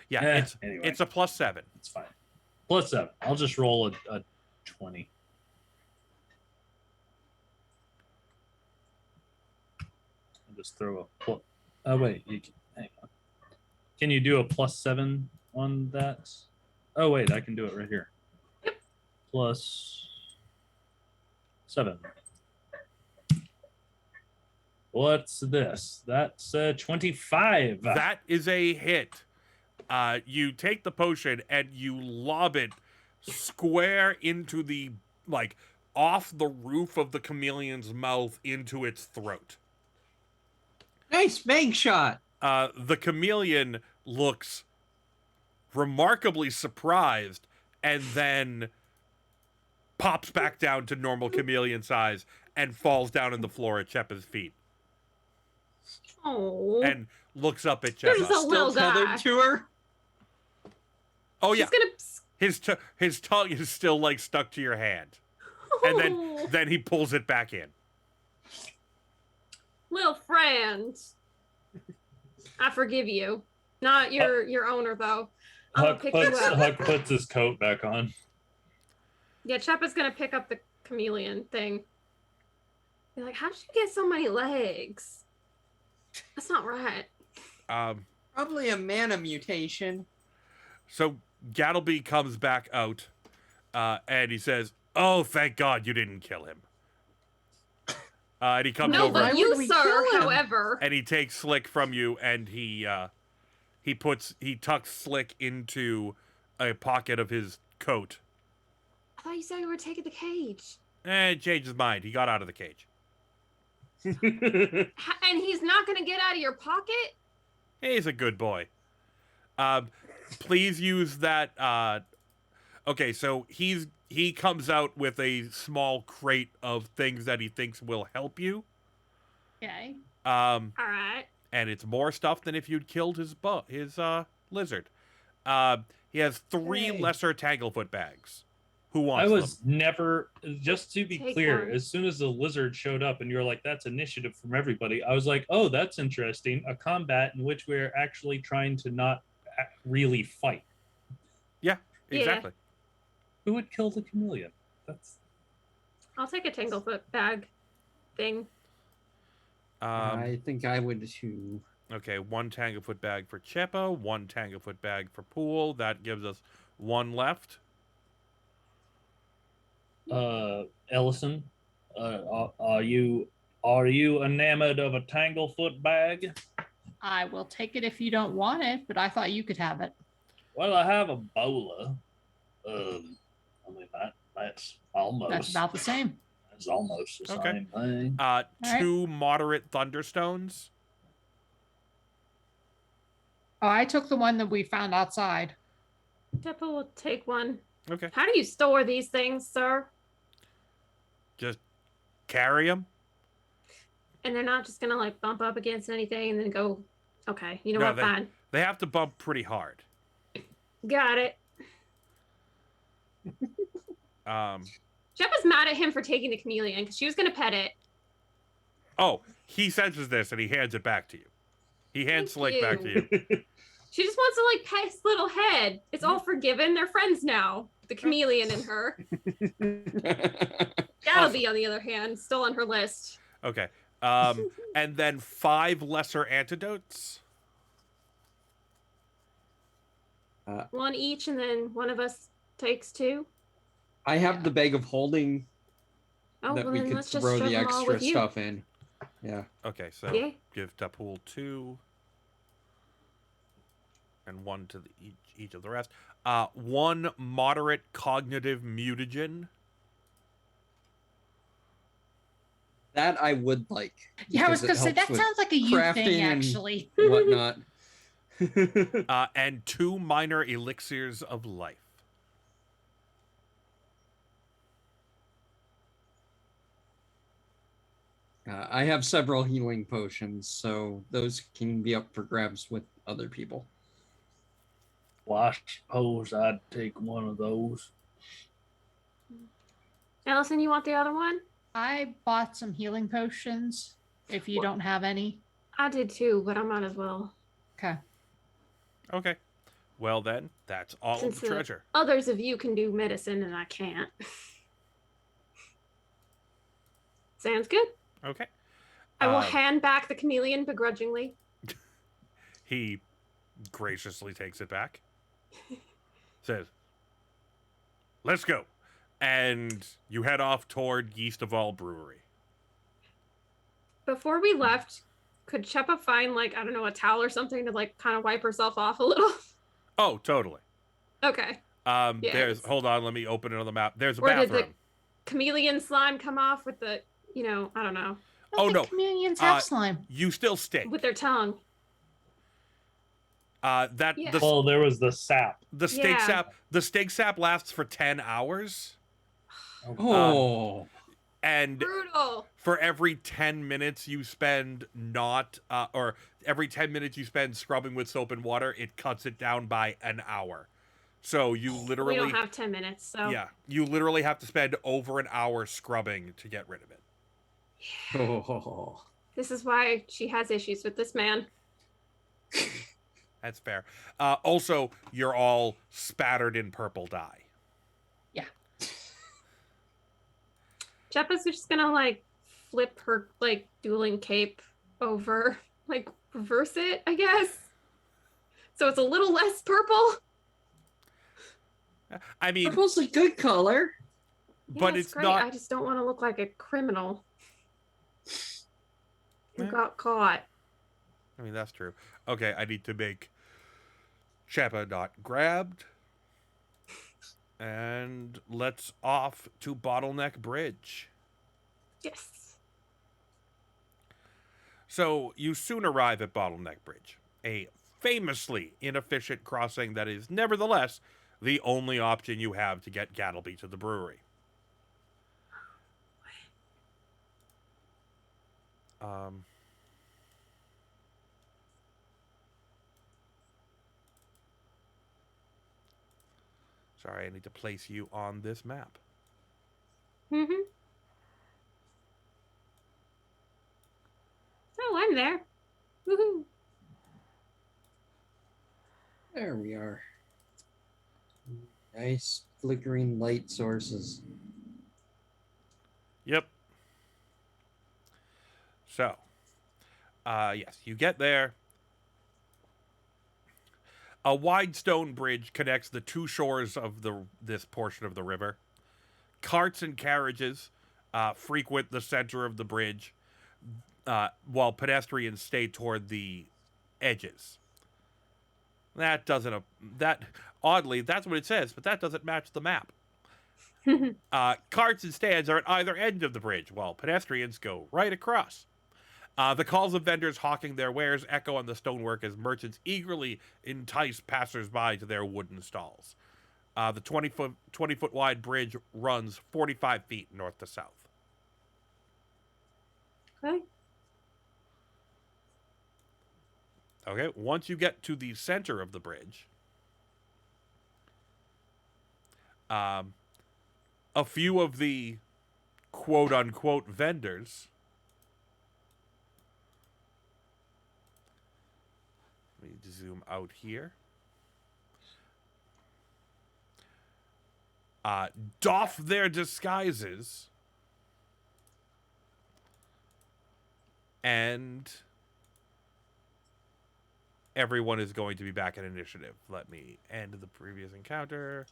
S3: Yeah,
S2: Anyway,
S3: it's a +7.
S2: it's fine. +7. I'll just roll a 20. I'll just throw a plus. Oh wait, hang on. Can you do a +7 on that? Oh wait, I can do it right here. +7. What's this? That's 25.
S3: That is a hit. You take the potion and you lob it square into the off the roof of the chameleon's mouth into its throat.
S1: Nice bank shot.
S3: The chameleon looks remarkably surprised and then pops back down to normal chameleon size and falls down on the floor at Chepa's feet
S4: Oh.
S3: and looks up at
S4: There's a
S3: Chepa.
S4: little
S1: Still tethered
S4: guy.
S1: to her.
S3: Oh yeah,
S4: She's gonna.
S3: his tongue is still stuck to your hand, and
S4: Oh,
S3: then he pulls it back in.
S4: little friend. I forgive you. Not your owner though. I'm gonna
S2: Huck
S4: pick you up.
S2: Huck puts his coat back on.
S4: Yeah, Cheppa's gonna pick up the chameleon thing. Be like, how did you get so many legs? That's not right.
S1: Probably a mana mutation.
S3: So Gattleby comes back out, and he says, "Oh, thank God you didn't kill him." And he comes
S4: No,
S3: over
S4: but
S1: Why
S4: you,
S1: would we
S4: sir,
S1: kill him?
S4: however.
S3: and he takes Slick from you, and he tucks Slick into a pocket of his coat.
S4: I thought you said you were taking the cage.
S3: And changed his mind. He got out of the cage.
S4: And he's not gonna get out of your pocket?
S3: He's a good boy. Please use that. Okay, so he comes out with a small crate of things that he thinks will help you.
S5: Okay.
S4: All right.
S3: And it's more stuff than if you'd killed his lizard. He has 3
S1: Hey.
S3: lesser Tanglefoot bags. Who
S2: I
S3: wants
S2: was
S3: them?
S2: never, just to be
S4: Take
S2: clear,
S4: one.
S2: as soon as the lizard showed up and you're like, that's initiative from everybody, I was like, oh, that's interesting. A combat in which we're actually trying to not really fight.
S3: Yeah, exactly.
S2: Who would kill the chameleon? That's
S4: I'll take a Tanglefoot bag thing.
S1: I think I would too.
S3: Okay, 1 Tanglefoot bag for Chepa, 1 Tanglefoot bag for Pool. That gives us 1 left.
S2: Ellison. Are you enamored of a Tanglefoot bag?
S5: I will take it if you don't want it, but I thought you could have it.
S2: Well, I have a bowler. I mean that's almost
S5: That's about the same.
S2: That's almost the
S3: Okay.
S2: same thing.
S5: right.
S3: 2 moderate Thunderstones.
S5: Oh, I took the one that we found outside.
S4: Deppa will take one.
S3: Okay,
S4: How do you store these things, sir?
S3: just carry them.
S4: And they're not just gonna bump up against anything and then go, okay, you know
S3: No,
S4: what, fine.
S3: They have to bump pretty hard.
S4: Got it. Jeppa's mad at him for taking the chameleon because she was gonna pet it.
S3: Oh, he senses this and he hands it back to you. He hands
S4: Thank
S3: Slick back to you.
S4: She just wants to pet his little head. It's all forgiven. They're friends now. The chameleon and her. Gattleby, on the other hand, still on her list.
S3: Okay. And then 5 lesser antidotes.
S4: One each, and then one of us takes 2.
S1: I have the bag of holding
S4: Oh,
S1: that
S4: well,
S1: we
S4: then
S1: could
S4: let's just
S1: throw
S4: shove
S1: the
S4: them all
S1: extra
S4: with you.
S1: stuff in. Yeah.
S3: Okay, so
S4: Yeah.
S3: give Tapul 2. And 1 to each of the rest. 1 moderate cognitive mutagen.
S1: That I would like.
S5: Yeah, I was
S1: because
S5: gonna
S1: it
S5: say
S1: helps
S5: that
S1: with
S5: sounds like a you
S1: crafting
S5: thing,
S1: and
S5: actually.
S1: whatnot.
S3: And 2 minor elixirs of life.
S1: I have several healing potions, so those can be up for grabs with other people.
S2: Well, I suppose I'd take one of those.
S4: Allison, you want the other one?
S5: I bought some healing potions. If you don't have any,
S4: I did too, but I might as well.
S5: okay.
S3: Okay. Well then, that's all
S4: Since
S3: of the treasure.
S4: others of you can do medicine and I can't. Sounds good.
S3: Okay.
S4: I will
S3: Um,
S4: hand back the chameleon begrudgingly.
S3: He graciously takes it back. Says, "Let's go." And you head off toward Yeast of All Brewery.
S4: Before we left, could Sheppa find like, I don't know, a towel or something to like kind of wipe herself off a little?
S3: Oh, totally.
S4: Okay. Yeah,
S3: There's
S4: it's-
S3: hold on, let me open it on the map. There's a
S4: Or did
S3: bathroom.
S4: the chameleon slime come off with the, I don't know,
S5: I
S3: Oh,
S5: don't
S3: no.
S5: think chameleons have
S3: Uh,
S5: slime.
S3: You still stink.
S4: with their tongue?
S3: That
S4: Yeah.
S3: the
S2: Well, there was the sap.
S3: steak
S4: Yeah.
S3: sap the steak sap lasts for 10 hours.
S1: Oh,
S3: And
S4: Brutal.
S3: for every 10 minutes you spend or every 10 minutes you spend scrubbing with soap and water, it cuts it down by an hour. So you
S4: We
S3: literally
S4: don't have 10 minutes, so
S3: yeah, you literally have to spend over an hour scrubbing to get rid of it.
S1: oh.
S4: this is why she has issues with this man.
S3: That's fair. Also, you're all spattered in purple dye.
S4: Sheppa's just gonna like flip her like dueling cape over, like reverse it, I guess. So it's a little less purple.
S3: I mean,
S1: Purple's a good color.
S3: but
S4: Yeah,
S3: it's
S4: great.
S3: not.
S4: I just don't want to look like a criminal who
S3: Yeah.
S4: got caught.
S3: I mean, that's true. Okay, I need to make Sheppa not grabbed. And let's off to Bottleneck Bridge.
S4: Yes.
S3: So you soon arrive at Bottleneck Bridge, a famously inefficient crossing that is nevertheless the only option you have to get Gattleby to the brewery. Sorry, I need to place you on this map.
S4: Mm-hmm. Oh, I'm there. Woohoo.
S1: There we are. Nice flickering light sources.
S3: Yep. So, yes, you get there. A wide stone bridge connects the two shores of this portion of the river. Carts and carriages frequent the center of the bridge, while pedestrians stay toward the edges. Oddly, that's what it says, but that doesn't match the map. Carts and stands are at either end of the bridge, while pedestrians go right across. The calls of vendors hawking their wares echo on the stonework as merchants eagerly entice passersby to their wooden stalls. The 20-foot wide bridge runs 45 feet north to south.
S4: Okay.
S3: Okay, once you get to the center of the bridge, a few of the quote-unquote vendors. Let me zoom out here. Doff their disguises and everyone is going to be back in initiative. Let me end the previous encounter.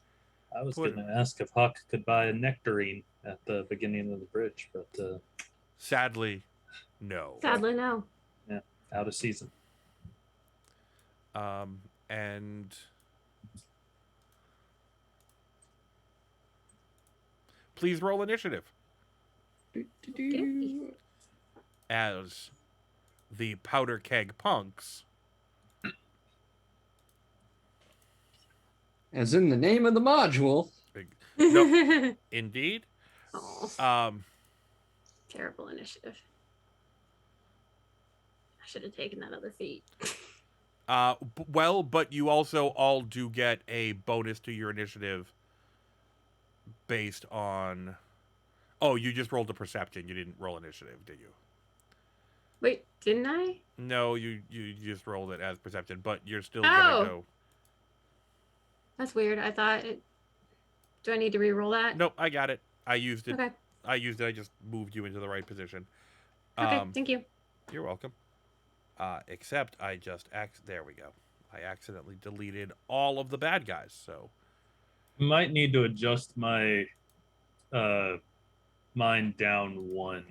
S2: I was going to ask if Huck could buy a nectarine at the beginning of the bridge, but
S3: Sadly, no.
S4: Sadly, no.
S2: out of season.
S3: And please roll initiative
S4: Okay.
S3: as the powder keg punks.
S1: As in the name of the module.
S3: No, indeed.
S4: Oh, terrible initiative. I should have taken that other feat.
S3: Well, but you also all do get a bonus to your initiative based on. Oh, you just rolled a perception. You didn't roll initiative, did you?
S4: Wait, didn't I?
S3: No, you just rolled it as perception, but you're still
S4: Oh.
S3: gonna go.
S4: That's weird. I thought it. Do I need to re-roll that?
S3: Nope, I got it. I used it.
S4: Okay.
S3: I just moved you into the right position.
S4: Okay. Thank you.
S3: You're welcome. Except I just there we go. I accidentally deleted all of the bad guys. So
S2: Might need to adjust my mine down 1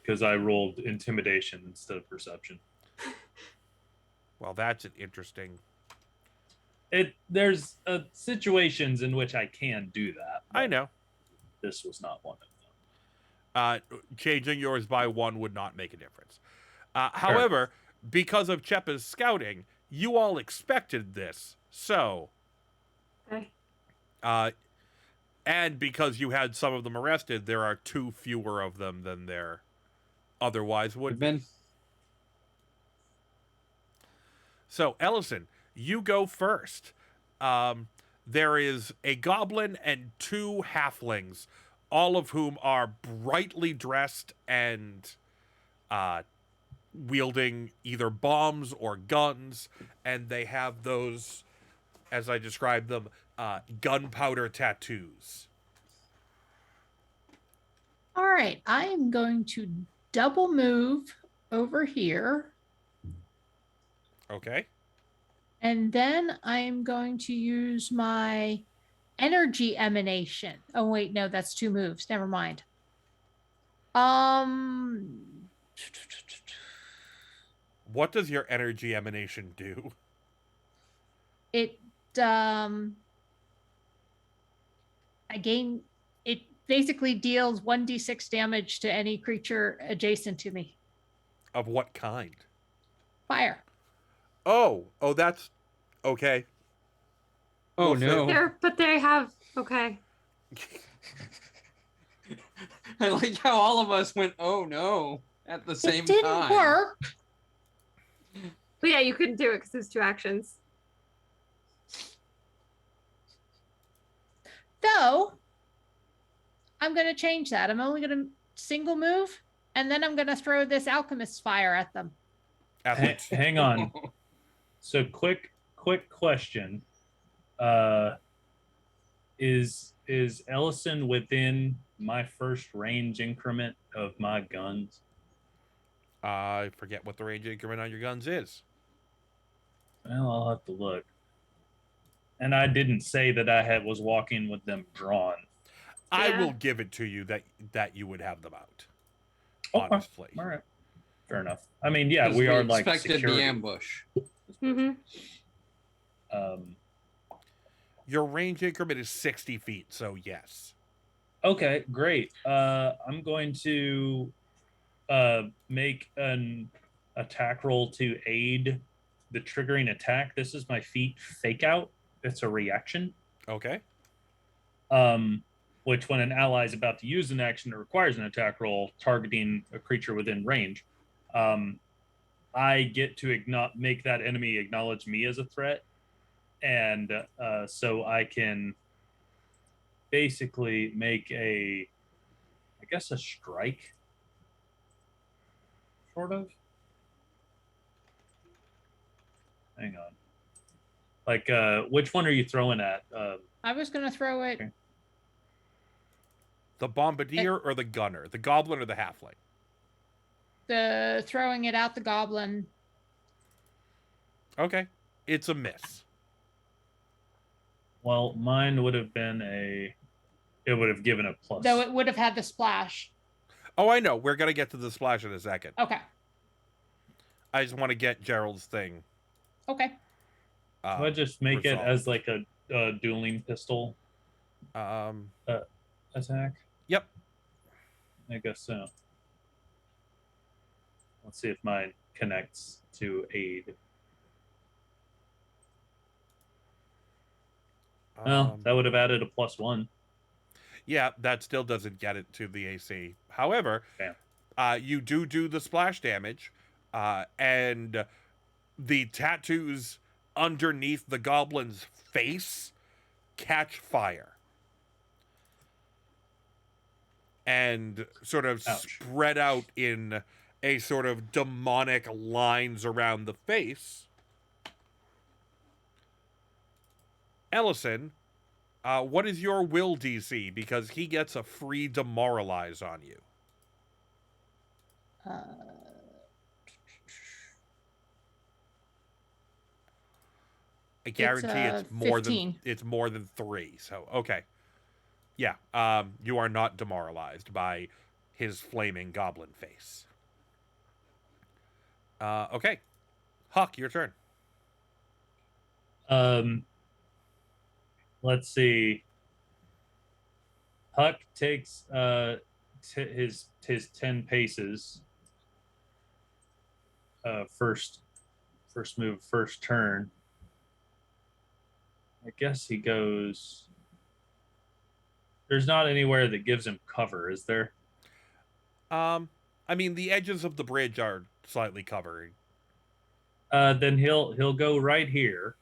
S2: because I rolled intimidation instead of perception.
S3: well, that's an interesting.
S2: There's situations in which I can do that.
S3: I
S2: but
S3: know.
S2: This was not one of them.
S3: Changing yours by 1 would not make a difference. However, because of Chepa's scouting, you all expected this. So,
S4: Okay.
S3: and because you had some of them arrested, there are 2 fewer of them than there otherwise would be.
S1: Ben.
S3: So, Ellison, you go first. There is a goblin and 2 halflings, all of whom are brightly dressed and wielding either bombs or guns, and they have those, as I described them, gunpowder tattoos.
S5: All right, I am going to double move over here.
S3: Okay.
S5: And then I am going to use my energy emanation. Oh, wait, no, that's 2 moves. Never mind.
S3: What does your energy emanation do?
S5: It it basically deals 1d6 damage to any creature adjacent to me.
S3: Of what kind?
S5: Fire.
S3: Oh, that's okay.
S1: Oh
S3: We'll see.
S1: no.
S4: But they have. Okay.
S1: I like how all of us went, oh no, at the same
S5: It didn't
S1: time.
S5: work.
S4: But yeah, you couldn't do it because there's 2 actions.
S5: Though, I'm going to change that. I'm only going to single move, and then I'm going to throw this alchemist fire at them.
S2: Hang on. So quick question. Is Ellison within my first range increment of my guns?
S3: I forget what the range increment on your guns is.
S2: Well, I'll have to look. And I didn't say that I was walking with them drawn.
S3: I
S4: Yeah.
S3: will give it to you that you would have them out.
S2: Okay.
S3: Honestly.
S2: All right. Fair enough. I mean, yeah,
S1: 'Cause
S2: we are like
S1: expected
S2: security.
S1: the ambush.
S4: Mm-hmm.
S3: Your range increment is 60 feet, so yes.
S2: Okay, great. I'm going to make an attack roll to aid the triggering attack. This is my feat fake out. It's a reaction.
S3: Okay.
S2: Which when an ally is about to use an action that requires an attack roll targeting a creature within range, I get to make that enemy acknowledge me as a threat. And so I can basically make a strike, sort of. Hang on. Like, which one are you throwing at?
S5: I was going to throw it.
S2: Okay.
S3: The bombardier or the gunner? The goblin or the halfling?
S5: Throwing it out the goblin.
S3: Okay. It's a miss.
S2: Well, mine would have been it would have given a plus.
S5: Though it would have had the splash.
S3: Oh, I know. We're going to get to the splash in a second.
S5: Okay.
S3: I just want to get Gerald's thing.
S5: Okay.
S2: So I just make it as
S3: resolved.
S2: like a dueling pistol
S3: Um,
S2: attack. I guess so. Let's see if mine connects to aid. Well, that would have added a +1.
S3: Yeah, that still doesn't get it to the AC. However,
S2: Bam.
S3: you do the splash damage, and the tattoos underneath the goblin's face catch fire and sort of
S2: Ouch.
S3: spread out in a sort of demonic lines around the face. Ellison, what is your will DC? Because he gets a free demoralize on you. I guarantee it's more than
S5: 15.
S3: 3. So okay, yeah. You are not demoralized by his flaming goblin face. Okay, Huck, your turn.
S2: Let's see. Huck takes his 10 paces. First move, first turn. I guess he goes. There's not anywhere that gives him cover, is there?
S3: I mean, the edges of the bridge are slightly covered.
S2: Then he'll go right here,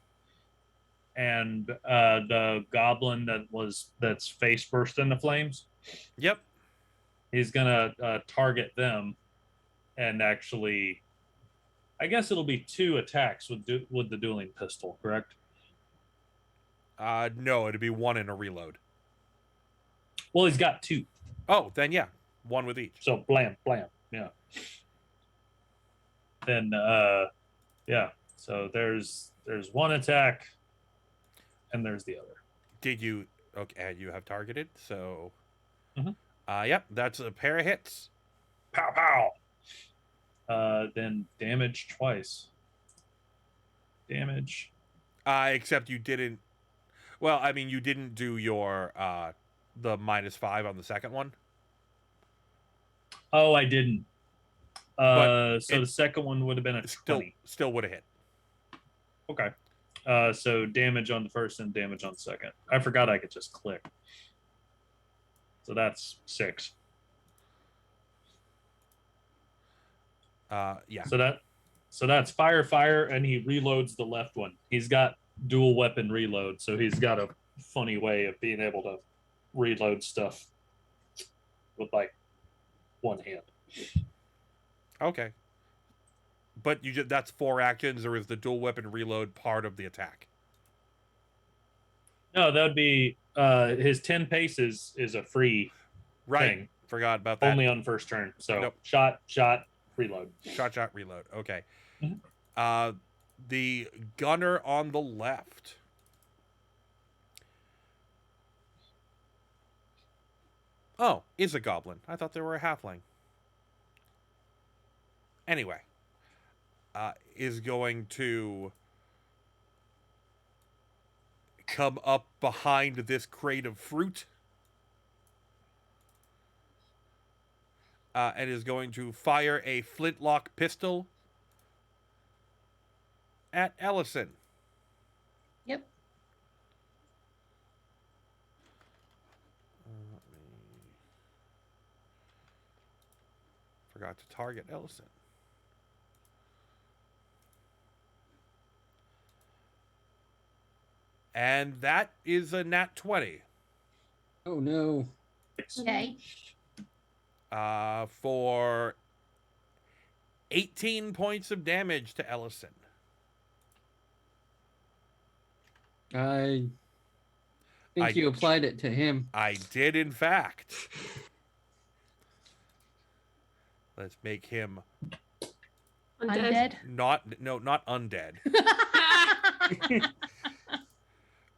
S2: and the goblin that's face burst into flames.
S3: Yep.
S2: He's gonna target them, and actually, I guess it'll be 2 attacks with the dueling pistol, correct?
S3: No, it'd be 1 in a reload.
S2: Well, he's got 2.
S3: Oh, then yeah, 1 with each.
S2: So blam, blam, yeah. Then yeah. So there's 1 attack, and there's the other.
S3: Did you? Okay, you have targeted. So,
S2: Mhm.
S3: Yep, that's a pair of hits.
S2: Pow pow. Then damage twice. Damage.
S3: Except you didn't. Well, I mean, you didn't do your the -5 on the second one.
S2: Oh, I didn't.
S3: But
S2: So the second one would have been a 20.
S3: Still would have hit.
S2: Okay. So damage on the first and damage on the second. I forgot I could just click. So that's 6.
S3: Yeah.
S2: So that's fire, and he reloads the left one. He's got dual weapon reload, so he's got a funny way of being able to reload stuff with like 1 hand.
S3: Okay. But that's 4 actions, or is the dual weapon reload part of the attack?
S2: No, that would be his 10 paces is a free thing.
S3: Forgot about that.
S2: Only on first turn. So
S3: Nope.
S2: shot, reload.
S3: Shot, reload. Okay.
S2: Mhm.
S3: The gunner on the left. Oh, is a goblin. I thought they were a halfling. Anyway, is going to come up behind this crate of fruit. And is going to fire a flintlock pistol at Ellison.
S5: Yep.
S3: Forgot to target Ellison. And that is a nat 20.
S1: Oh no.
S5: Okay.
S3: For 18 points of damage to Ellison.
S1: I think you applied it to him.
S3: I did, in fact. Let's make him
S5: Undead.
S3: not undead.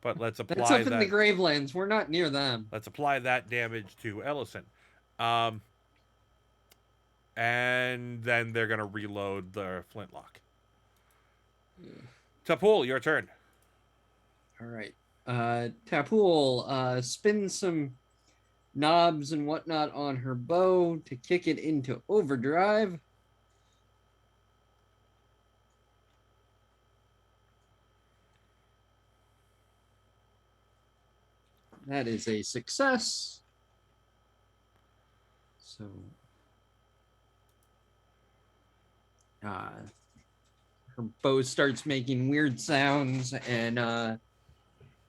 S3: But let's apply
S1: That's up
S3: that.
S1: in the Gravelands. We're not near them.
S3: Let's apply that damage to Ellison. And then they're going to reload the flintlock. Tapul, your turn.
S1: All right. Tapul spins some knobs and whatnot on her bow to kick it into overdrive. That is a success. So, her bow starts making weird sounds, and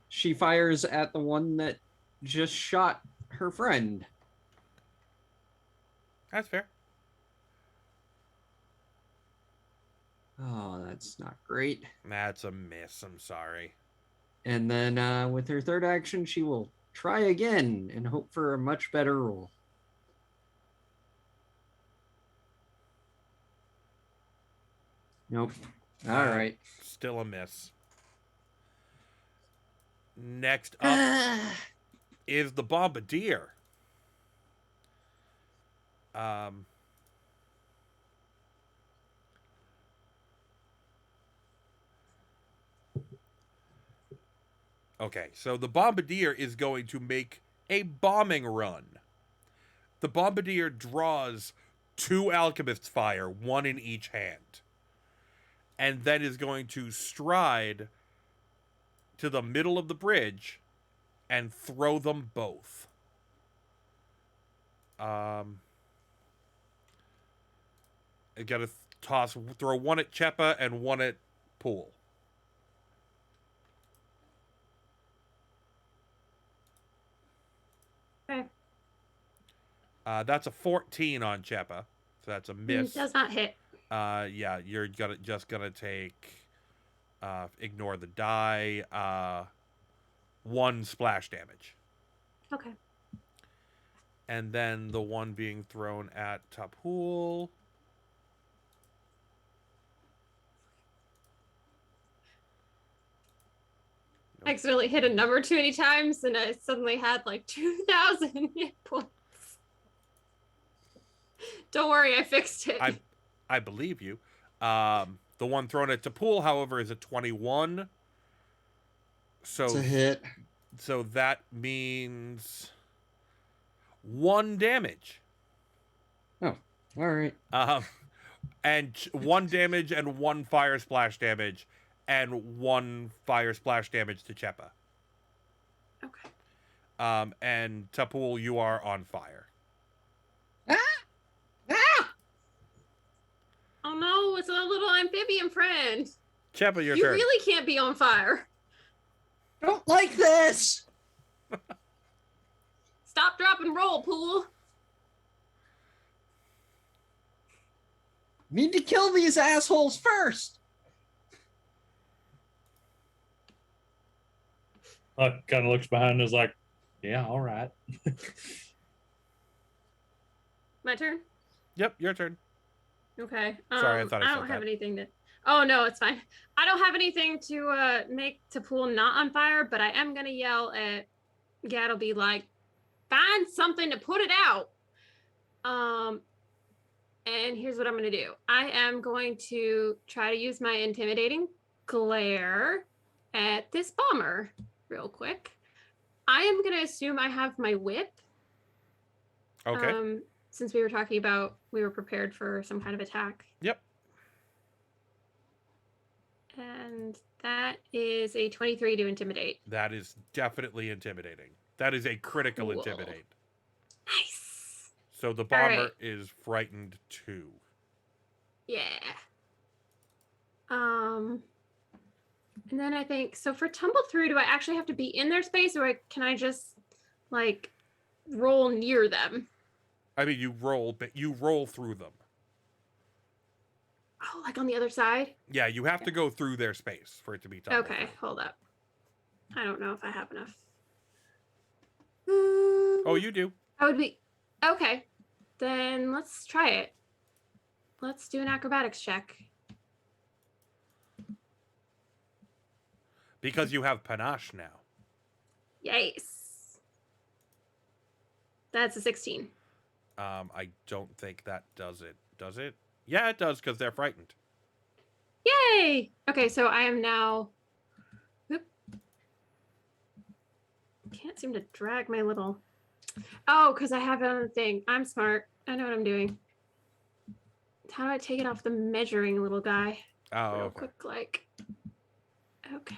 S1: she fires at the one that just shot her friend.
S3: That's fair.
S1: Oh, that's not great.
S3: That's a miss. I'm sorry.
S1: And then with her third action, she will try again and hope for a much better roll. Nope. All right.
S3: Still a miss. Next up is the Bombardier. Okay, so the Bombardier is going to make a bombing run. The Bombardier draws 2 Alchemist's Fire, 1 in each hand, and then is going to stride to the middle of the bridge and throw them both. I gotta throw 1 at Chepa and 1 at Pool.
S4: Okay.
S3: That's a 14 on Chepa, so that's a miss.
S4: Does not hit.
S3: Yeah, you're just gonna take, ignore the die, 1 splash damage.
S4: Okay.
S3: And then the one being thrown at Tapul.
S4: I accidentally hit a number too many times, and I suddenly had like 2,000 hit points. Don't worry, I fixed it.
S3: I believe you. The one thrown at Tapul, however, is a 21. So
S1: It's a hit.
S3: So that means 1 damage.
S1: Oh, all right.
S3: And 1 damage and 1 fire splash damage, and 1 fire splash damage to Chepa.
S4: Okay.
S3: And Tapul, you are on fire.
S4: Oh no, it's a little amphibian friend.
S3: Chepa, your
S4: You
S3: turn.
S4: really can't be on fire.
S1: Don't like this.
S4: Stop, drop, and roll, Pool.
S1: Need to kill these assholes first.
S2: Kind of looks behind and is like, yeah, all right.
S4: My turn?
S3: Yep, your turn.
S4: Okay.
S3: Sorry, I thought I
S4: don't
S3: said
S4: have
S3: that.
S4: anything to... Oh, no, it's fine. I don't have anything to make Tapul not on fire, but I am going to yell at Gattleby, like, find something to put it out. And here's what I'm going to do. I am going to try to use my intimidating glare at this bomber real quick. I am going to assume I have my whip.
S3: Okay.
S4: Since we were talking about we were prepared for some kind of attack.
S3: Yep.
S4: And that is a 23 to intimidate.
S3: That is definitely intimidating. That is a critical
S4: Cool.
S3: intimidate.
S4: Nice.
S3: So the bomber
S4: right.
S3: is frightened too.
S4: Yeah. And then I think, so for tumble through, do I actually have to be in their space, or can I just like roll near them?
S3: I mean, you roll through them.
S4: Oh, like on the other side?
S3: Yeah, you have to go through their space for it to be tumble
S4: Okay,
S3: through.
S4: hold up. I don't know if I have enough.
S3: Oh, you do.
S4: I would be okay. Then let's try it. Let's do an acrobatics check.
S3: Because you have panache now.
S4: Yes. That's a 16.
S3: I don't think that does it. Does it? Yeah, it does, because they're frightened.
S4: Yay! Okay, so I am now. Oop. Can't seem to drag my little. Oh, because I have it on the thing. I'm smart. I know what I'm doing. How do I take it off the measuring little guy?
S3: Oh,
S4: Real
S3: okay.
S4: quick, like. Okay.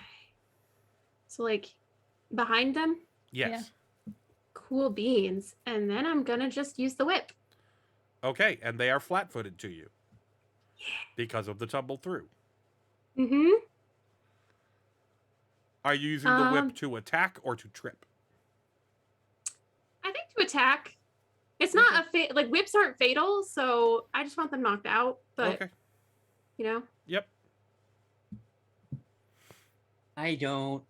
S4: So, like, behind them?
S3: Yes.
S4: Cool beans. And then I'm gonna just use the whip.
S3: Okay, and they are flat-footed to you because of the tumble through.
S4: Mm-hmm.
S3: Are you using the whip to attack or to trip?
S4: I think to attack. It's not a like whips aren't fatal, so I just want them knocked out. But
S3: Okay.
S4: you know,
S3: Yep.
S1: I don't.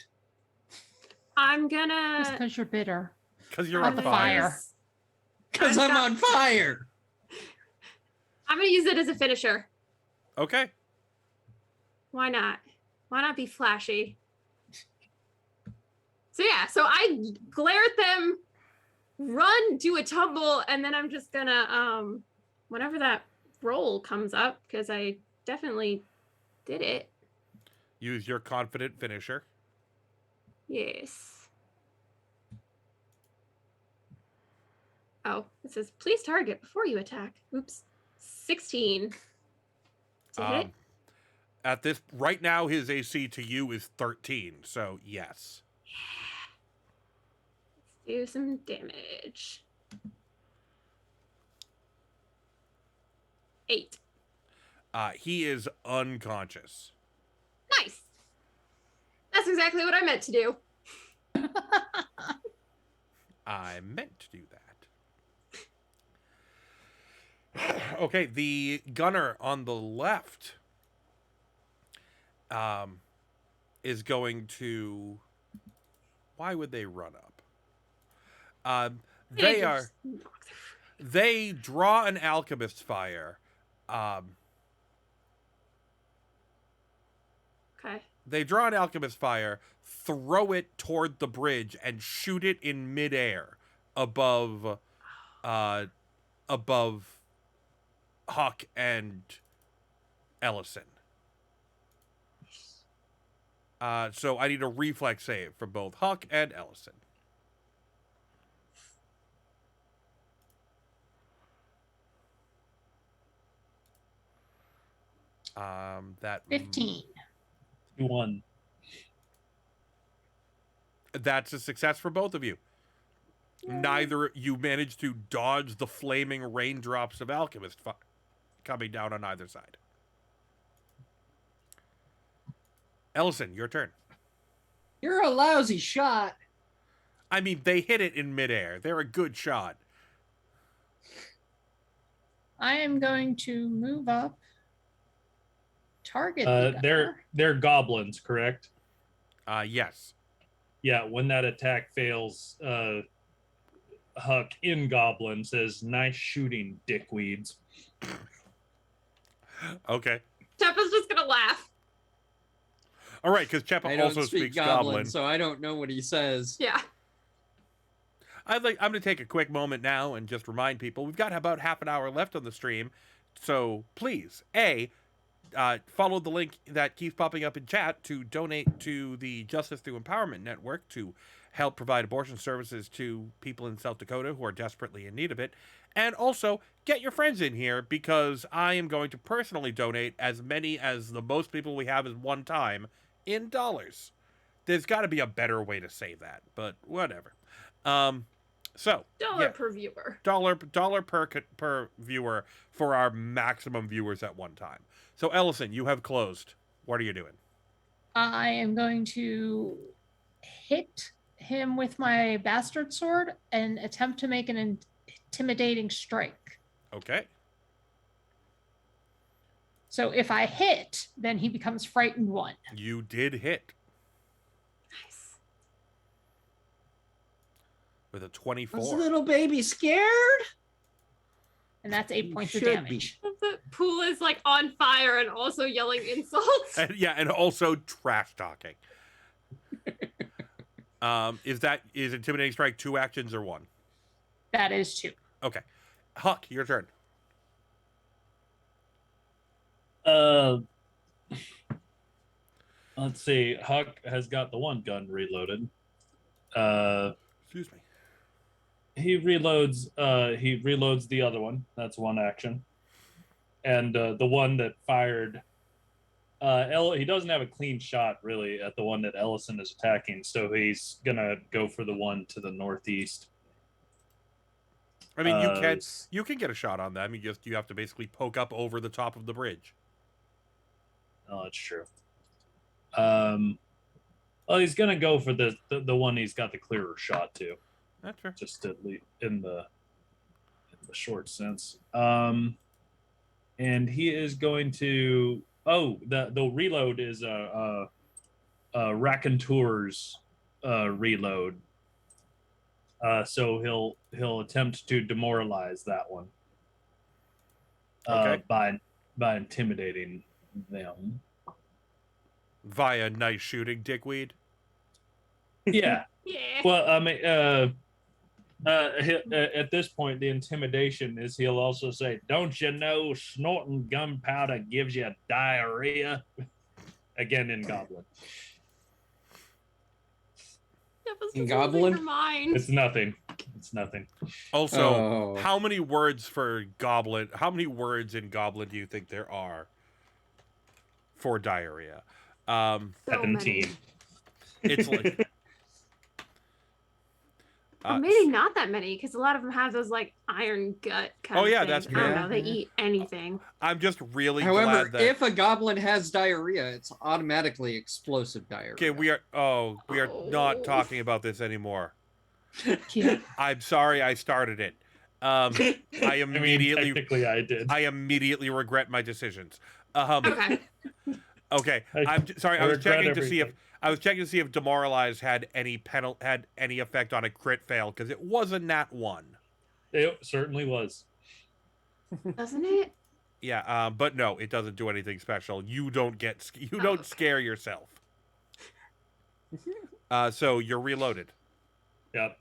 S4: I'm
S5: Just
S4: gonna.
S5: because you're bitter.
S3: Because you're
S5: On
S3: on
S5: the
S3: fire.
S5: fire.
S1: Because
S4: I've
S1: I'm
S4: got-
S1: on fire.
S4: I'm gonna use it as a finisher.
S3: Okay.
S4: Why not? Why not be flashy? So yeah, so I glare at them, run, do a tumble, and then I'm just gonna whenever that roll comes up, because I definitely did it.
S3: Use your confident finisher.
S4: Yes. Oh, it says please target before you attack. Oops. 16. To hit.
S3: At this right now, his AC to you is 13. So yes.
S4: Do some damage. 8.
S3: He is unconscious.
S4: Nice. That's exactly what I meant to do.
S3: I meant to do that. Okay, the gunner on the left is going to. Why would they run up? They
S4: could
S3: are.
S4: just knock their-
S3: They draw an alchemist's fire.
S4: Okay.
S3: They draw an alchemist's fire, throw it toward the bridge, and shoot it in midair above Huck and Ellison. So I need a reflex save for both Huck and Ellison. That
S5: 15.
S2: 1.
S3: That's a success for both of you. Neither you managed to dodge the flaming raindrops of alchemist coming down on either side. Ellison, your turn.
S1: You're a lousy shot.
S3: I mean, they hit it in midair. They're a good shot.
S5: I am going to move up. Target the gunner.
S2: They're goblins, correct?
S3: Yes.
S2: Yeah, when that attack fails, Huck in Goblin says, "Nice shooting, dickweeds."
S3: Okay.
S4: Teppa's just gonna laugh.
S3: All right, because
S1: I
S3: Cheppa
S1: don't
S3: also
S1: speak
S3: speaks
S1: goblin,
S3: Goblin.
S1: so I don't know what he says.
S4: Yeah.
S3: I'm going to take a quick moment now and just remind people we've got about half an hour left on the stream. So please, follow the link that keeps popping up in chat to donate to the Justice Through Empowerment Network to help provide abortion services to people in South Dakota who are desperately in need of it. And also, get your friends in here because I am going to personally donate as many as the most people we have at one time in dollars. There's got to be a better way to say that, but whatever. So
S4: Dollar per viewer.
S3: dollar per viewer for our maximum viewers at one time. So Ellison, you have closed. What are you doing?
S5: I am going to hit him with my bastard sword and attempt to make an intimidating strike.
S3: Okay.
S5: So if I hit, then he becomes frightened 1.
S3: You did hit
S4: Nice.
S3: with a 24.
S1: Was little baby scared?
S5: And that's 8
S1: You
S5: points of
S1: should be.
S5: damage.
S4: The pool is like on fire and also yelling insults.
S3: And also trash talking. Is intimidating strike 2 actions or 1?
S5: That is 2.
S3: Okay. Huck, your turn.
S2: Let's see. Huck has got the one gun reloaded.
S3: Excuse me.
S2: he reloads. He reloads the other one. That's one action, and the one that fired. He doesn't have a clean shot really at the one that Ellison is attacking, so he's gonna go for the one to the northeast.
S3: I mean,
S2: Uh,
S3: you can get a shot on them. You have to basically poke up over the top of the bridge.
S2: Oh, that's true. Well, he's gonna go for the one he's got the clearer shot to,
S3: That's fair.
S2: just at least in the short sense. And he is going to. Oh, the reload is a raconteur's reload. So he'll attempt to demoralize that one.
S3: Okay.
S2: By intimidating them.
S3: Via nice shooting, dickweed.
S2: Yeah.
S4: Yeah.
S2: Well, I mean, at this point, the intimidation is he'll also say, "Don't you know snorting gunpowder gives you diarrhea?" Again in Goblin.
S4: That was
S1: In
S4: just losing
S1: Goblin?
S4: your mind.
S2: It's nothing. It's nothing.
S3: Also,
S1: Oh.
S3: how many words for goblin? How many words in goblin do you think there are for diarrhea?
S4: So
S2: 17.
S4: many.
S3: It's like
S4: Or maybe not that many, because a lot of them have those like iron gut kind
S3: Oh,
S4: of
S3: yeah,
S4: things.
S3: that's
S4: I don't
S1: true.
S4: know. They eat anything.
S3: I'm just really
S1: However,
S3: glad that.
S1: if a goblin has diarrhea, it's automatically explosive diarrhea.
S3: Okay, we are not
S4: Oh.
S3: talking about this anymore.
S5: Yeah.
S3: I'm sorry I started it. I
S2: I mean,
S3: immediately
S2: technically, I did.
S3: I immediately regret my decisions.
S4: Okay.
S3: Okay,
S2: I
S3: sorry. I was
S2: regret
S3: checking to see if
S2: everything.
S3: demoralize had any effect on a crit fail because it was a nat 1.
S2: It certainly was.
S4: Doesn't it?
S3: Yeah, but no, it doesn't do anything special. You don't
S4: Okay.
S3: scare yourself. So you're reloaded.
S2: Yep.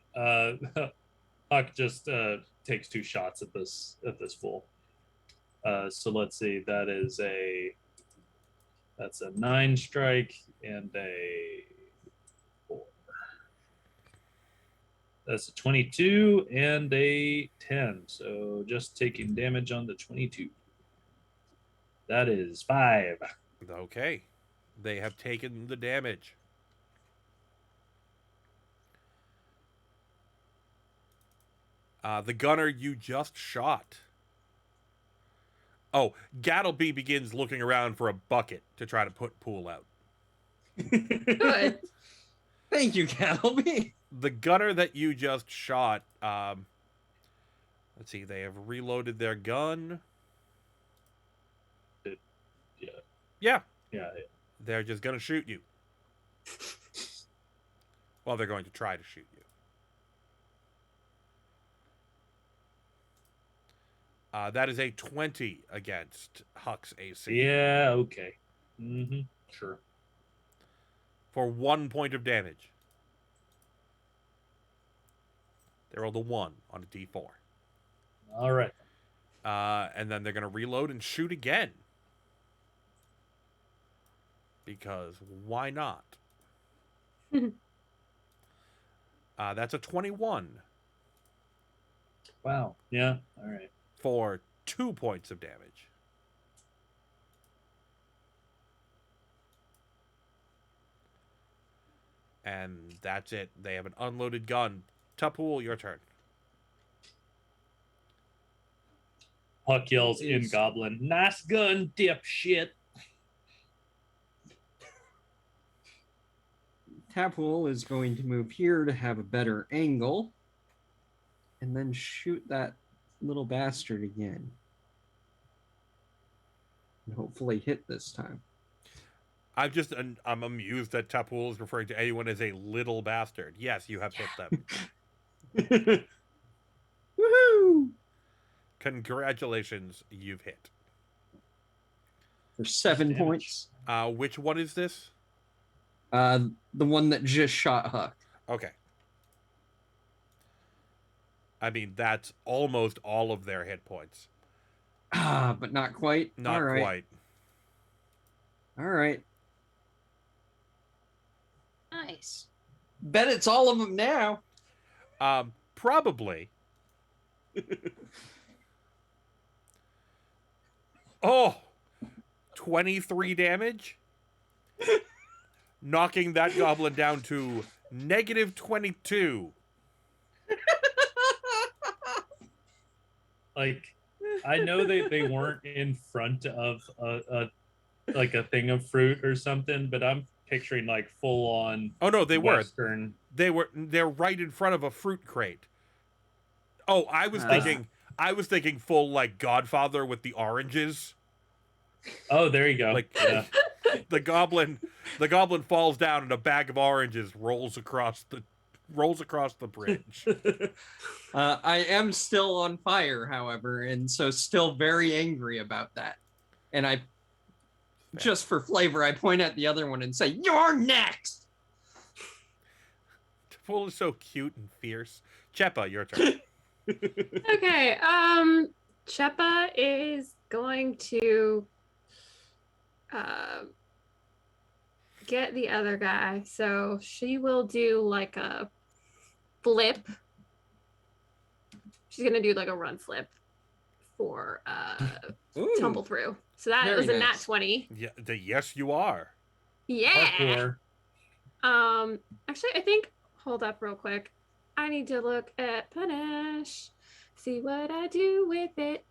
S2: Huck just takes 2 shots at this fool. So let's see. That's a 9 strike and a 4. That's a 22 and a 10. So just taking damage on the 22. That is 5.
S3: Okay, they have taken the damage. The gunner you just shot. Oh, Gattleby begins looking around for a bucket to try to put Pool out.
S4: Good.
S1: Thank you, Calby.
S3: The gunner that you just shot, let's see, they have reloaded their gun.
S2: Yeah.
S3: Yeah,
S2: Yeah.
S3: they're just going to shoot you. Well, they're going to try to shoot you. That is a 20 against Huck's AC.
S2: Yeah. Okay. Sure.
S3: For 1 point of damage. They rolled a 1 on a d4.
S2: All right.
S3: And then they're going to reload and shoot again. Because why not? That's a 21
S2: Wow. Yeah. All right.
S3: for 2 points of damage. And that's it. They have an unloaded gun. Tapul, your turn.
S2: Huck yells in
S1: Please.
S2: Goblin, "Nice gun, dipshit."
S1: Tapul is going to move here to have a better angle. And then shoot that little bastard again. And hopefully hit this time.
S3: I'm amused that Tapul is referring to anyone as a little bastard. Yes, you have hit them.
S1: Woohoo!
S3: Congratulations, you've hit.
S1: For 7
S2: Damage.
S1: points.
S3: Which one is this?
S1: The one that just shot Huck.
S3: Okay. I mean, that's almost all of their hit points.
S1: But not quite.
S3: Not
S1: All right.
S3: quite.
S1: All right.
S5: Nice.
S1: Bet it's all of them now.
S3: probably. Oh, 23 damage, knocking that goblin down to -22.
S2: Like, I know they weren't in front of a like a thing of fruit or something, but I'm picturing like full on.
S3: Oh no, they were.
S2: Western.
S3: They're right in front of a fruit crate. Oh, I was thinking full like Godfather with the oranges.
S2: Oh, there you go.
S3: Like
S2: yeah.
S3: the goblin falls down and a bag of oranges rolls across the bridge.
S1: I am still on fire, however, and so still very angry about that. And I, just for flavor, I point at the other one and say, "You're next."
S3: Fool is so cute and fierce. Chepa, your turn.
S4: Okay. Chepa is going to get the other guy. So she will do like a flip. She's gonna do like a run flip for
S1: Ooh,
S4: tumble through. So that
S1: very
S4: was a nat
S1: nice.
S4: 20.
S3: Yeah, yes, you are.
S4: Yeah.
S2: Hardcore.
S4: Actually, I think, hold up real quick. I need to look at punish. See what I do with it.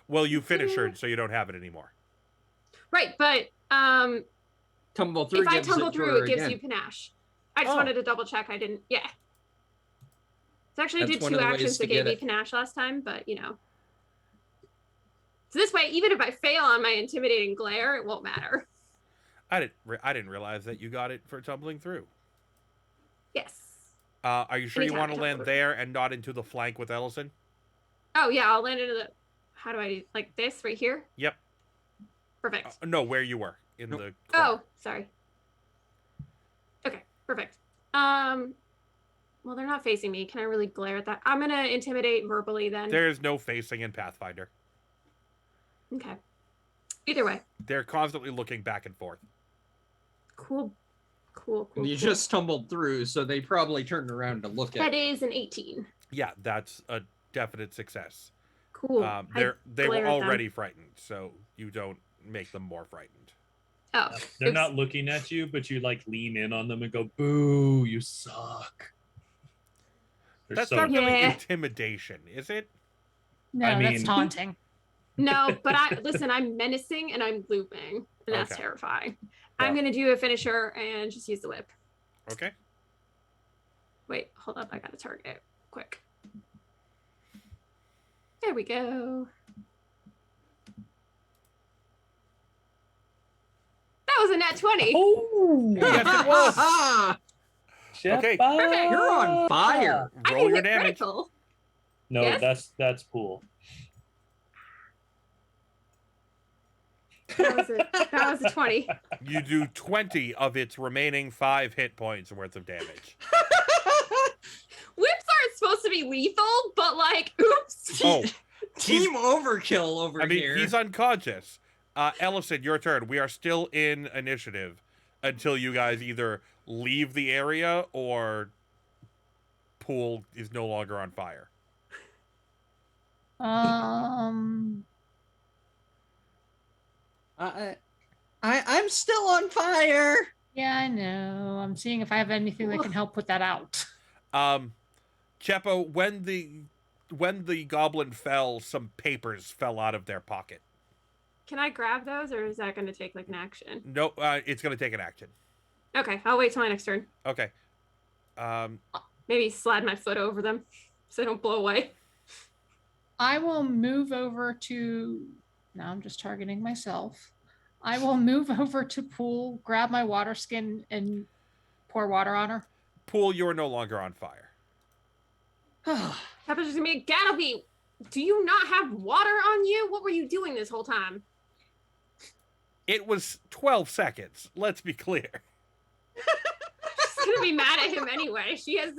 S3: Well, you finished her, so you don't have it anymore.
S4: Right, but
S1: tumble through.
S4: if I
S1: gives
S4: tumble
S1: it to
S4: through,
S1: her
S4: it gives
S1: again.
S4: you panache. I just
S3: Oh.
S4: wanted to double check. I didn't. Yeah. So actually, I
S1: That's
S4: did
S1: one
S4: 2
S1: of the ways
S4: actions
S1: to
S4: that gave
S1: get
S4: me
S1: it.
S4: panache last time, but you know. So this way, even if I fail on my intimidating glare, it won't matter.
S3: I didn't realize that you got it for tumbling through.
S4: Yes.
S3: Are you sure you
S4: Anytime
S3: want
S4: I
S3: to
S4: tumble
S3: land
S4: through.
S3: there and not into the flank with Ellison?
S4: Oh yeah, I'll land into the. How do I do like this right here?
S3: Yep.
S4: Perfect.
S3: No, where you were in
S1: Nope.
S3: the.
S4: Oh, sorry. Okay, perfect. Well, they're not facing me. Can I really glare at that? I'm gonna intimidate verbally then.
S3: There's no facing in Pathfinder.
S4: Okay. Either way.
S3: They're constantly looking back and forth.
S4: Cool.
S1: You just tumbled through, so they probably turned around to look at.
S4: That is an 18.
S3: Yeah, that's a definite success.
S4: Cool.
S3: They
S4: I
S3: were
S4: glare at them.
S3: already frightened, so you don't make them more frightened.
S4: Oh,
S2: They're
S4: oops.
S2: not looking at you, but you like lean in on them and go, "Boo, you suck." They're
S3: That's
S2: so
S3: not really
S4: Yeah.
S3: intimidation, is it?
S5: No,
S2: I
S5: that's
S2: mean-
S5: taunting.
S4: No, but listen, I'm menacing and I'm looping, and that's
S3: Okay.
S4: terrifying.
S2: Well-
S4: I'm gonna do a finisher and just use the whip.
S3: Okay.
S4: Wait, hold up, I gotta target it quick. There we go. That was a nat 20.
S2: Oh,
S3: Yes, it was. Okay.
S2: Sheppa!
S1: You're on fire.
S4: I
S3: Roll
S4: can
S3: your
S4: hit
S3: damage.
S4: critical.
S2: No,
S4: Yes?
S2: that's pool.
S4: That was a 20.
S3: You do 20 of its remaining 5 hit points worth of damage.
S4: Whips aren't supposed to be lethal, but like, oops.
S3: Oh,
S1: Team overkill over
S3: I mean,
S1: here.
S3: he's unconscious. Ellison, your turn. We are still in initiative until you guys either leave the area or Pool is no longer on fire.
S1: I'm still on fire.
S5: Yeah, I know. I'm seeing if I have anything that can help put that out.
S3: Chepo, when the goblin fell, some papers fell out of their pocket.
S4: Can I grab those, or is that going to take like an action?
S3: No, it's going to take an action.
S4: Okay, I'll wait till my next turn.
S3: Okay.
S4: Maybe slide my foot over them so they don't blow away.
S5: I will move over to. Now I'm just targeting myself. I will move over to Pool, grab my water skin, and pour water on her.
S3: Pool, you're no longer on fire.
S4: Pepper's just gonna be Gattleby. Do you not have water on you? What were you doing this whole time?
S3: It was 12 seconds. Let's be clear.
S4: She's gonna be mad at him anyway. She has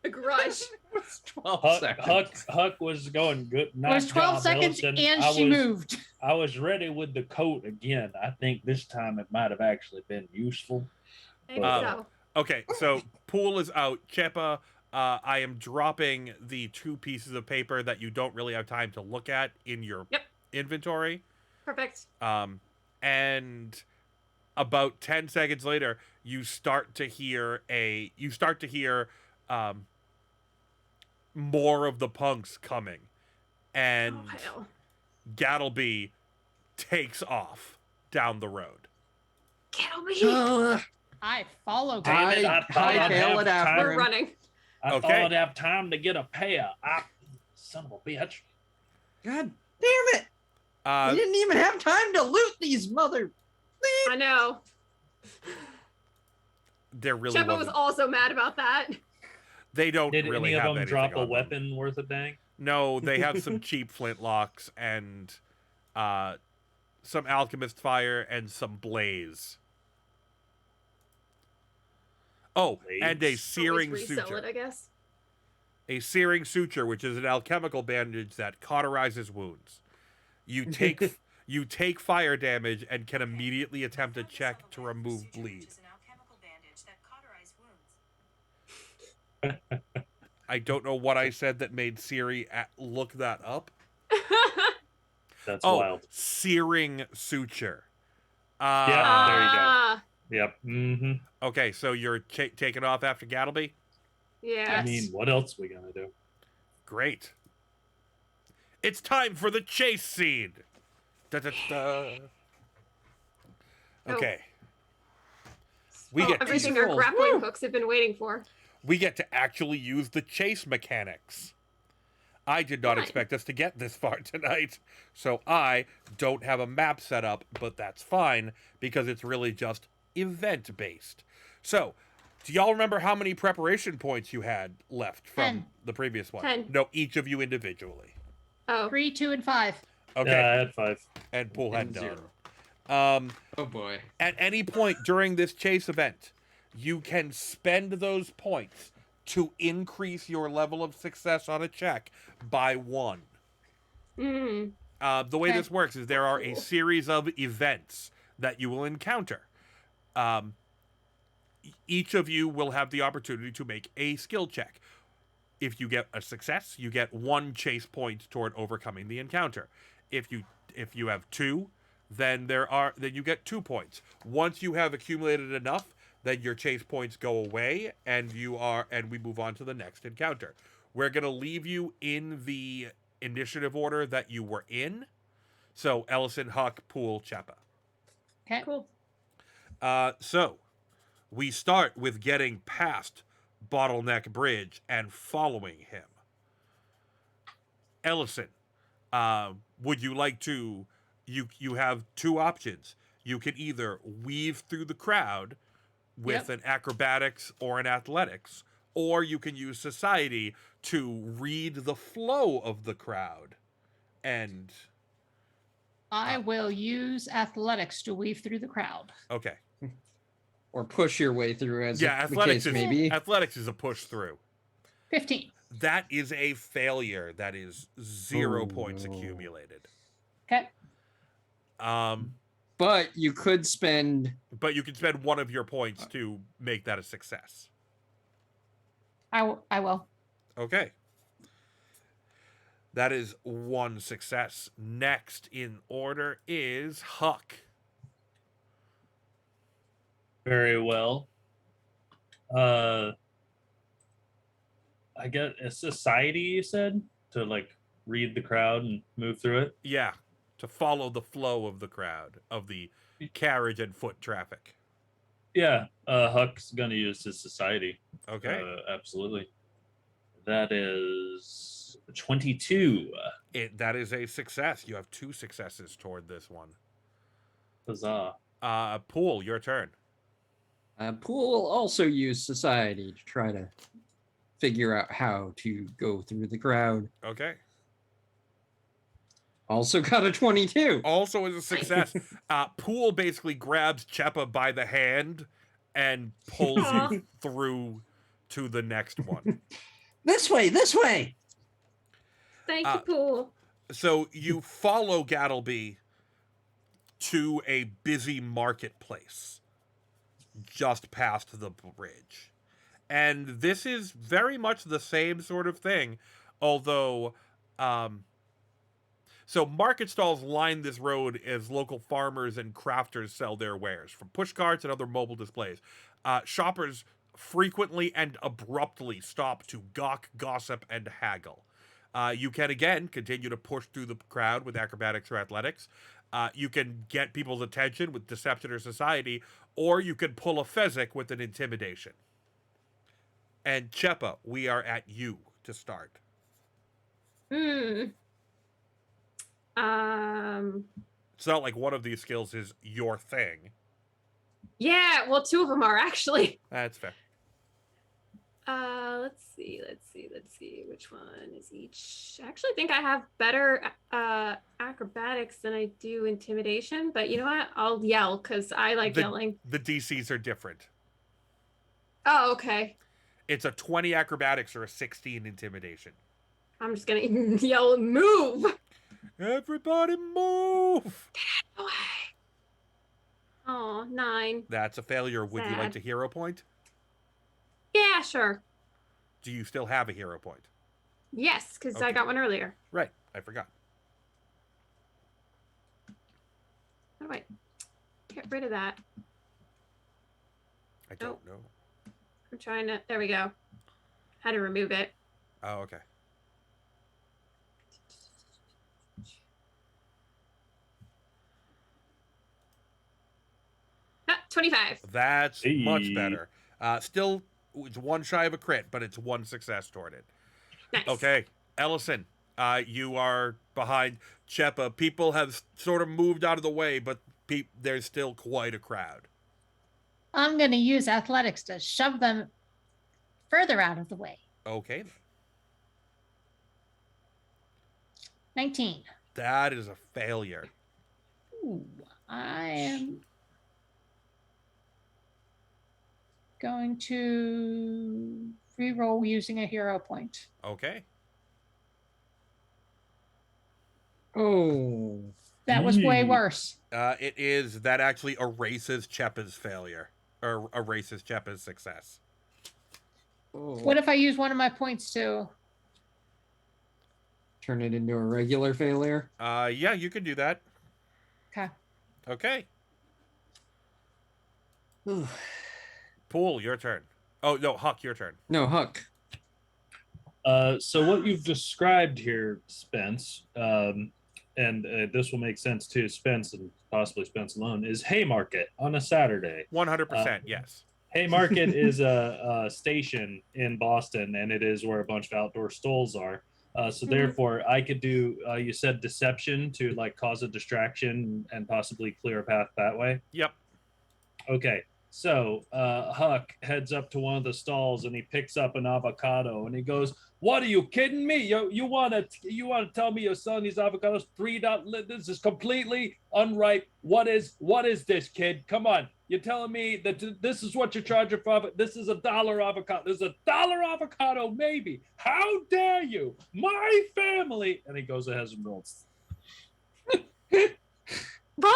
S4: a grudge.
S1: It's 12
S2: Huck,
S1: seconds.
S2: Huck was going good.
S5: It was 12 seconds and she moved.
S2: I was ready with the coat again. I think this time it might have actually been useful.
S4: Maybe
S3: Um,
S4: so.
S3: Okay, so Pool is out. Chepa, I am dropping the 2 pieces of paper that you don't really have time to look at in your
S4: Yep.
S3: inventory.
S4: Perfect.
S3: And about 10 seconds later, you start to hear more of the punks coming, and
S4: Oh, hell.
S3: Gattleby takes off down the road.
S4: Kettleby.
S5: I follow.
S2: Damn it, I thought I'd
S1: hightail
S2: have
S1: it after
S2: time.
S4: We're
S1: him.
S4: running.
S2: I
S3: Okay.
S2: thought I'd have time to get a pair. Son of a bitch.
S1: God damn it! We didn't even have time to loot these mother.
S4: I know.
S3: There really
S4: Sheppa was
S3: wasn't.
S4: also mad about that.
S3: They don't
S2: Did
S3: really
S2: any of
S3: have
S2: them
S3: anything
S2: drop a
S3: on them.
S2: weapon worth a dang?
S3: No, they have some cheap flintlocks and some alchemist fire and some blaze. Oh, and a
S2: Blaze?
S3: searing
S4: Always resell
S3: suture.
S4: it, I guess.
S3: A searing suture, which is an alchemical bandage that cauterizes wounds. You take fire damage and can immediately attempt a check to remove bleed. I don't know what I said that made Siri look that up.
S2: That's
S3: Oh,
S2: wild.
S3: searing suture.
S2: Yeah, there you go.
S4: Ah,
S2: Yep. Mm-hmm.
S3: Okay, so you're taking off after Gattleby?
S4: yeah.
S2: I mean, what else we gonna do?
S3: Great. It's time for the chase scene. Da-da-da. Okay. We
S4: Oh,
S3: get
S4: everything
S3: to,
S4: our grappling hooks have been waiting for.
S3: we get to actually use the chase mechanics. I did not
S4: Fine.
S3: expect us to get this far tonight, so I don't have a map set up, but that's fine because it's really just event-based. So, do y'all remember how many preparation points you had left from
S5: 10.
S3: the previous one?
S4: 10.
S3: No, each of you individually.
S4: Oh,
S5: 3, 2, and 5.
S3: Okay,
S2: Yeah, I had 5.
S3: and Pool had
S1: And
S3: none.
S1: 0. Oh boy.
S3: At any point during this chase event, you can spend those points to increase your level of success on a check by 1.
S4: mm.
S3: The way
S5: Okay.
S3: this works is there are a
S4: Cool.
S3: series of events that you will encounter. Each of you will have the opportunity to make a skill check. If you get a success, you get 1 chase point toward overcoming the encounter. If you have 2, then you get 2 points. Once you have accumulated enough, then your chase points go away, and we move on to the next encounter. We're gonna leave you in the initiative order that you were in. So Ellison, Huck, Pool, Cheppa.
S5: Okay.
S4: Cool.
S3: So we start with getting past Bottleneck Bridge and following him. Ellison, would you like to? You have 2 options. You can either weave through the crowd with an acrobatics or an athletics, or you can use society to read the flow of the crowd. And
S5: I will use athletics to weave through the crowd.
S3: okay,
S1: Or push your way through, as
S3: yeah,
S1: the
S3: athletics
S1: case may be.
S3: athletics is a push through.
S5: 15.
S3: That is a failure. That is 0
S1: Oh,
S3: points
S1: no.
S3: accumulated.
S5: Okay.
S1: But you could spend.
S3: But you can spend 1 of your points to make that a success.
S5: I will.
S3: Okay. That is 1 success. Next in order is Huck.
S2: Very well. I get a society, you said, to like read the crowd and move through it.
S3: Yeah, to follow the flow of the crowd, of the carriage and foot traffic.
S2: Yeah, Huck's gonna use his society.
S3: Okay.
S2: Absolutely. That is 22.
S3: That is a success. You have 2 successes toward this one.
S2: Huzzah.
S3: Pool, your turn.
S1: Pool will also use society to try to figure out how to go through the crowd.
S3: Okay.
S1: Also got a 22.
S3: Also is a success. Pool basically grabs Cheppa by the hand and pulls
S4: Aw.
S3: you through to the next one.
S1: This way, this way.
S4: Thank you, Pool.
S3: So you follow Gattleby to a busy marketplace just past the bridge. And this is very much the same sort of thing, although, so market stalls line this road as local farmers and crafters sell their wares, from push carts and other mobile displays. Shoppers frequently and abruptly stop to gawk, gossip, and haggle. You can again continue to push through the crowd with acrobatics or athletics. You can get people's attention with deception or society, or you can pull a Fezzik with an intimidation. And Chepa, we are at you to start.
S4: Hmm.
S3: It's not like one of these skills is your thing.
S4: Yeah, well, two of them are actually.
S3: That's fair.
S4: Let's see. Which one is each? I actually think I have better acrobatics than I do intimidation, but you know what? I'll yell because I like yelling.
S3: The DCs are different.
S4: Oh, okay.
S3: It's a 20 acrobatics or a 16 intimidation.
S4: I'm just gonna yell, move!
S3: Everybody move!
S4: Away. Oh, 9.
S3: That's a failure. Would you like
S4: Sad.
S3: to hero point?
S4: Yeah, sure.
S3: Do you still have a hero point?
S4: Yes, because I
S3: Okay.
S4: got one earlier.
S3: Right, I forgot.
S4: How do I get rid of that?
S3: I don't know.
S4: I'm trying to. There we go. How to remove it?
S3: Oh, okay.
S4: Ah, 25.
S3: That's much
S2: Hey.
S3: better. Still, it's one shy of a crit, but it's one success toward it.
S4: Nice.
S3: Okay, Ellison, you are behind Chepa. People have sort of moved out of the way, but there's still quite a crowd.
S5: I'm going to use athletics to shove them further out of the way.
S3: Okay,
S5: 19.
S3: that is a failure.
S5: Ooh, I am going to reroll using a hero point.
S3: Okay,
S1: Oh,
S5: That was way
S2: Yee.
S5: worse.
S3: that actually erases Chepa's failure, or erases Chepa's success.
S1: oh.
S5: What if I use one of my points to?
S1: Turn it into a regular failure?
S3: Yeah, you can do that.
S5: Okay.
S3: Okay, Pool, your turn. Oh no, Huck, your turn.
S1: No, Huck.
S2: So what you've described here, Spence, and this will make sense to Spence and possibly Spence alone, is Haymarket on a Saturday.
S3: 100%, yes.
S2: Haymarket is a station in Boston, and it is where a bunch of outdoor stalls are. So therefore, I could do. You said deception to like cause a distraction and possibly clear a path that way.
S3: Yep.
S2: Okay. So Huck heads up to one of the stalls and he picks up an avocado and he goes, "What are you kidding me? You want to tell me you're selling these avocados $3? This is completely unripe. What is this, kid? Come on, you're telling me that this is what you're charging for? This is $1 avocado. This is $1 avocado, maybe. How dare you? My family!" And he goes ahead and rolls.
S4: Roll?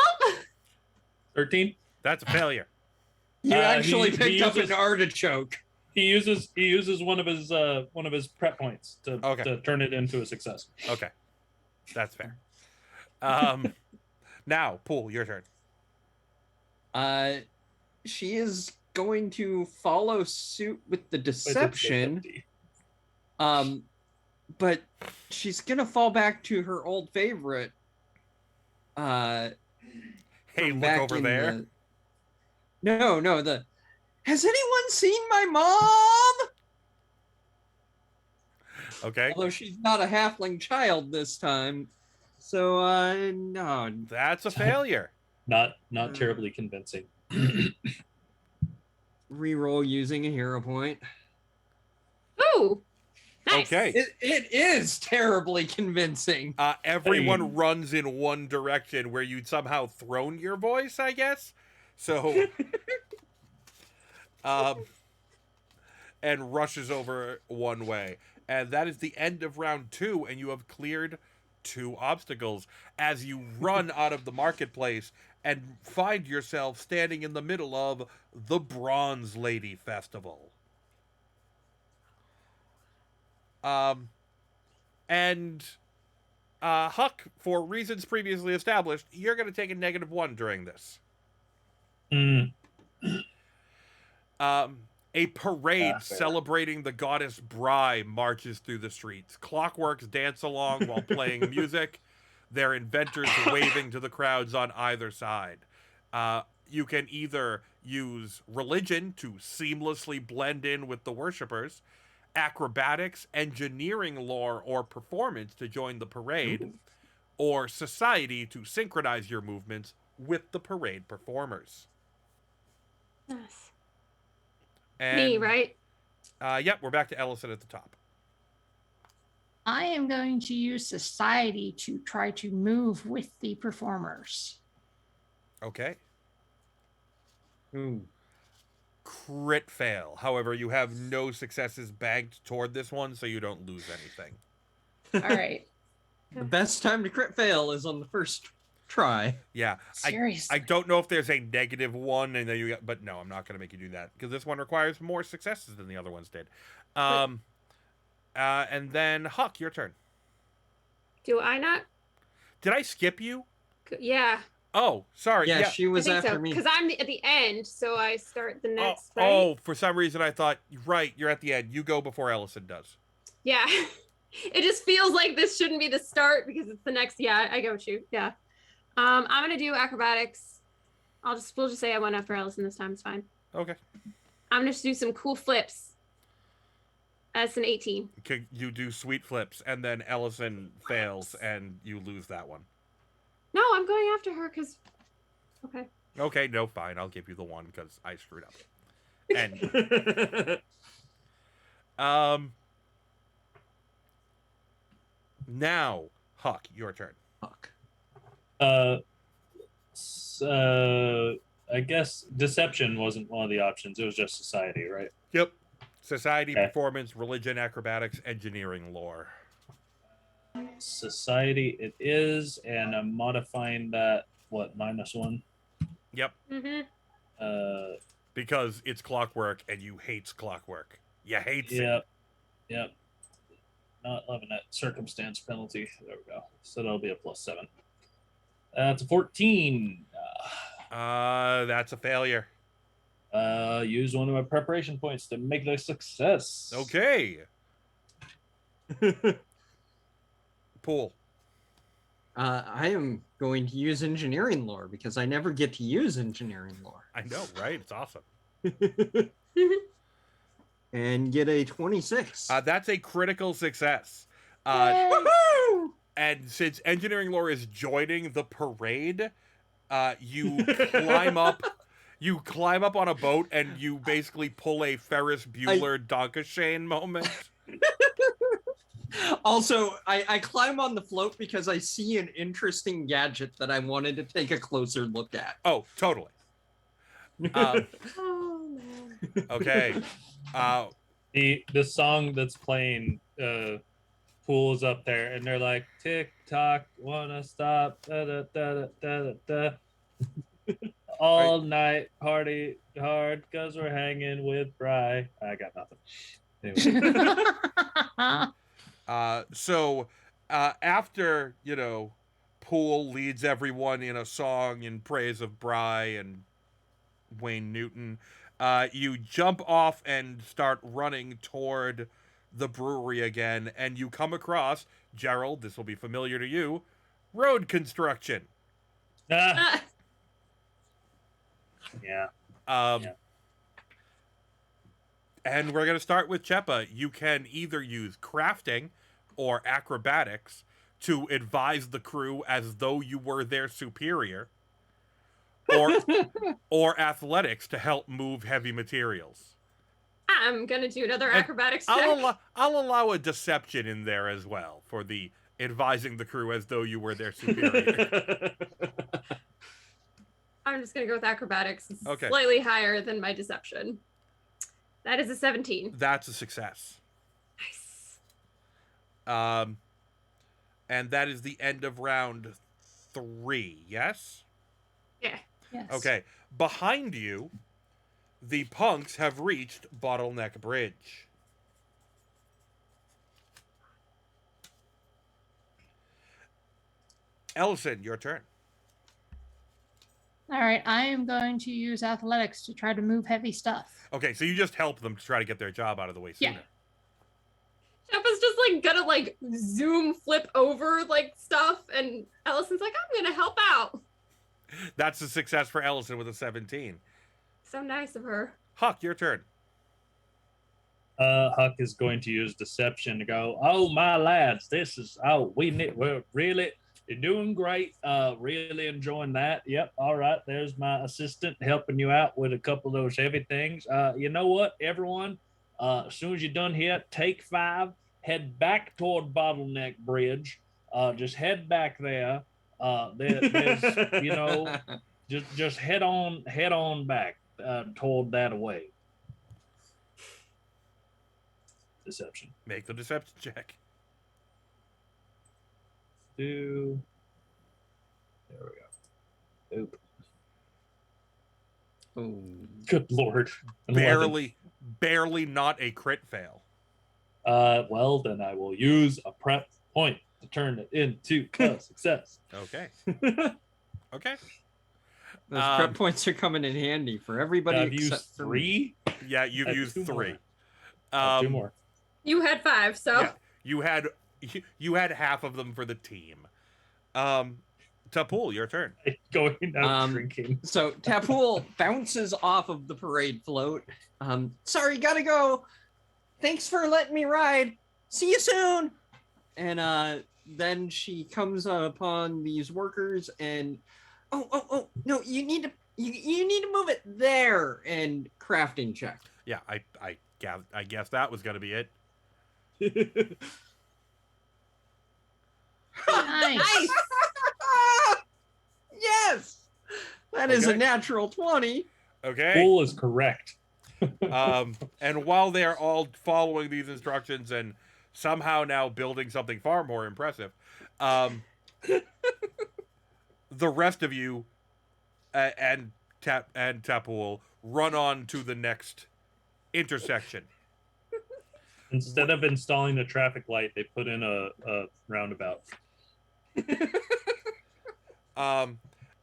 S2: 13.
S3: That's a failure.
S1: You actually
S2: he
S1: picked up
S2: uses-
S1: an artichoke.
S2: He uses one of his prep points
S3: Okay.
S2: to turn it into a success.
S3: Okay. That's fair. Now, Pool, your turn.
S1: She is going to follow suit with the deception. But she's gonna fall back to her old favorite.
S3: Hey,
S1: from
S3: look
S1: back
S3: over
S1: in
S3: there.
S1: No, has anyone seen my mom?
S3: Okay.
S1: Although she's not a halfling child this time. So no.
S3: That's a failure.
S2: Not terribly convincing.
S1: Reroll using a hero point.
S4: Ooh. Nice.
S3: Okay.
S1: It is terribly convincing.
S3: Everyone
S2: Hey.
S3: runs in one direction where you'd somehow thrown your voice, I guess. So, and rushes over one way. And that is the end of round 2, and you have cleared 2 obstacles as you run out of the marketplace and find yourself standing in the middle of the Bronze Lady Festival. And Huck, for reasons previously established, you're going to take a -1 during this.
S2: Mm.
S3: A parade
S2: Fair.
S3: celebrating the goddess Bry marches through the streets. Clockworks dance along while playing music, their inventors waving to the crowds on either side. You can either use religion to seamlessly blend in with the worshippers, acrobatics, engineering lore, or performance to join the parade, or society to synchronize your movements with the parade performers.
S4: Yes.
S3: And,
S4: Me, right?
S3: Yep, we're back to Ellison at the top.
S5: I am going to use society to try to move with the performers.
S3: Okay.
S1: Ooh.
S3: Crit fail. However, you have no successes banked toward this one, so you don't lose anything.
S5: All right.
S1: The best time to crit fail is on the first try.
S3: Yeah.
S5: Seriously.
S3: I don't know if there's a -1 and then you got, but no, I'm not going to make you do that because this one requires more successes than the other ones did. And then Huck, your turn.
S4: Do I not?
S3: Did I skip you?
S4: Yeah.
S3: Oh, sorry.
S1: Yeah, she
S4: I
S1: was
S4: think
S1: after
S4: so.
S1: me.
S4: Because I'm at the end, so I start the
S3: Oh,
S4: next, right?
S3: oh, for some reason I thought, right, you're at the end. You go before Ellison does.
S4: Yeah. It just feels like this shouldn't be the start because it's the next. Yeah, I go with you. Yeah. I'm gonna do acrobatics. We'll just say I went after Ellison this time. It's fine.
S3: Okay.
S4: I'm gonna just do some cool flips. That's an 18.
S3: You do sweet flips, and then Ellison fails, and you lose that one.
S4: No, I'm going after her because. Okay.
S3: Okay, no, fine. I'll give you the one because I screwed up. And now, Huck, your turn.
S1: Fuck.
S2: I guess deception wasn't one of the options. It was just society, right?
S3: Yep. Society,
S2: Okay.
S3: performance, religion, acrobatics, engineering, lore.
S2: Society it is, and I'm modifying that, what, -1?
S3: Yep.
S4: Mm-hmm.
S3: Because it's clockwork and you hates clockwork. You hates it.
S2: Yep. Not loving that circumstance penalty. There we go. So that'll be a +7. That's a 14.
S3: That's a failure.
S2: Use one of my preparation points to make it a success.
S3: Okay. Pool.
S1: I am going to use engineering lore because I never get to use engineering lore.
S3: I know, right? It's awesome.
S1: And get a 26.
S3: That's a critical success.
S5: Yay.
S1: Woohoo!
S3: And since engineering lore is joining the parade, you climb up. You climb up on a boat and you basically pull a Ferris Bueller Donkashane moment.
S1: Also, I climb on the float because I see an interesting gadget that I wanted to take a closer look at.
S3: Oh, totally.
S4: Oh man.
S3: Okay.
S2: The song that's playing Pool's up there, and they're like, tick tock, wanna stop, da da da da da da. All night party hard because we're hanging with Bry. I got nothing. Anyway.
S3: So after, Poole leads everyone in a song in praise of Bry and Wayne Newton, you jump off and start running toward the brewery again, and you come across, Gerald, this will be familiar to you, road construction.
S2: Ah, yeah.
S3: Yeah. And we're going to start with Chepa. You can either use crafting or acrobatics to advise the crew as though you were their superior, or athletics to help move heavy materials.
S4: I'm gonna do another
S3: And
S4: acrobatics check.
S3: I'll allow a deception in there as well for the advising the crew as though you were their superior.
S4: I'm just gonna go with acrobatics. It's
S3: Okay.
S4: slightly higher than my deception. That is a 17.
S3: That's a success.
S4: Nice.
S3: And that is the end of round 3, yes?
S4: Yeah.
S5: Yes.
S3: Okay. Behind you, the punks have reached Bottleneck Bridge. Ellison, your turn.
S5: All right, I am going to use athletics to try to move heavy stuff.
S3: Okay, so you just help them to try to get their job out of the way
S5: Yeah.
S3: sooner.
S4: Sheppa's just like gonna like zoom flip over like stuff, and Ellison's like, I'm gonna help out.
S3: That's a success for Ellison with a 17.
S4: So nice of her.
S3: Huck, your turn.
S2: Huck is going to use deception to go, oh, my lads, this is, we're really, you're doing great. Really enjoying that. Yep. All right. There's my assistant helping you out with a couple of those heavy things. You know what, everyone? As soon as you're done here, take 5, head back toward Bottleneck Bridge. Just head back there. There's, you know, just head on back toward that way. Deception.
S3: Make the deception check.
S2: There we go. Oop.
S1: Oh.
S2: Good lord. An 11.
S3: Barely not a crit fail.
S2: Well, then I will use a prep point to turn it into a success.
S3: Okay. Okay.
S1: Those prep points are coming in handy for everybody
S2: I've
S1: except
S2: used
S1: for me.
S2: 3.
S3: Yeah, you've
S2: I have
S3: used
S2: 2
S3: 3.
S2: more. 2 more.
S4: You had 5, so
S3: Yeah, you had half of them for the team. Tapul, your turn.
S2: Going out
S1: Um,
S2: drinking.
S1: So Tapul bounces off of the parade float. Sorry, gotta go. Thanks for letting me ride. See you soon. And then she comes upon these workers and oh no, you need to move it there and crafting check.
S3: Yeah, I guess that was gonna be it.
S5: Nice.
S1: Yes, that is a
S3: Okay.
S1: natural 20.
S3: Okay.
S2: Bull is correct.
S3: And while they're all following these instructions and somehow now building something far more impressive, the rest of you and Tapul run on to the next intersection.
S2: Instead of installing a traffic light, they put in a roundabout.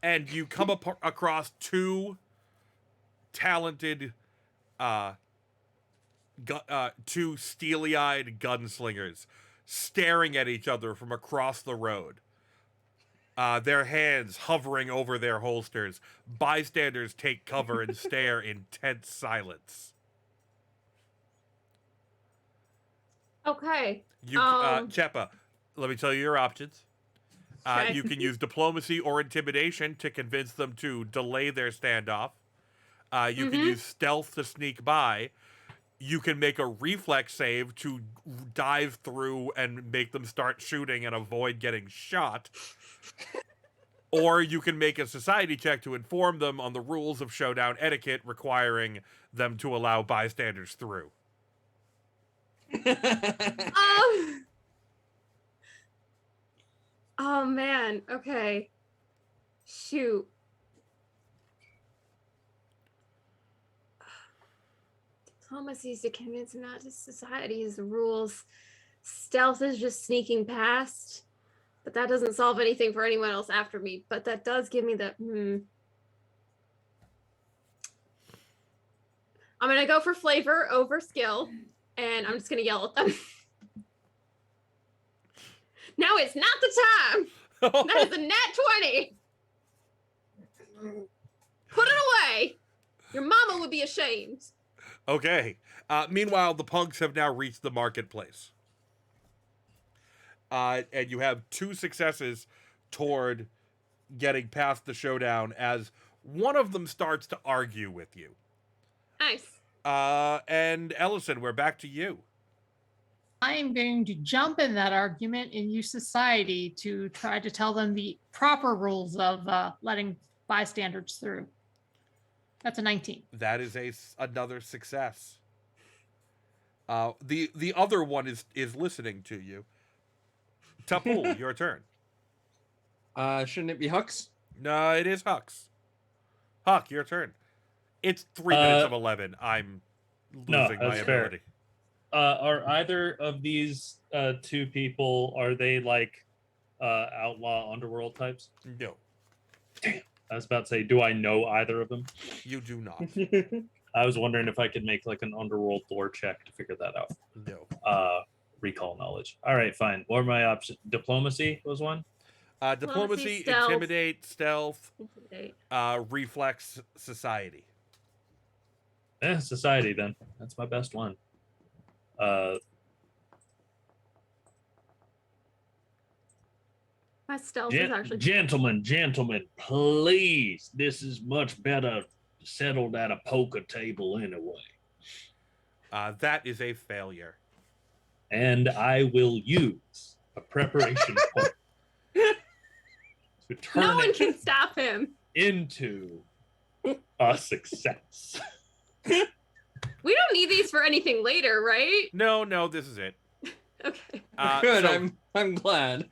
S3: And you come across 2 talented, 2 steely-eyed gunslingers staring at each other from across the road. Their hands hovering over their holsters. Bystanders take cover and stare in tense silence.
S4: okay.
S3: Chepa, let me tell you your options.
S4: Okay.
S3: You can use diplomacy or intimidation to convince them to delay their standoff. You can use stealth to sneak by. You can make a reflex save to dive through and make them start shooting and avoid getting shot. Or you can make a society check to inform them on the rules of showdown etiquette requiring them to allow bystanders through.
S4: Oh man. Okay. Shoot. Diplomacy is to convince him not to society is the rules. Stealth is just sneaking past. But that doesn't solve anything for anyone else after me. But that does give me the I'm gonna go for flavor over skill, and I'm just gonna yell at them. Now it's not the time. That is a nat 20. Put it away. Your mama would be ashamed.
S3: Okay. Meanwhile, the punks have now reached the marketplace. And you have 2 successes toward getting past the showdown as one of them starts to argue with you.
S4: Nice.
S3: And Ellison, we're back to you.
S5: I am going to jump in that argument and use society to try to tell them the proper rules of letting bystanders through. That's a 19.
S3: That is another success. The other one is listening to you. Tapul, your turn.
S1: Shouldn't it be Hux?
S3: No, it is Huck's. Huck, your turn. It's 3 minutes of 11. I'm losing my
S2: that's fair.
S3: ability.
S2: Are either of these 2 people, are they like outlaw underworld types?
S3: No,
S2: I was about to say, do I know either of them?
S3: you do not.
S2: I was wondering if I could make like an underworld lore check to figure that out.
S3: No.
S2: Recall knowledge. All right, fine. What are my options? Diplomacy was one.
S3: Diplomacy,
S4: stealth.
S3: intimidate, stealth,
S4: Intimidate.
S3: reflex, society.
S2: Society then. That's my best one.
S4: My stealth is actually
S2: Gentlemen, please. This is much better settled at a poker table anyway.
S3: That is a failure.
S2: And I will use a preparation point to turn
S4: no one
S2: it
S4: can stop him.
S2: into a success.
S4: We don't need these for anything later, right?
S3: No, this is it.
S4: Okay.
S1: Good.
S3: So,
S1: I'm glad.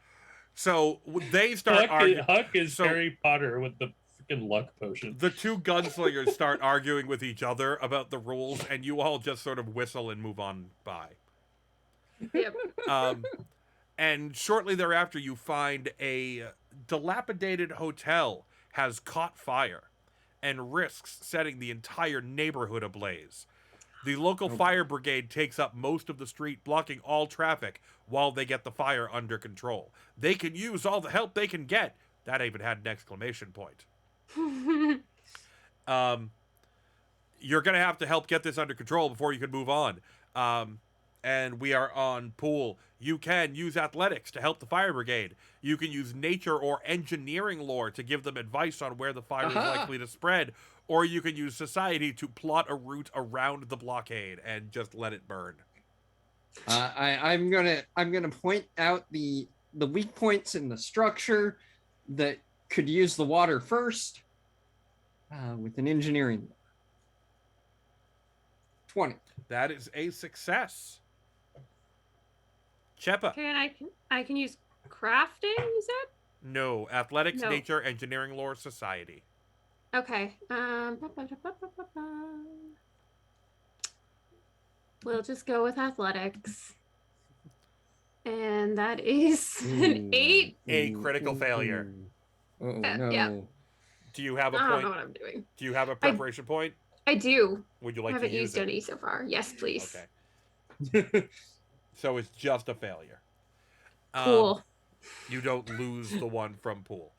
S3: so they start arguing.
S2: Huck is
S3: so-
S2: Harry Potter with the freaking luck potion.
S3: The two gunslingers start arguing with each other about the rules, and you all just sort of whistle and move on by.
S4: Yep.
S3: And shortly thereafter, you find a dilapidated hotel has caught fire and risks setting the entire neighborhood ablaze. The local fire brigade takes up most of the street, blocking all traffic while they get the fire under control. They can use all the help they can get. That even had an exclamation point. You're going to have to help get this under control before you can move on. And we are on pool. You can use athletics to help the fire brigade. You can use nature or engineering lore to give them advice on where the fire is likely to spread. Or you can use society to plot a route around the blockade and just let it burn.
S1: I'm gonna point out the weak points in the structure that could use the water first with an engineering 20.
S3: That is a success. Chepa.
S4: Okay, and I can use crafting, you said?
S3: No. Athletics,
S4: No.
S3: nature, engineering lore, society.
S4: Okay. We'll just go with athletics. And that is an 8.
S3: A critical failure.
S1: Oh
S4: Yeah.
S1: no.
S3: Do you have a
S4: I don't know
S3: point?
S4: what I'm doing.
S3: Do you have a preparation point?
S4: I do.
S3: Would you
S4: I
S3: like to
S4: haven't
S3: use
S4: used
S3: it?
S4: any so far. Yes, please.
S3: Okay. So it's just a failure.
S4: Cool.
S3: You don't lose the one from pool.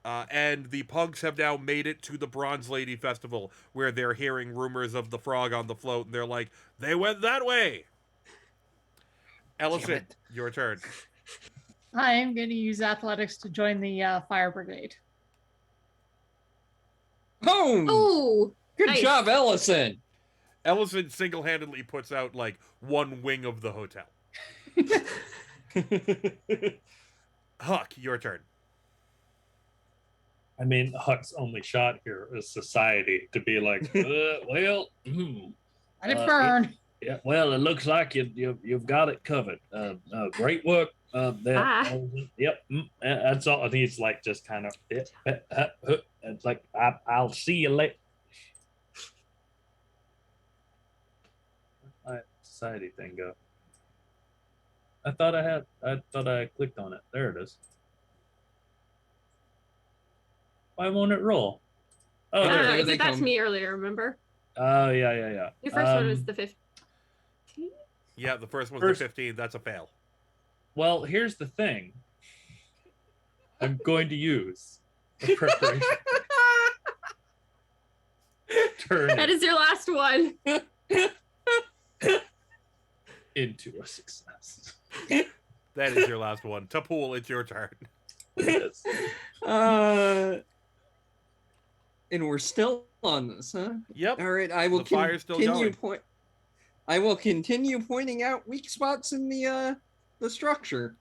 S3: And the punks have now made it to the Bronze Lady Festival, where they're hearing rumors of the frog on the float, and they're like, they went that way! Ellison, your turn.
S5: I am going to use athletics to join the fire brigade.
S1: Boom!
S4: Oh,
S1: Good
S4: nice.
S1: job, Ellison.
S3: Ellison single-handedly puts out, like, one wing of the hotel. Huck, your turn.
S2: I mean, Huck's only shot here is society to be like, well,
S5: Let it burn.
S2: yeah, well, it looks like you've got it covered. Great work. There. Yep. That's all. And he's like just kind of. It's like I'll see you later. Where'd my society thing go? I thought I clicked on it. There it is. Why won't it roll? Oh,
S4: I don't know.
S1: there
S4: You
S1: they
S4: did that to
S1: come.
S4: me earlier, remember?
S2: Oh yeah.
S4: Your first one was the 15.
S3: Yeah, the first one's
S2: First-
S3: the 15. That's a fail.
S2: Well, here's the thing. I'm going to use the preparation. Turn
S4: That
S2: it
S4: is your last one.
S2: into a success.
S3: That is your last one. Tapool, it's your turn.
S2: Yes.
S1: And we're still on this, huh?
S3: Yep.
S1: All right, I will
S3: The fire's still
S1: continue
S3: going.
S1: I will continue pointing out weak spots in the structure.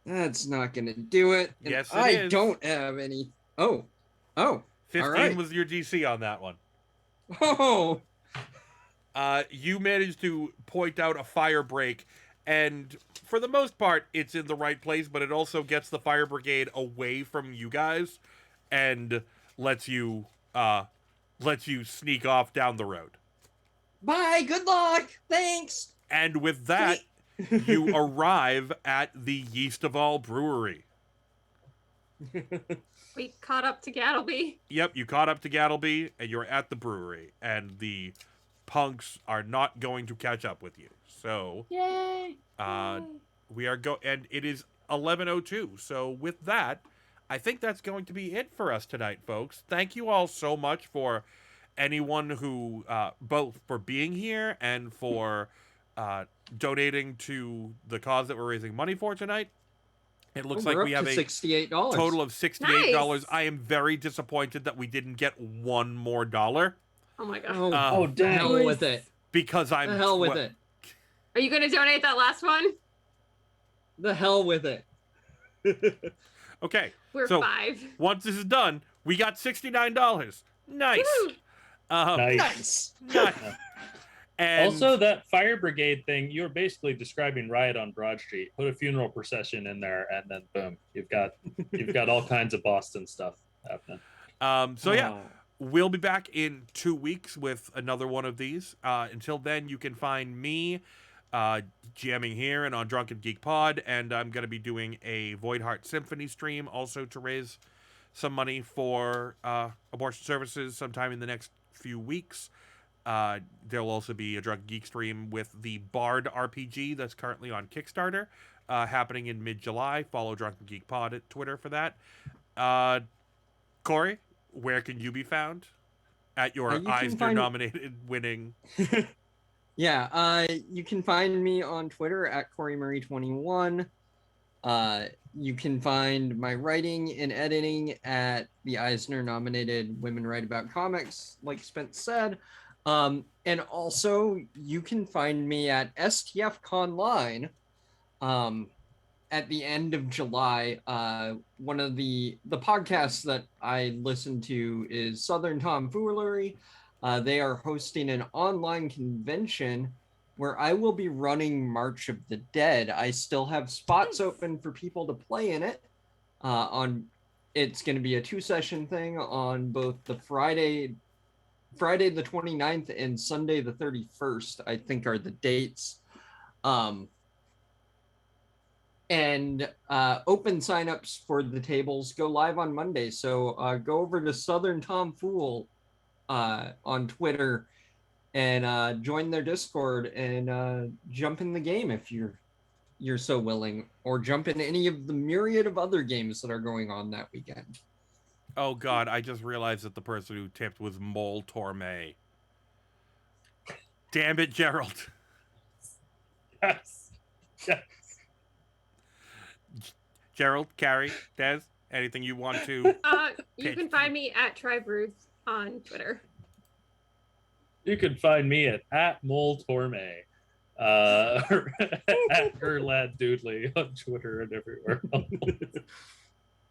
S1: That's not gonna do it. And
S3: Yes, it
S1: I
S3: is.
S1: don't have any. Oh,
S3: 15
S1: right.
S3: was your DC on that one.
S1: oh!
S3: You managed to point out a fire break, and for the most part, it's in the right place, but it also gets the fire brigade away from you guys and lets you sneak off down the road.
S1: Bye. Good luck. Thanks.
S3: And with that, you arrive at the Yeast of All Brewery.
S4: We caught up to Gattleby.
S3: Yep, you caught up to Gattleby, and you're at the brewery, and the punks are not going to catch up with you. So,
S5: Yay!
S3: we are and it is 11:02. So with that, I think that's going to be it for us tonight, folks. Thank you all so much for anyone who both for being here and for donating to the cause that we're raising money for tonight. It looks like
S1: we're
S3: we
S1: up
S3: have
S1: to
S3: a
S1: $68.
S3: total of $68.
S4: Nice.
S3: I am very disappointed that we didn't get one more dollar
S4: Oh my god.
S2: Oh,
S1: the
S2: dang.
S1: hell with it.
S3: because I'm
S1: The hell with it.
S4: Are you going to donate that last one?
S1: The hell with it.
S3: Okay.
S4: We're
S3: So,
S4: 5.
S3: Once this is done, we got $69. Nice.
S4: Woo!
S2: Nice.
S3: Nice. And
S2: Also, that fire brigade thing, you're basically describing riot on Broad Street. Put a funeral procession in there, and then boom, you've got all kinds of Boston stuff happening.
S3: so yeah, we'll be back in 2 weeks with another one of these. Until then, you can find me jamming here and on Drunken Geek Pod, and I'm going to be doing a Void Heart Symphony stream also to raise some money for abortion services sometime in the next few weeks. There'll also be a Drunken Geek stream with the Bard RPG that's currently on Kickstarter, happening in mid-July. Follow Drunken Geek Pod at Twitter for that. Corey, where can you be found? At your
S1: You can
S3: Eisner-nominated winning...
S1: Yeah, you can find me on Twitter at CoreyMurray21. You can find my writing and editing at the Eisner-nominated Women Write About Comics, like Spence said. And also, you can find me at STFConline at the end of July. One of the podcasts that I listen to is Southern Tomfoolery. They are hosting an online convention where I will be running March of the Dead. I still have spots open for people to play in it. It's going to be a 2-session thing on both the Friday the 29th and Sunday the 31st, I think are the dates. And open signups for the tables go live on Monday. So go over to Southern Tomfool on Twitter and join their Discord and jump in the game if you're so willing, or jump in any of the myriad of other games that are going on that weekend.
S3: Oh God, I just realized that the person who tipped was Mole Torme. Damn it, Gerald.
S2: Yes. Yes.
S3: Gerald, Carrie, Des, anything you want to...
S4: You can find me at Tribe Ruth on Twitter.
S2: You can find me at Mole Torme, at her lad Doodley on Twitter and everywhere.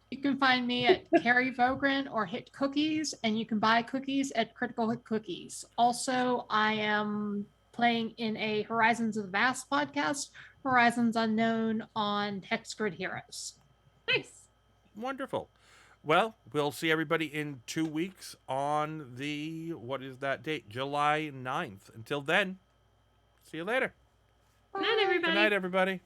S5: You can find me at Carrie Vogren or Hit Cookies, and you can buy cookies at Critical Hit Cookies. Also, I am playing in a Horizons of the Vast podcast, Horizons Unknown on Hex Grid Heroes.
S4: Nice.
S3: Wonderful. Well, we'll see everybody in 2 weeks on the, what is that date? July 9th. Until then, see you later.
S4: Good night, everybody.
S3: Good night, everybody.